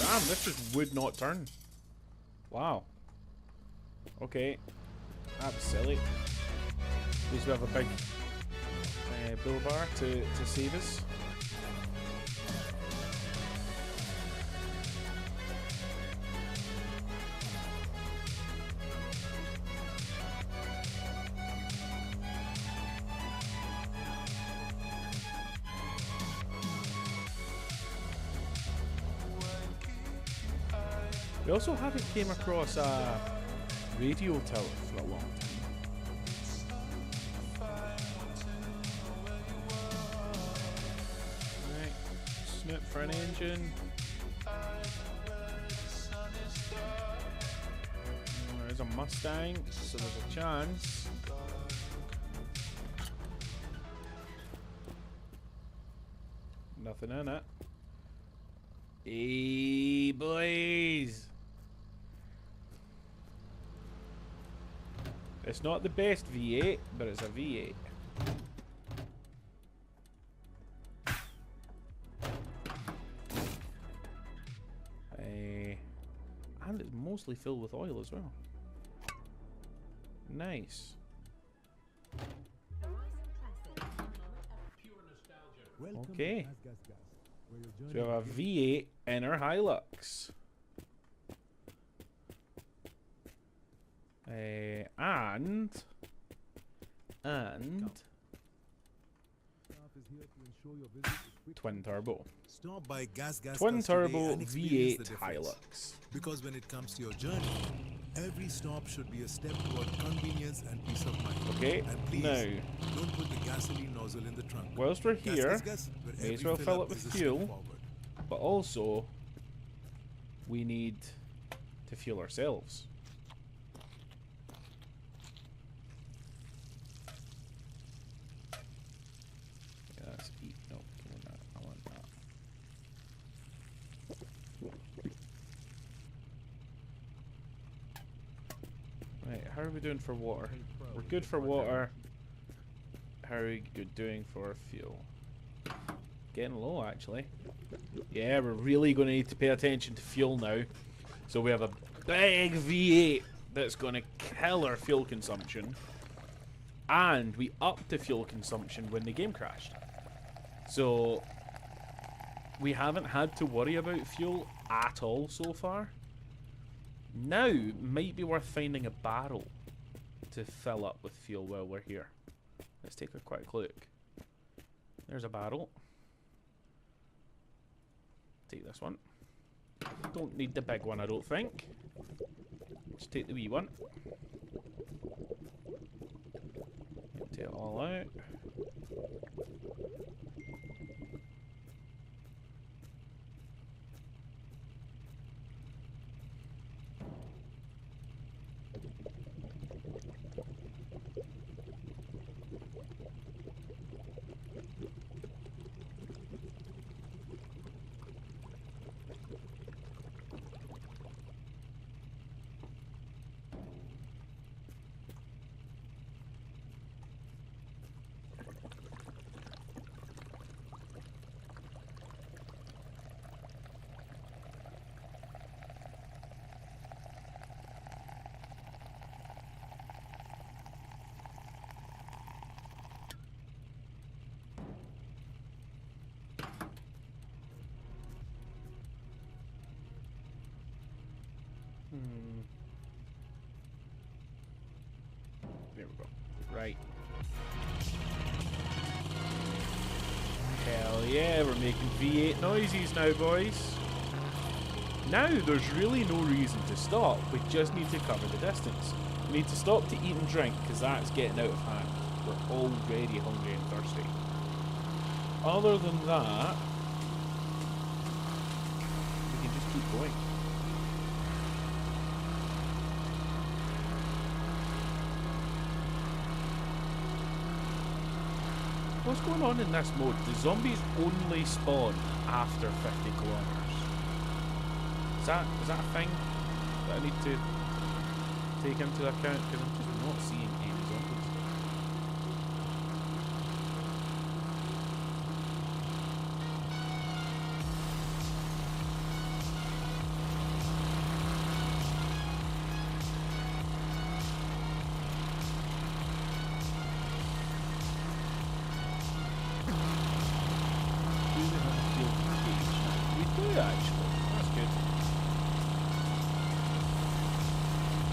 Damn, this just would not turn. Wow. Okay. That was silly. At least we have a big bull bar to save us. We also haven't came across a radio tower for a long time. Right, snoop for an engine. There's a Mustang, so there's a chance. Nothing in it. Hey, boys. It's not the best V8, but it's a V8. And it's most nicely filled with oil as well. Nice. Okay. So we have a V8 in our Hilux. And twin turbo. Stop by Gas Twin Cars turbo today and experience the V8 difference. Hilux. Because when it comes to your journey, every stop should be a step toward convenience and peace of mind. Okay, And please, now, don't put the gasoline nozzle in the trunk. whilst we're here, Gas, where may as every well fill up it with is a step fuel, forward. but also we need to fuel ourselves. Yeah, that's eat. No, give me that. I want that. Right, how are we doing for water? We're good for water. How are we doing for fuel? Getting low, actually. Yeah, we're really going to need to pay attention to fuel now. So we have a big V8 that's going to kill our fuel consumption. And we upped the fuel consumption when the game crashed. So we haven't had to worry about fuel at all so far. Now might be worth finding a barrel to fill up with fuel while we're here. Let's take a quick look. There's a barrel. Take this one. Don't need the big one, I don't think. Just take the wee one. Empty it all out. There we go. Right. Hell yeah, we're making V8 noises now, boys. Now there's really no reason to stop. We just need to cover the distance. We need to stop to eat and drink because that's getting out of hand. We're already hungry and thirsty. Other than that, we can just keep going. What's going on in this mode? The zombies only spawn after 50 kilometers. Is that a thing that I need to take into account? Because I'm just not seeing any zombies.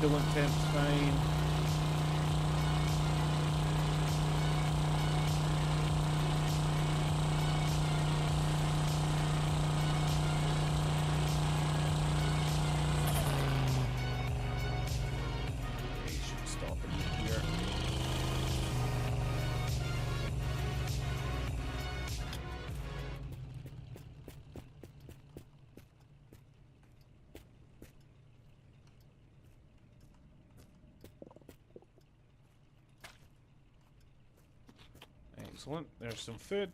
Coolant temp's fine. Okay, should stop in here. Excellent. There's some food.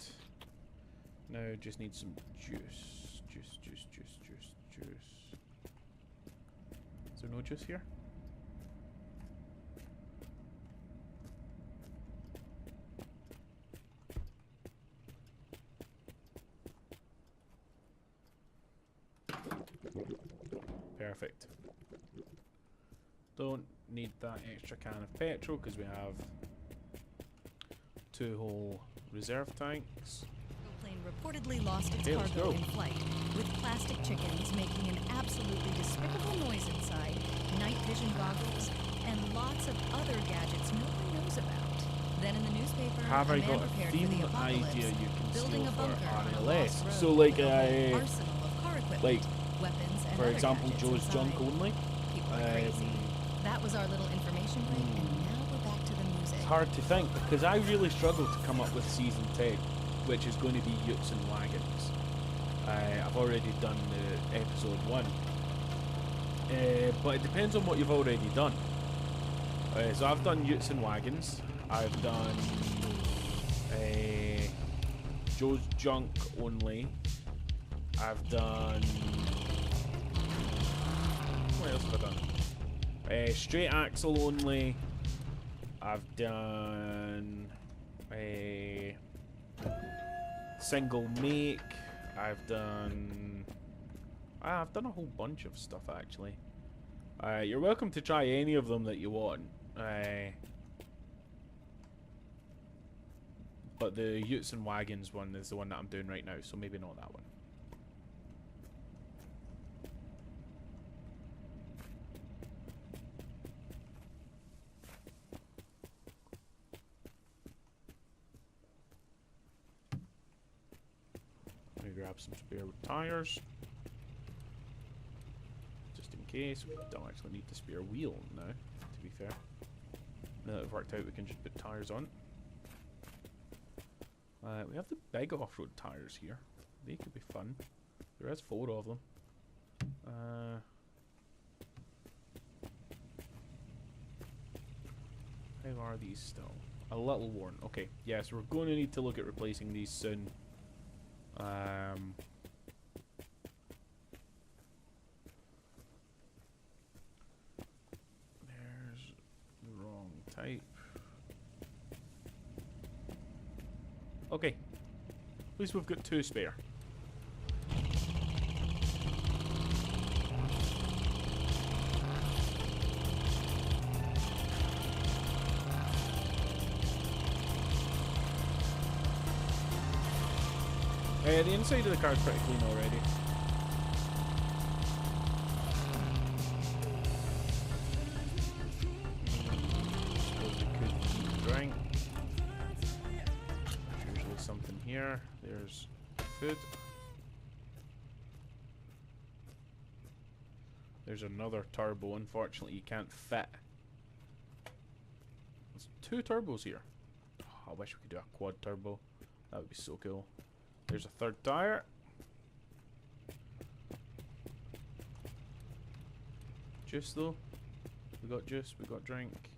Now just need some juice. Juice. Is there no juice here? Perfect. Don't need that extra can of petrol because we have 2 whole reserve tanks. Plane reportedly lost its Okay, let's cargo go. in flight, with plastic chickens making an absolutely despicable noise inside, night vision goggles, and lots of other gadgets no one knows about. Then in the newspaper, Have a I man got a prepared for the theme apocalypse, idea you can building steal a for bunker on a RLS? lost road So like with a whole a, arsenal of car equipment, like, weapons, and for other example, gadgets Joe's inside. junk only. People are crazy. That was our little information break, and now we're back to the music. It's hard to think because I really struggled to come up with season 10, which is going to be Utes and Wagons. I've already done the episode 1, but it depends on what you've already done. So I've done Utes and Wagons. I've done Joe's junk only. I've done. What else have I done? Straight axle only. I've done a single make. I've done a whole bunch of stuff actually. You're welcome to try any of them that you want. But the Utes and Wagons one is the one that I'm doing right now, so maybe not that one. Let me grab some spare tires. Just in case. We don't actually need the spare wheel now, to be fair. Now that we've worked out, we can just put tires on. We have the big off-road tires here. They could be fun. There is 4 of them. How are these still? A little worn. Okay, yeah, so we're going to need to look at replacing these soon. There's the wrong type. Okay. At least we've got 2 spare. The inside of the car is pretty clean already. Suppose we could eat and drink. There's usually something here. There's food. There's another turbo. Unfortunately, you can't fit. There's 2 turbos here. Oh, I wish we could do a quad turbo. That would be so cool. There's a 3rd tire. Juice though. We got juice, we got drink.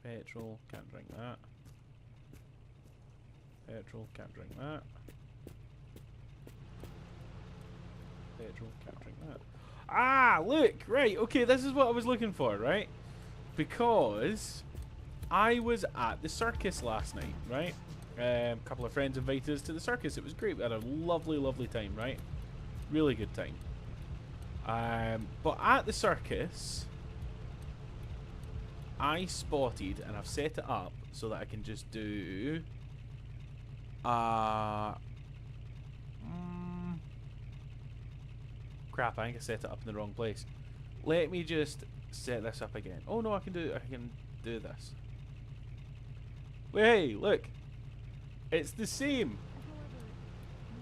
Petrol, can't drink that. Petrol, can't drink that. Petrol, can't drink that. Ah, look! Right, okay, this is what I was looking for, right? Because I was at the circus last night, right? A couple of friends invited us to the circus. It was great. We had a lovely, lovely time, right? Really good time. But at the circus, I spotted, and I've set it up so that I can just do... crap, I think I set it up in the wrong place. Let me just set this up again. Oh no, I can do this. Hey, look. It's the same.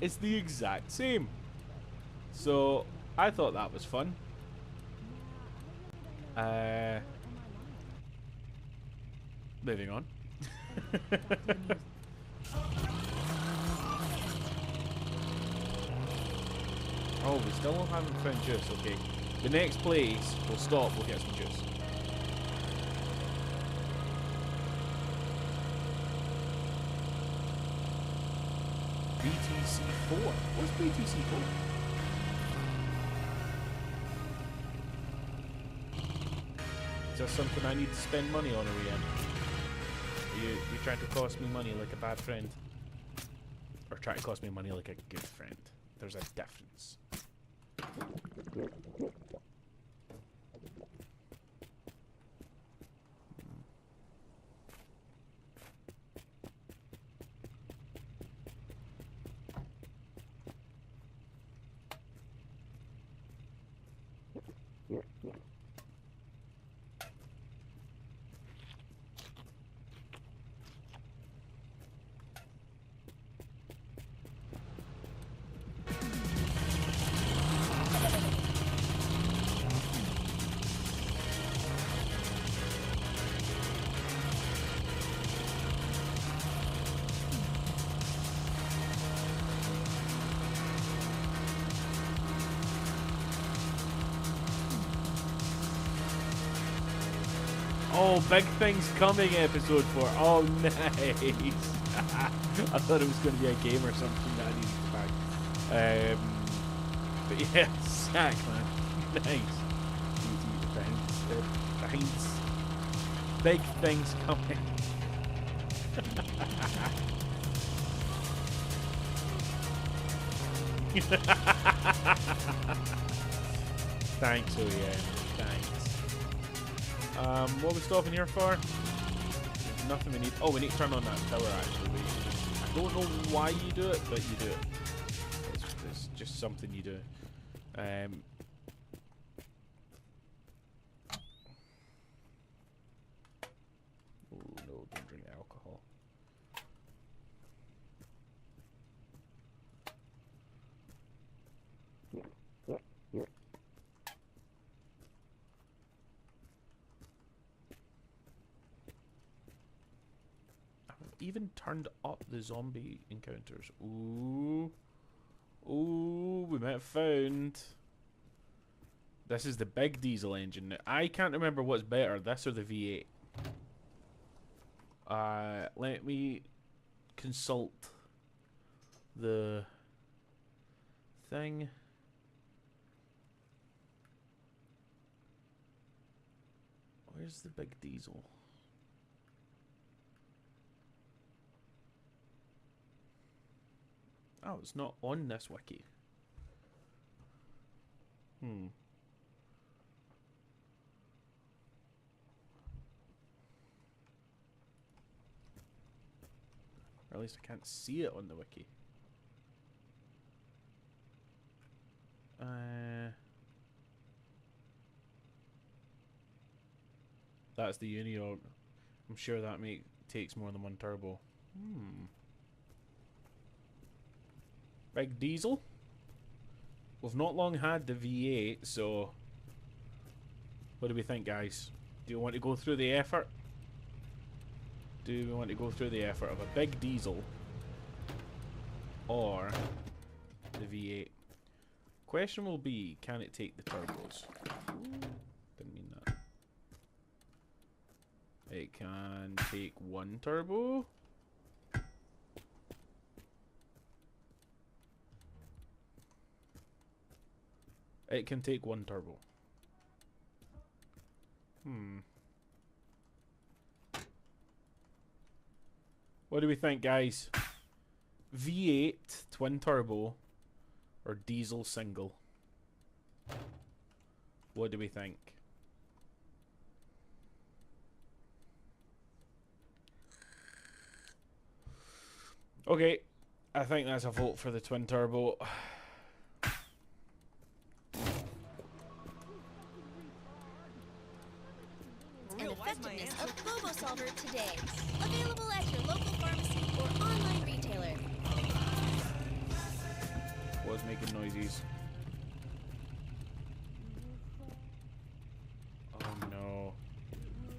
It's the exact same. So, I thought that was fun. Moving on. Oh, we still haven't found juice. Okay. The next place, we'll stop, we'll get some juice. BTC4? What's BTC4? Is that something I need to spend money on, or you're trying to cost me money like a bad friend? Or trying to cost me money like a good friend? there's a difference. Oh, big things coming, episode 4. Oh, nice. I thought it was going to be a game or something that I needed to buy. But yeah, sack, man. Nice. Thanks. Big things coming. Thanks, OEM. Thanks. What are we stopping here for? There's nothing we need. Oh, we need to turn on that tower, actually. I don't know why you do it, but you do it. It's just something you do. Oh, no, don't drink alcohol. Even turned up the zombie encounters. Ooh. Ooh, we might have found. This is the big diesel engine. Now, I can't remember what's better, this or the V8. Let me consult the thing. Where's the big diesel? Oh, it's not on this wiki. Or at least I can't see it on the wiki. That's the Uniorg. I'm sure that takes more than one turbo. Big diesel. We've not long had the V8, so what do we think, guys? Do you want to go through the effort? Do we want to go through the effort of a big diesel or the V8? Question will be, can it take the turbos? Didn't mean that. It can take one turbo. It can take one turbo. What do we think, guys? V8 twin turbo or diesel single? What do we think? Okay, I think that's a vote for the twin turbo. And effectiveness of Bobo Solver today. Available at your local pharmacy or online retailer. What's making noises? Oh no.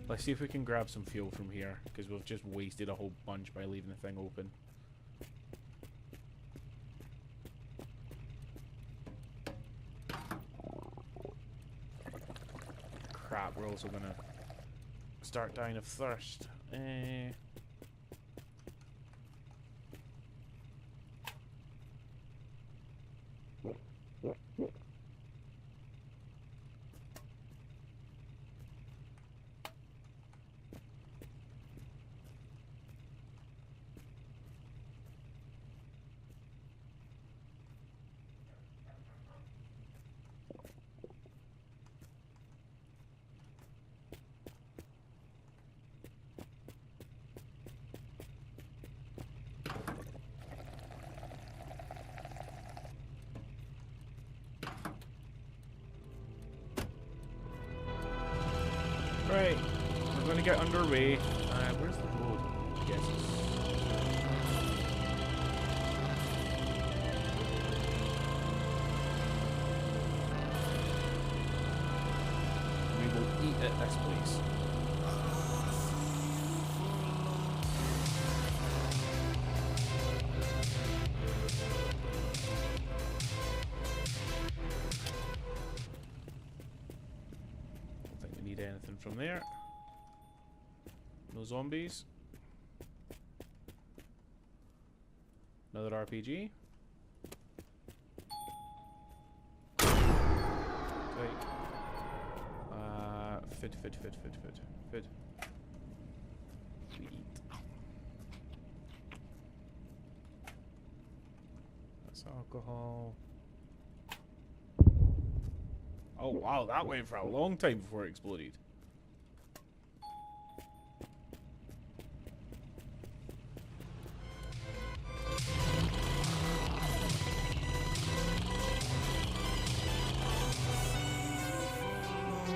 Let's see if we can grab some fuel from here, because we've just wasted a whole bunch by leaving the thing open. Crap, we're also gonna start dying of thirst. get underway. Where's the road? Yes. We will eat at this place. Don't think we need anything from there. No zombies. Another RPG. Wait. Food. We eat. That's alcohol. Oh wow, that went for a long time before it exploded.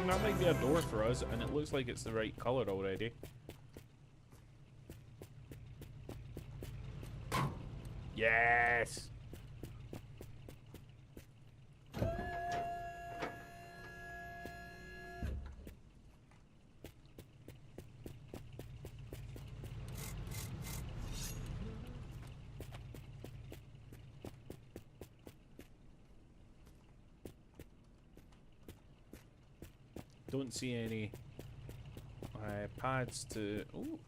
That might be a door for us, and it looks like it's the right color already. Yes! Don't see any pads to... Ooh.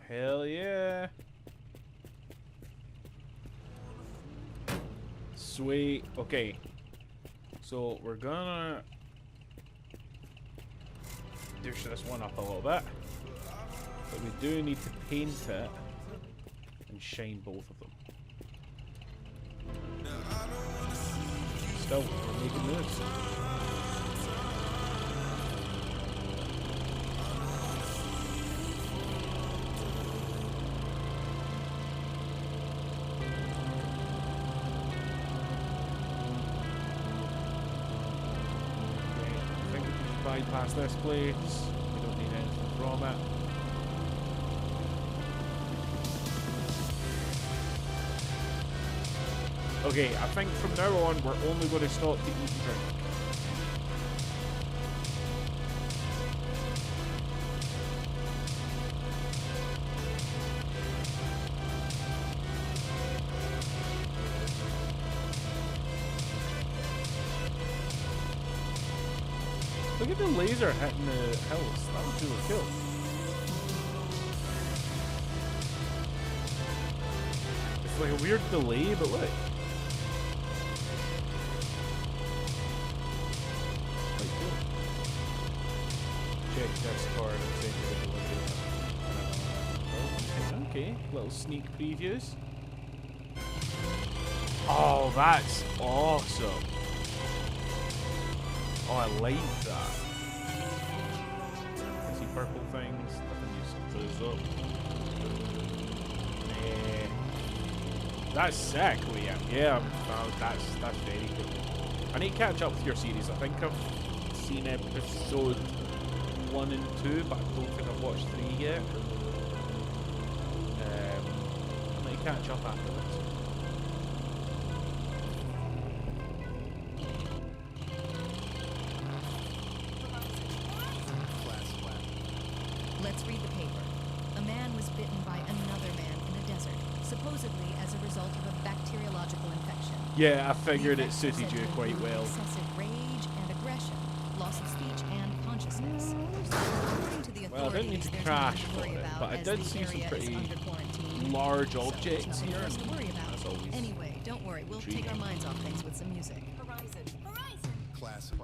Hell yeah. Sweet. Okay. So we're gonna douche this one up a little bit. But we do need to paint it and shine both of them. Still, we're making moves. Bypass this place. We don't need anything from it. Okay, I think from now on we're only going to stop to eat and drink. Look at the laser hitting the hills. That was really cool. It's like a weird delay, but look. Quite cool. Check this card and take it a look. Okay, little sneak previews. Oh, that's awesome. Oh, I like that. I see purple things. Nothing useful those up. That's sick, Liam. Yeah, that's very cool. I need to catch up with your series. I think I've seen episode 1 and 2, but I don't think I've watched 3 yet. I might catch up afterwards. Let's read the paper. A man was bitten by another man in a desert, supposedly as a result of a bacteriological infection. Yeah, I figured it suited you quite well. Excessive rage and aggression, loss of speech and consciousness. According to the Well, I didn't need authorities, to there's crash nothing to for worry it, about but I as did the see some area is pretty under quarantine. large So, objects nothing here. for us to worry about. That's always Anyway, don't worry, we'll take our minds off things with some music. Classic.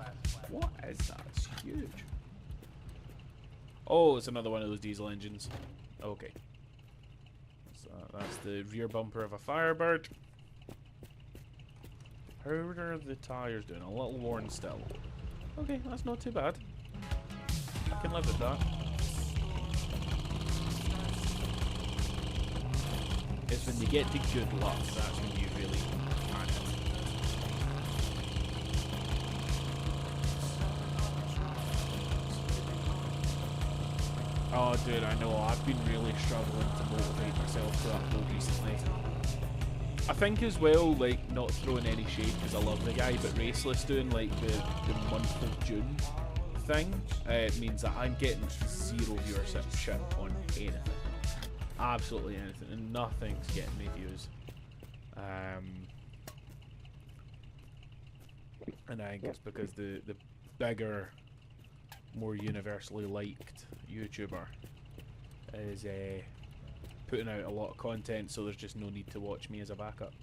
What is that? It's huge. Oh, it's another one of those diesel engines. Okay. So that's the rear bumper of a Firebird. How are the tires doing? A little worn still. Okay, that's not too bad. I can live with that. It's when you get to good luck, that's when you really panic. Oh, dude, I know. I've been really struggling to motivate myself to upload recently. I think as well, like, not throwing any shade because I love the guy, but Raceless doing like the month of June thing means that I'm getting 0 viewership on anything. Absolutely anything, and nothing's getting me views. And I think it's because the bigger, more universally liked YouTuber is putting out a lot of content, so there's just no need to watch me as a backup.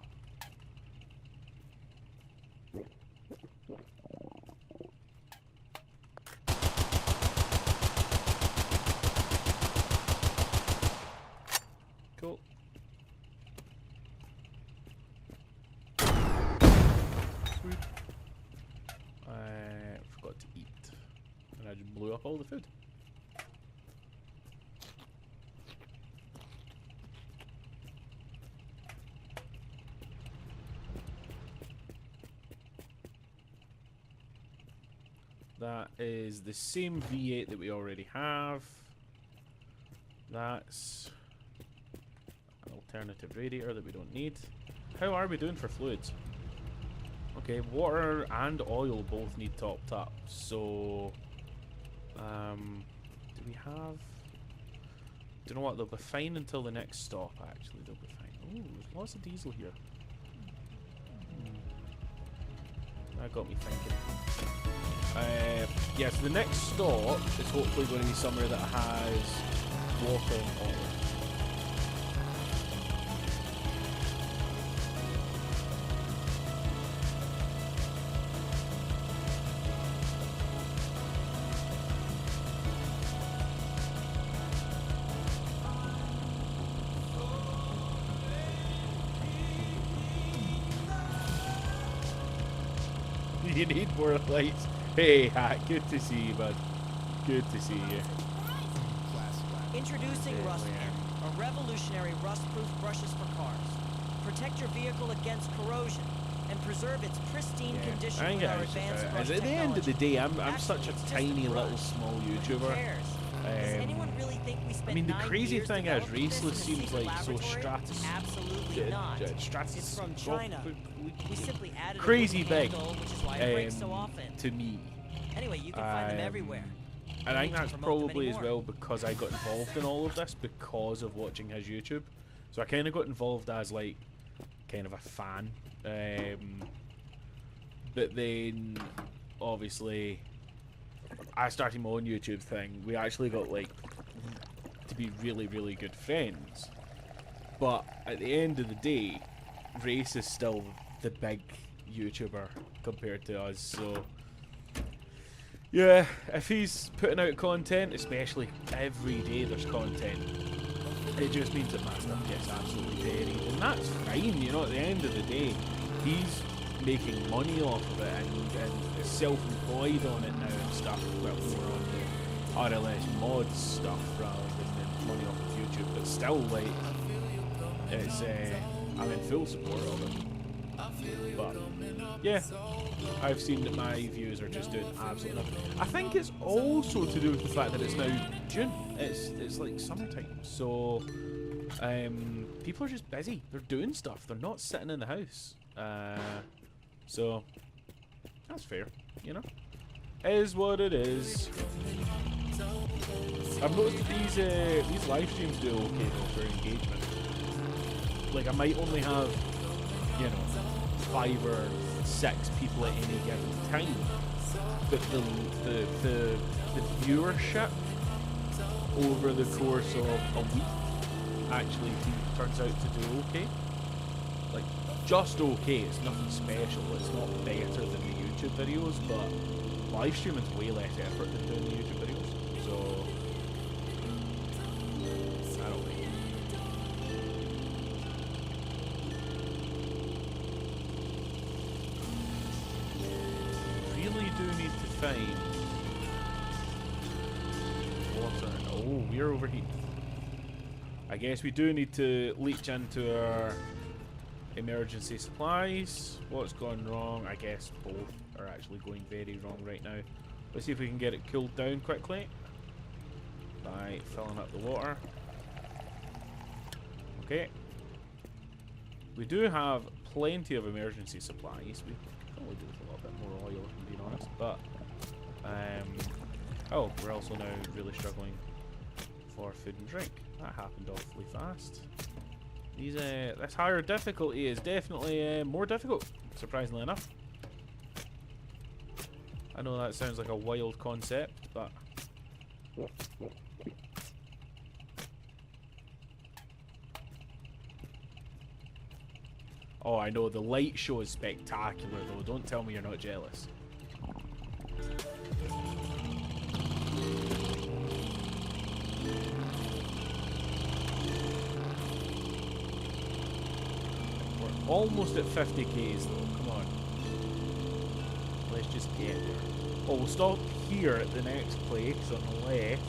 Cool. Food. I forgot to eat, and I just blew up all the food. That is the same V8 that we already have. That's an alternative radiator that we don't need. How are we doing for fluids? Okay, water and oil both need topped up. So, do we have? Do you know what? They'll be fine until the next stop. Actually, they'll be fine. Oh, there's lots of diesel here. That got me thinking. Yeah, so the next stop is hopefully going to be somewhere that has water and oil. You need more lights. Hey, Hat, good to see you, bud. Good to see you. Introducing Rust Pen, a revolutionary rust-proof brushes for cars. Protect your vehicle against corrosion and preserve its pristine condition with our advanced brush at the end of the day, I'm such a it's just tiny a brush. little small Who YouTuber. cares? Does anyone really think we spent I mean, the 9 crazy years thing is, developing this Raceless in a seems secret like so laboratory? Absolutely not. It's from China. We simply added crazy a wooden big handle, which is why it breaks so often. to me. Anyway, you can find them everywhere. And I think need to that's promote them probably as anymore. well because I got involved in all of this because of watching his YouTube. So I kind of got involved as like kind of a fan. But then obviously I started my own YouTube thing. We actually got like to be really, really good friends. But at the end of the day, Race is still the big YouTuber compared to us. So yeah, if he's putting out content, especially every day there's content, it just means that my stuff gets absolutely buried, and that's fine. You know, at the end of the day, he's making money off of it and is self-employed on it now and stuff. Well, more on the RLS mods stuff rather than the money off of YouTube, but still, like, it's I'm in full support of it. But yeah, I've seen that my views are just doing absolutely nothing. I think it's also to do with the fact that it's now June. It's like summertime, so people are just busy. They're doing stuff. They're not sitting in the house. So that's fair, you know. Is what it is. I've noticed that these live streams do okay though for engagement. Like I might only have, you know, 5 or 6 people at any given time, but the viewership over the course of a week actually turns out to do okay. Like just okay. It's nothing special. It's not better than the YouTube videos, but live streaming is way less effort than doing the YouTube videos. So I don't know. Really do need to find water. Oh, we're overheating. I guess we do need to leach into our emergency supplies. What's gone wrong? I guess both are actually going very wrong right now. Let's see if we can get it cooled down quickly. by filling up the water. Okay. We do have plenty of emergency supplies. We could probably do with a little bit more oil, if I'm being honest. But, oh, we're also now really struggling for food and drink. That happened awfully fast. These, this higher difficulty is definitely more difficult, surprisingly enough. I know that sounds like a wild concept, but... Oh, I know, the light show is spectacular though. Don't tell me you're not jealous. We're almost at 50Ks though, come on. Let's just get there. Oh, we'll stop here at the next place on the left.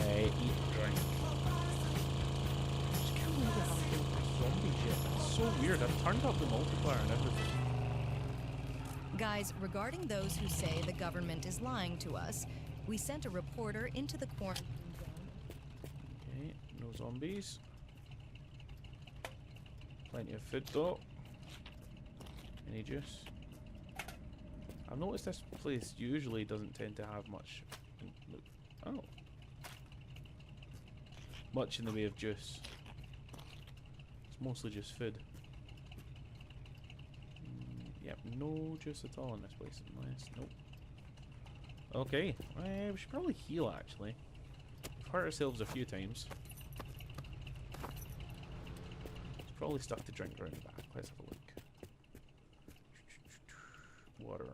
Eat and drink. I just can't believe I haven't killed my zombies yet. That's so weird. I've turned up the multiplier and everything. Guys, regarding those who say the government is lying to us, we sent a reporter into the quarantine zone. Okay, no zombies. Plenty of food though. Any juice? I've noticed this place usually doesn't tend to have much. Oh. Much in the way of juice. It's mostly just food. Yep, no juice at all in this place unless. Nope. Okay, we should probably heal actually. We've hurt ourselves a few times. There's probably stuff to drink around the back. Let's have a look. Water.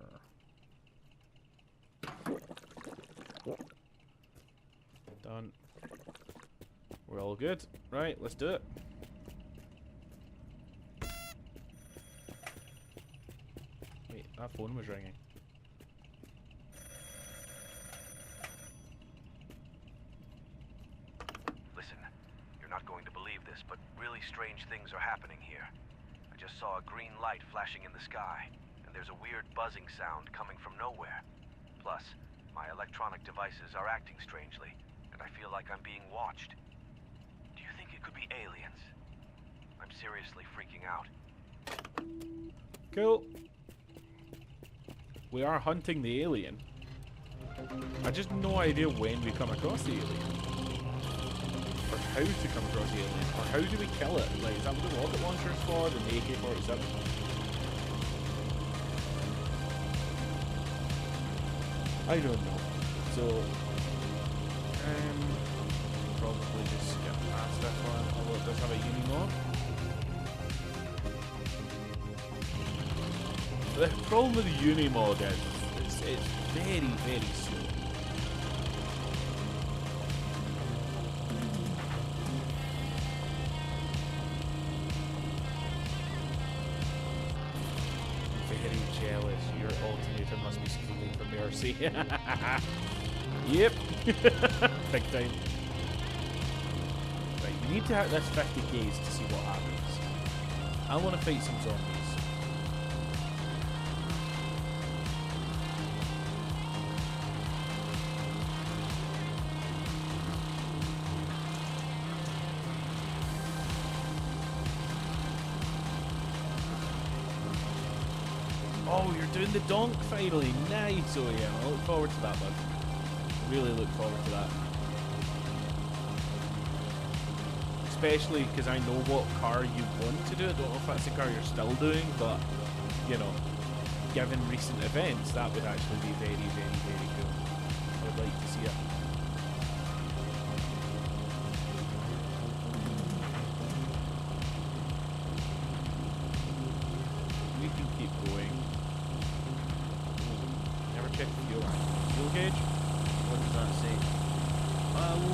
Done. We're all good. Right, let's do it. Wait, that phone was ringing. Listen, you're not going to believe this, but really strange things are happening here. I just saw a green light flashing in the sky, and there's a weird buzzing sound coming from nowhere. Plus, my electronic devices are acting strangely, and I feel like I'm being watched. Do you think it could be aliens? I'm seriously freaking out. Cool. We are hunting the alien. I just have no idea when we come across the alien. Or how to come across the alien. Or how do we kill it? Like, is that what the rocket launcher is for? The AK-47? I don't know. So, probably just skip past this one, although it does have a Unimog. The problem with the Unimog is it's very, very slow. Very jealous. Your alternator must be screaming for mercy. Yep. Big time. Right, we need to hit this 50Ks to see what happens. I want to fight some zombies. Oh, you're doing the donk finally. Nice. Oh yeah, I look forward to that, bud. Really look forward to that. Especially because I know what car you want to do. I don't know if that's the car you're still doing, but, you know, given recent events, that would actually be very, very, very cool. I would like to see it. We can keep going. Never check the fuel. Fuel gauge? What does that say?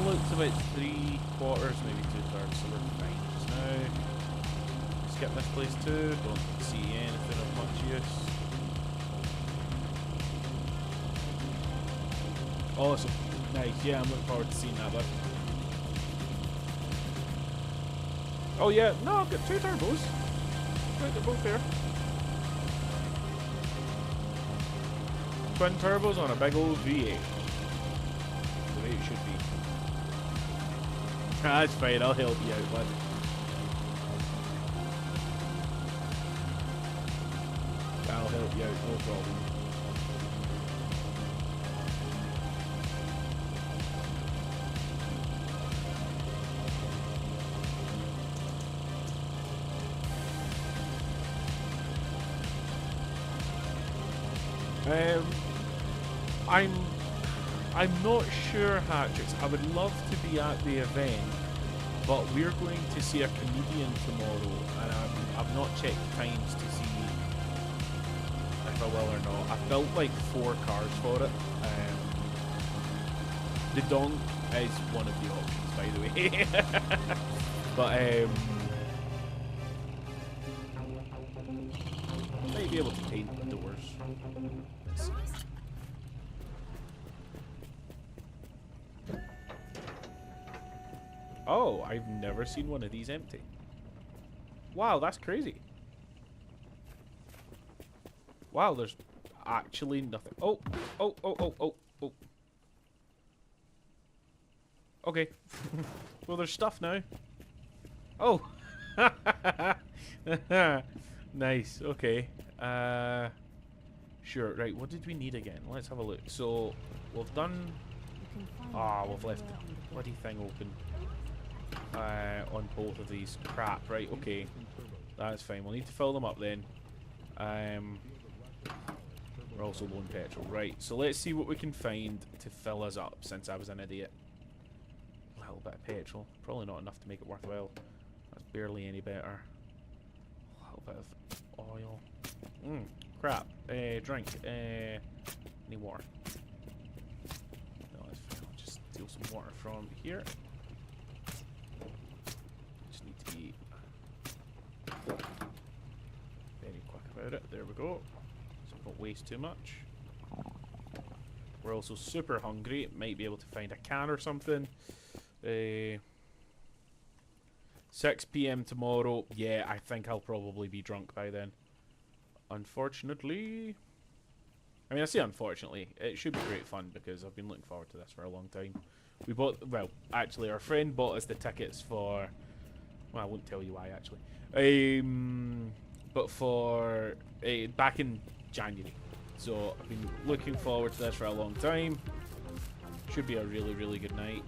Looks about 3/4, maybe 2/3, so we're fine just now. Skip this place too, don't see anything of much use. Awesome. Nice, yeah, I'm looking forward to seeing that, bud. Oh yeah, no, I've got 2 turbos. Right, they're both there. Twin turbos on a big old V8. The way it should be. That's fine, I'll help you out, bud. I'll help you out, no problem. I'm not sure, Hatrix. I would love to be at the event, but we're going to see a comedian tomorrow, and I've not checked times to see if I will or not. I built like 4 cars for it. The donk is one of the options, by the way. But might be able to paint the doors. Let's see. Oh, I've never seen one of these empty. Wow, that's crazy. Wow, there's actually nothing. Oh. Okay. Well, there's stuff now. Oh. Nice. Okay. Sure. Right. What did we need again? Let's have a look. So we've done. We've left the bloody thing open. On both of these. Crap. Right. Okay. That's fine. We'll need to fill them up then. We're also low on petrol. Right. So let's see what we can find to fill us up. Since I was an idiot. A little bit of petrol. Probably not enough to make it worthwhile. That's barely any better. A little bit of oil. Crap. Drink. Need water. No, that's fine. I'll just steal some water from here. Just need to be very quick about it. There we go. So don't waste too much. We're also super hungry. Might be able to find a can or something. 6 PM tomorrow. Yeah, I think I'll probably be drunk by then. Unfortunately. I mean, I say unfortunately. It should be great fun because I've been looking forward to this for a long time. We bought, well, actually our friend bought us the tickets for, well, I won't tell you why actually. But for, back in January. So I've been looking forward to this for a long time. Should be a really, really good night.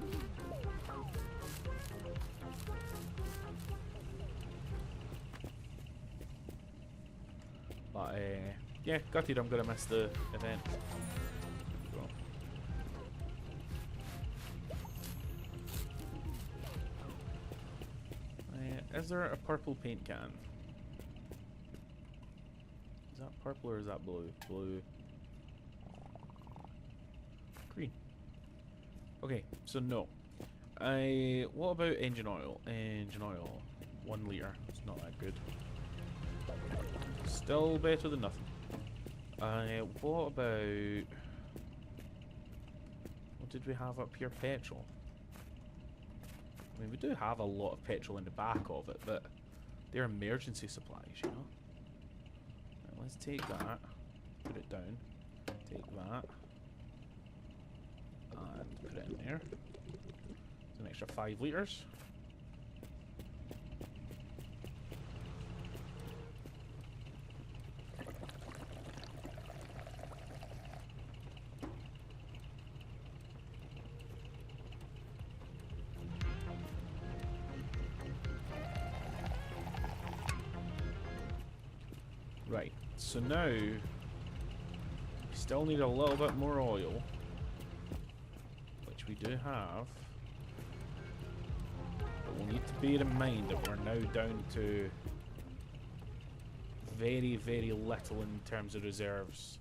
But, yeah, gutted I'm going to miss the event. Is there a purple paint can? Is that purple or is that blue? Blue. Green. Okay, so no. What about engine oil? Engine oil. 1 litre. It's not that good. Still better than nothing. What about... What did we have up here? Petrol. I mean, we do have a lot of petrol in the back of it, but they're emergency supplies, you know? Right, let's take that. Put it down. Take that. And put it in there. It's an extra 5 litres. Right, so now we still need a little bit more oil, which we do have, but we'll need to bear in mind that we're now down to very, very little in terms of reserves.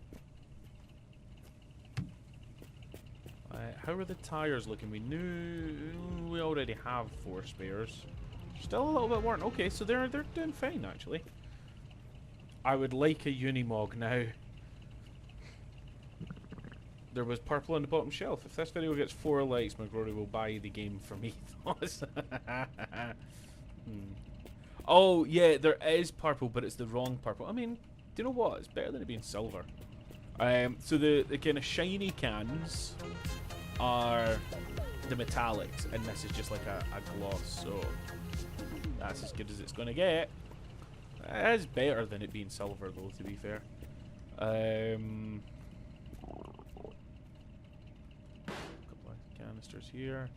How are the tyres looking? We knew we already have 4 spares. Still a little bit worn. Okay, so they're doing fine actually. I would like a Unimog now. There was purple on the bottom shelf. If this video gets 4 likes, McGrory will buy the game for me. Oh, yeah, there is purple, but it's the wrong purple. I mean, do you know what? It's better than it being silver. So the kind of shiny cans are the metallics, and this is just like a gloss, so that's as good as it's going to get. It is better than it being silver, though, to be fair. Couple of canisters here.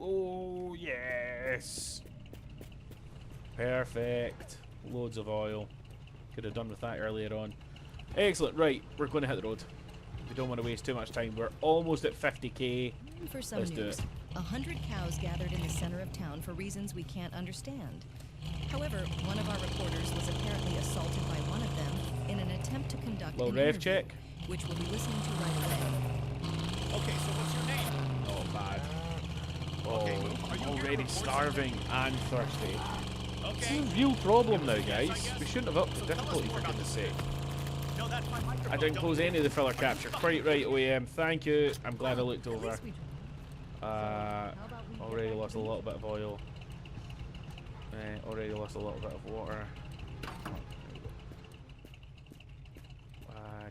Oh, yes! Perfect. Loads of oil. Could have done with that earlier on. Excellent. Right, we're going to hit the road. We don't want to waste too much time. We're almost at 50k. For some Let's do news, it. 100 cows gathered in the center of town for reasons we can't understand. However, one of our reporters was apparently assaulted by one of them in an attempt to conduct Low an rev interview, check. which we'll be listening to right away. Okay, so what's your name? Not bad. Okay, Oh, are you I'm here to already report starving and thirsty. Okay. It's a real problem now, Yes, guys. I guess. We shouldn't have upped the So tell us difficulty, more for about goodness this. sake. No, that's my microphone. I didn't Don't close move. any of the filler Are you capture. fucking Quite right, crazy? OEM. Thank you. I'm glad I looked over. least we Already lost a little bit of oil. Already lost a little bit of water.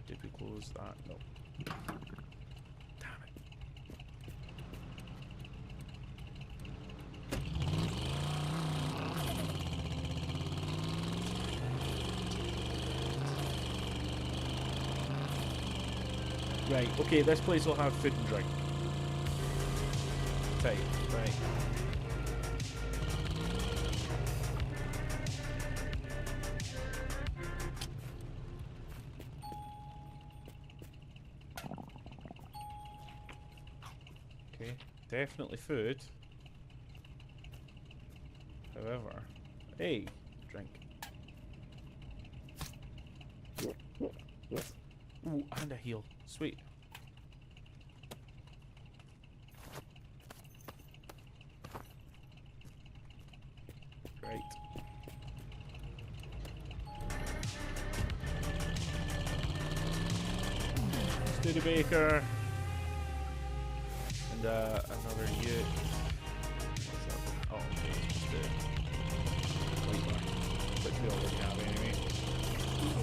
Did we close that? No. Damn it. Right, okay, this place will have food and drink. Tight, right. Okay, definitely food. However, hey, drink. Ooh, and a heal. Sweet. Great. Studebaker. And another ute. What's that? Oh, okay. It's just the light bar, which we already have anyway.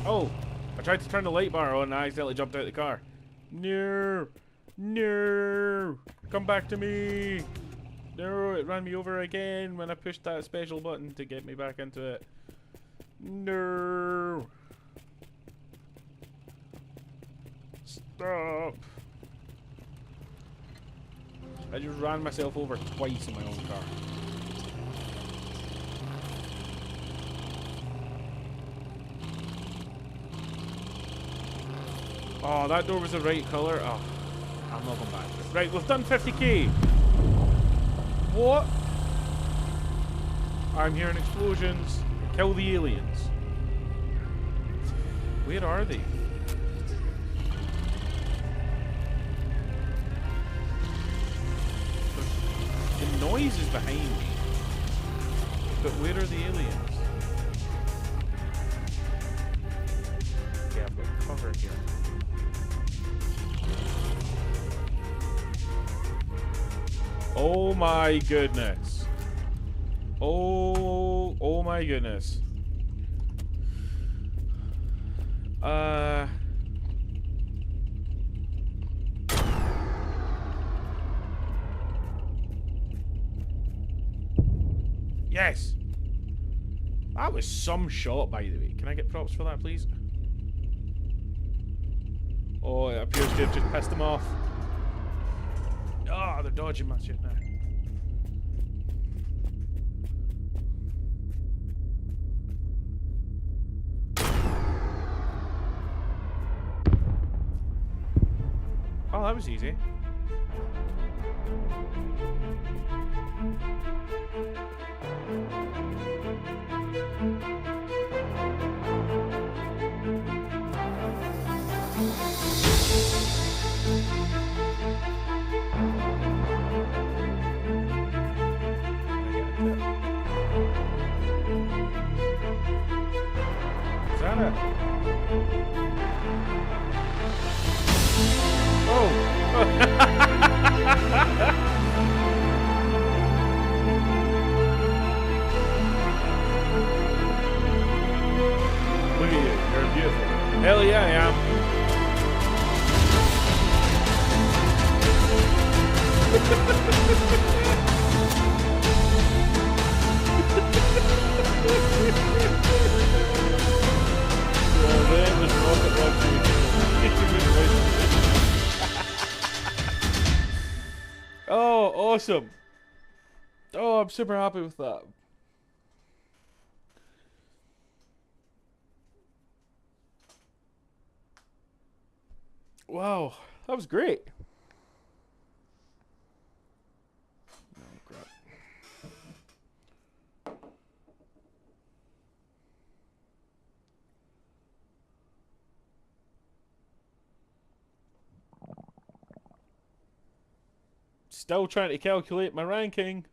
Oh! I tried to turn the light bar on and I accidentally jumped out of the car. No! No! Come back to me! No, it ran me over again when I pushed that special button to get me back into it. No! Stop! I just ran myself over twice in my own car. Oh, that door was the right colour. Oh, I'm not going back to it. Right, we've done 50k. What? I'm hearing explosions. Kill the aliens. Where are they? The noise is behind me. But where are the aliens? Okay, I've got cover here. Oh my goodness. Oh my goodness. Yes. That was some shot, by the way. Can I get props for that, please? Oh, it appears to have just pissed them off. Oh, they're dodging my shit now. Oh, that was easy. Zana. Look at you. You're beautiful. Hell yeah, I am. Oh, awesome. Oh, I'm super happy with that. Wow, that was great. Oh, crap. Still trying to calculate my ranking.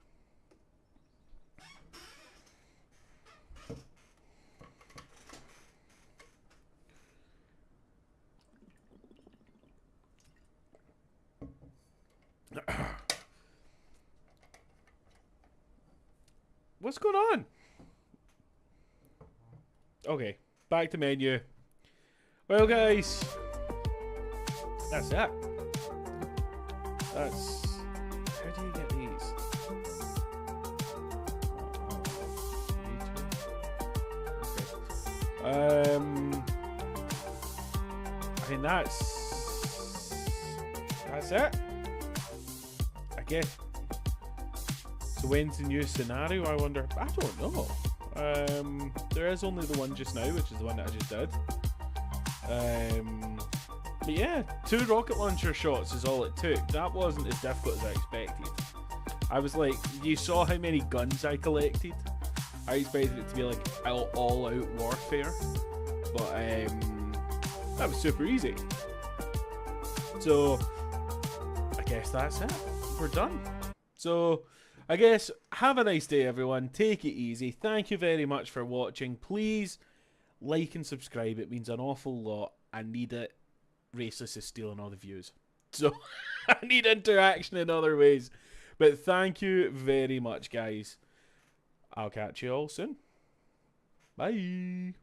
What's going on? Okay, back to menu. Well, guys, that's it. That's... How do you get these? Okay. I mean, that's it. I guess. So when's the new scenario? I wonder. I don't know. There is only the one just now, which is the one that I just did. But yeah, 2 rocket launcher shots is all it took. That wasn't as difficult as I expected. I was like, you saw how many guns I collected. I expected it to be like all-out warfare, but that was super easy. So I guess that's it. We're done. So I guess have a nice day, everyone. Take it easy. Thank you very much for watching. Please like and subscribe. It means an awful lot. I need it. Raceless is stealing all the views, so I need interaction in other ways. But thank you very much, guys. I'll catch you all soon. Bye.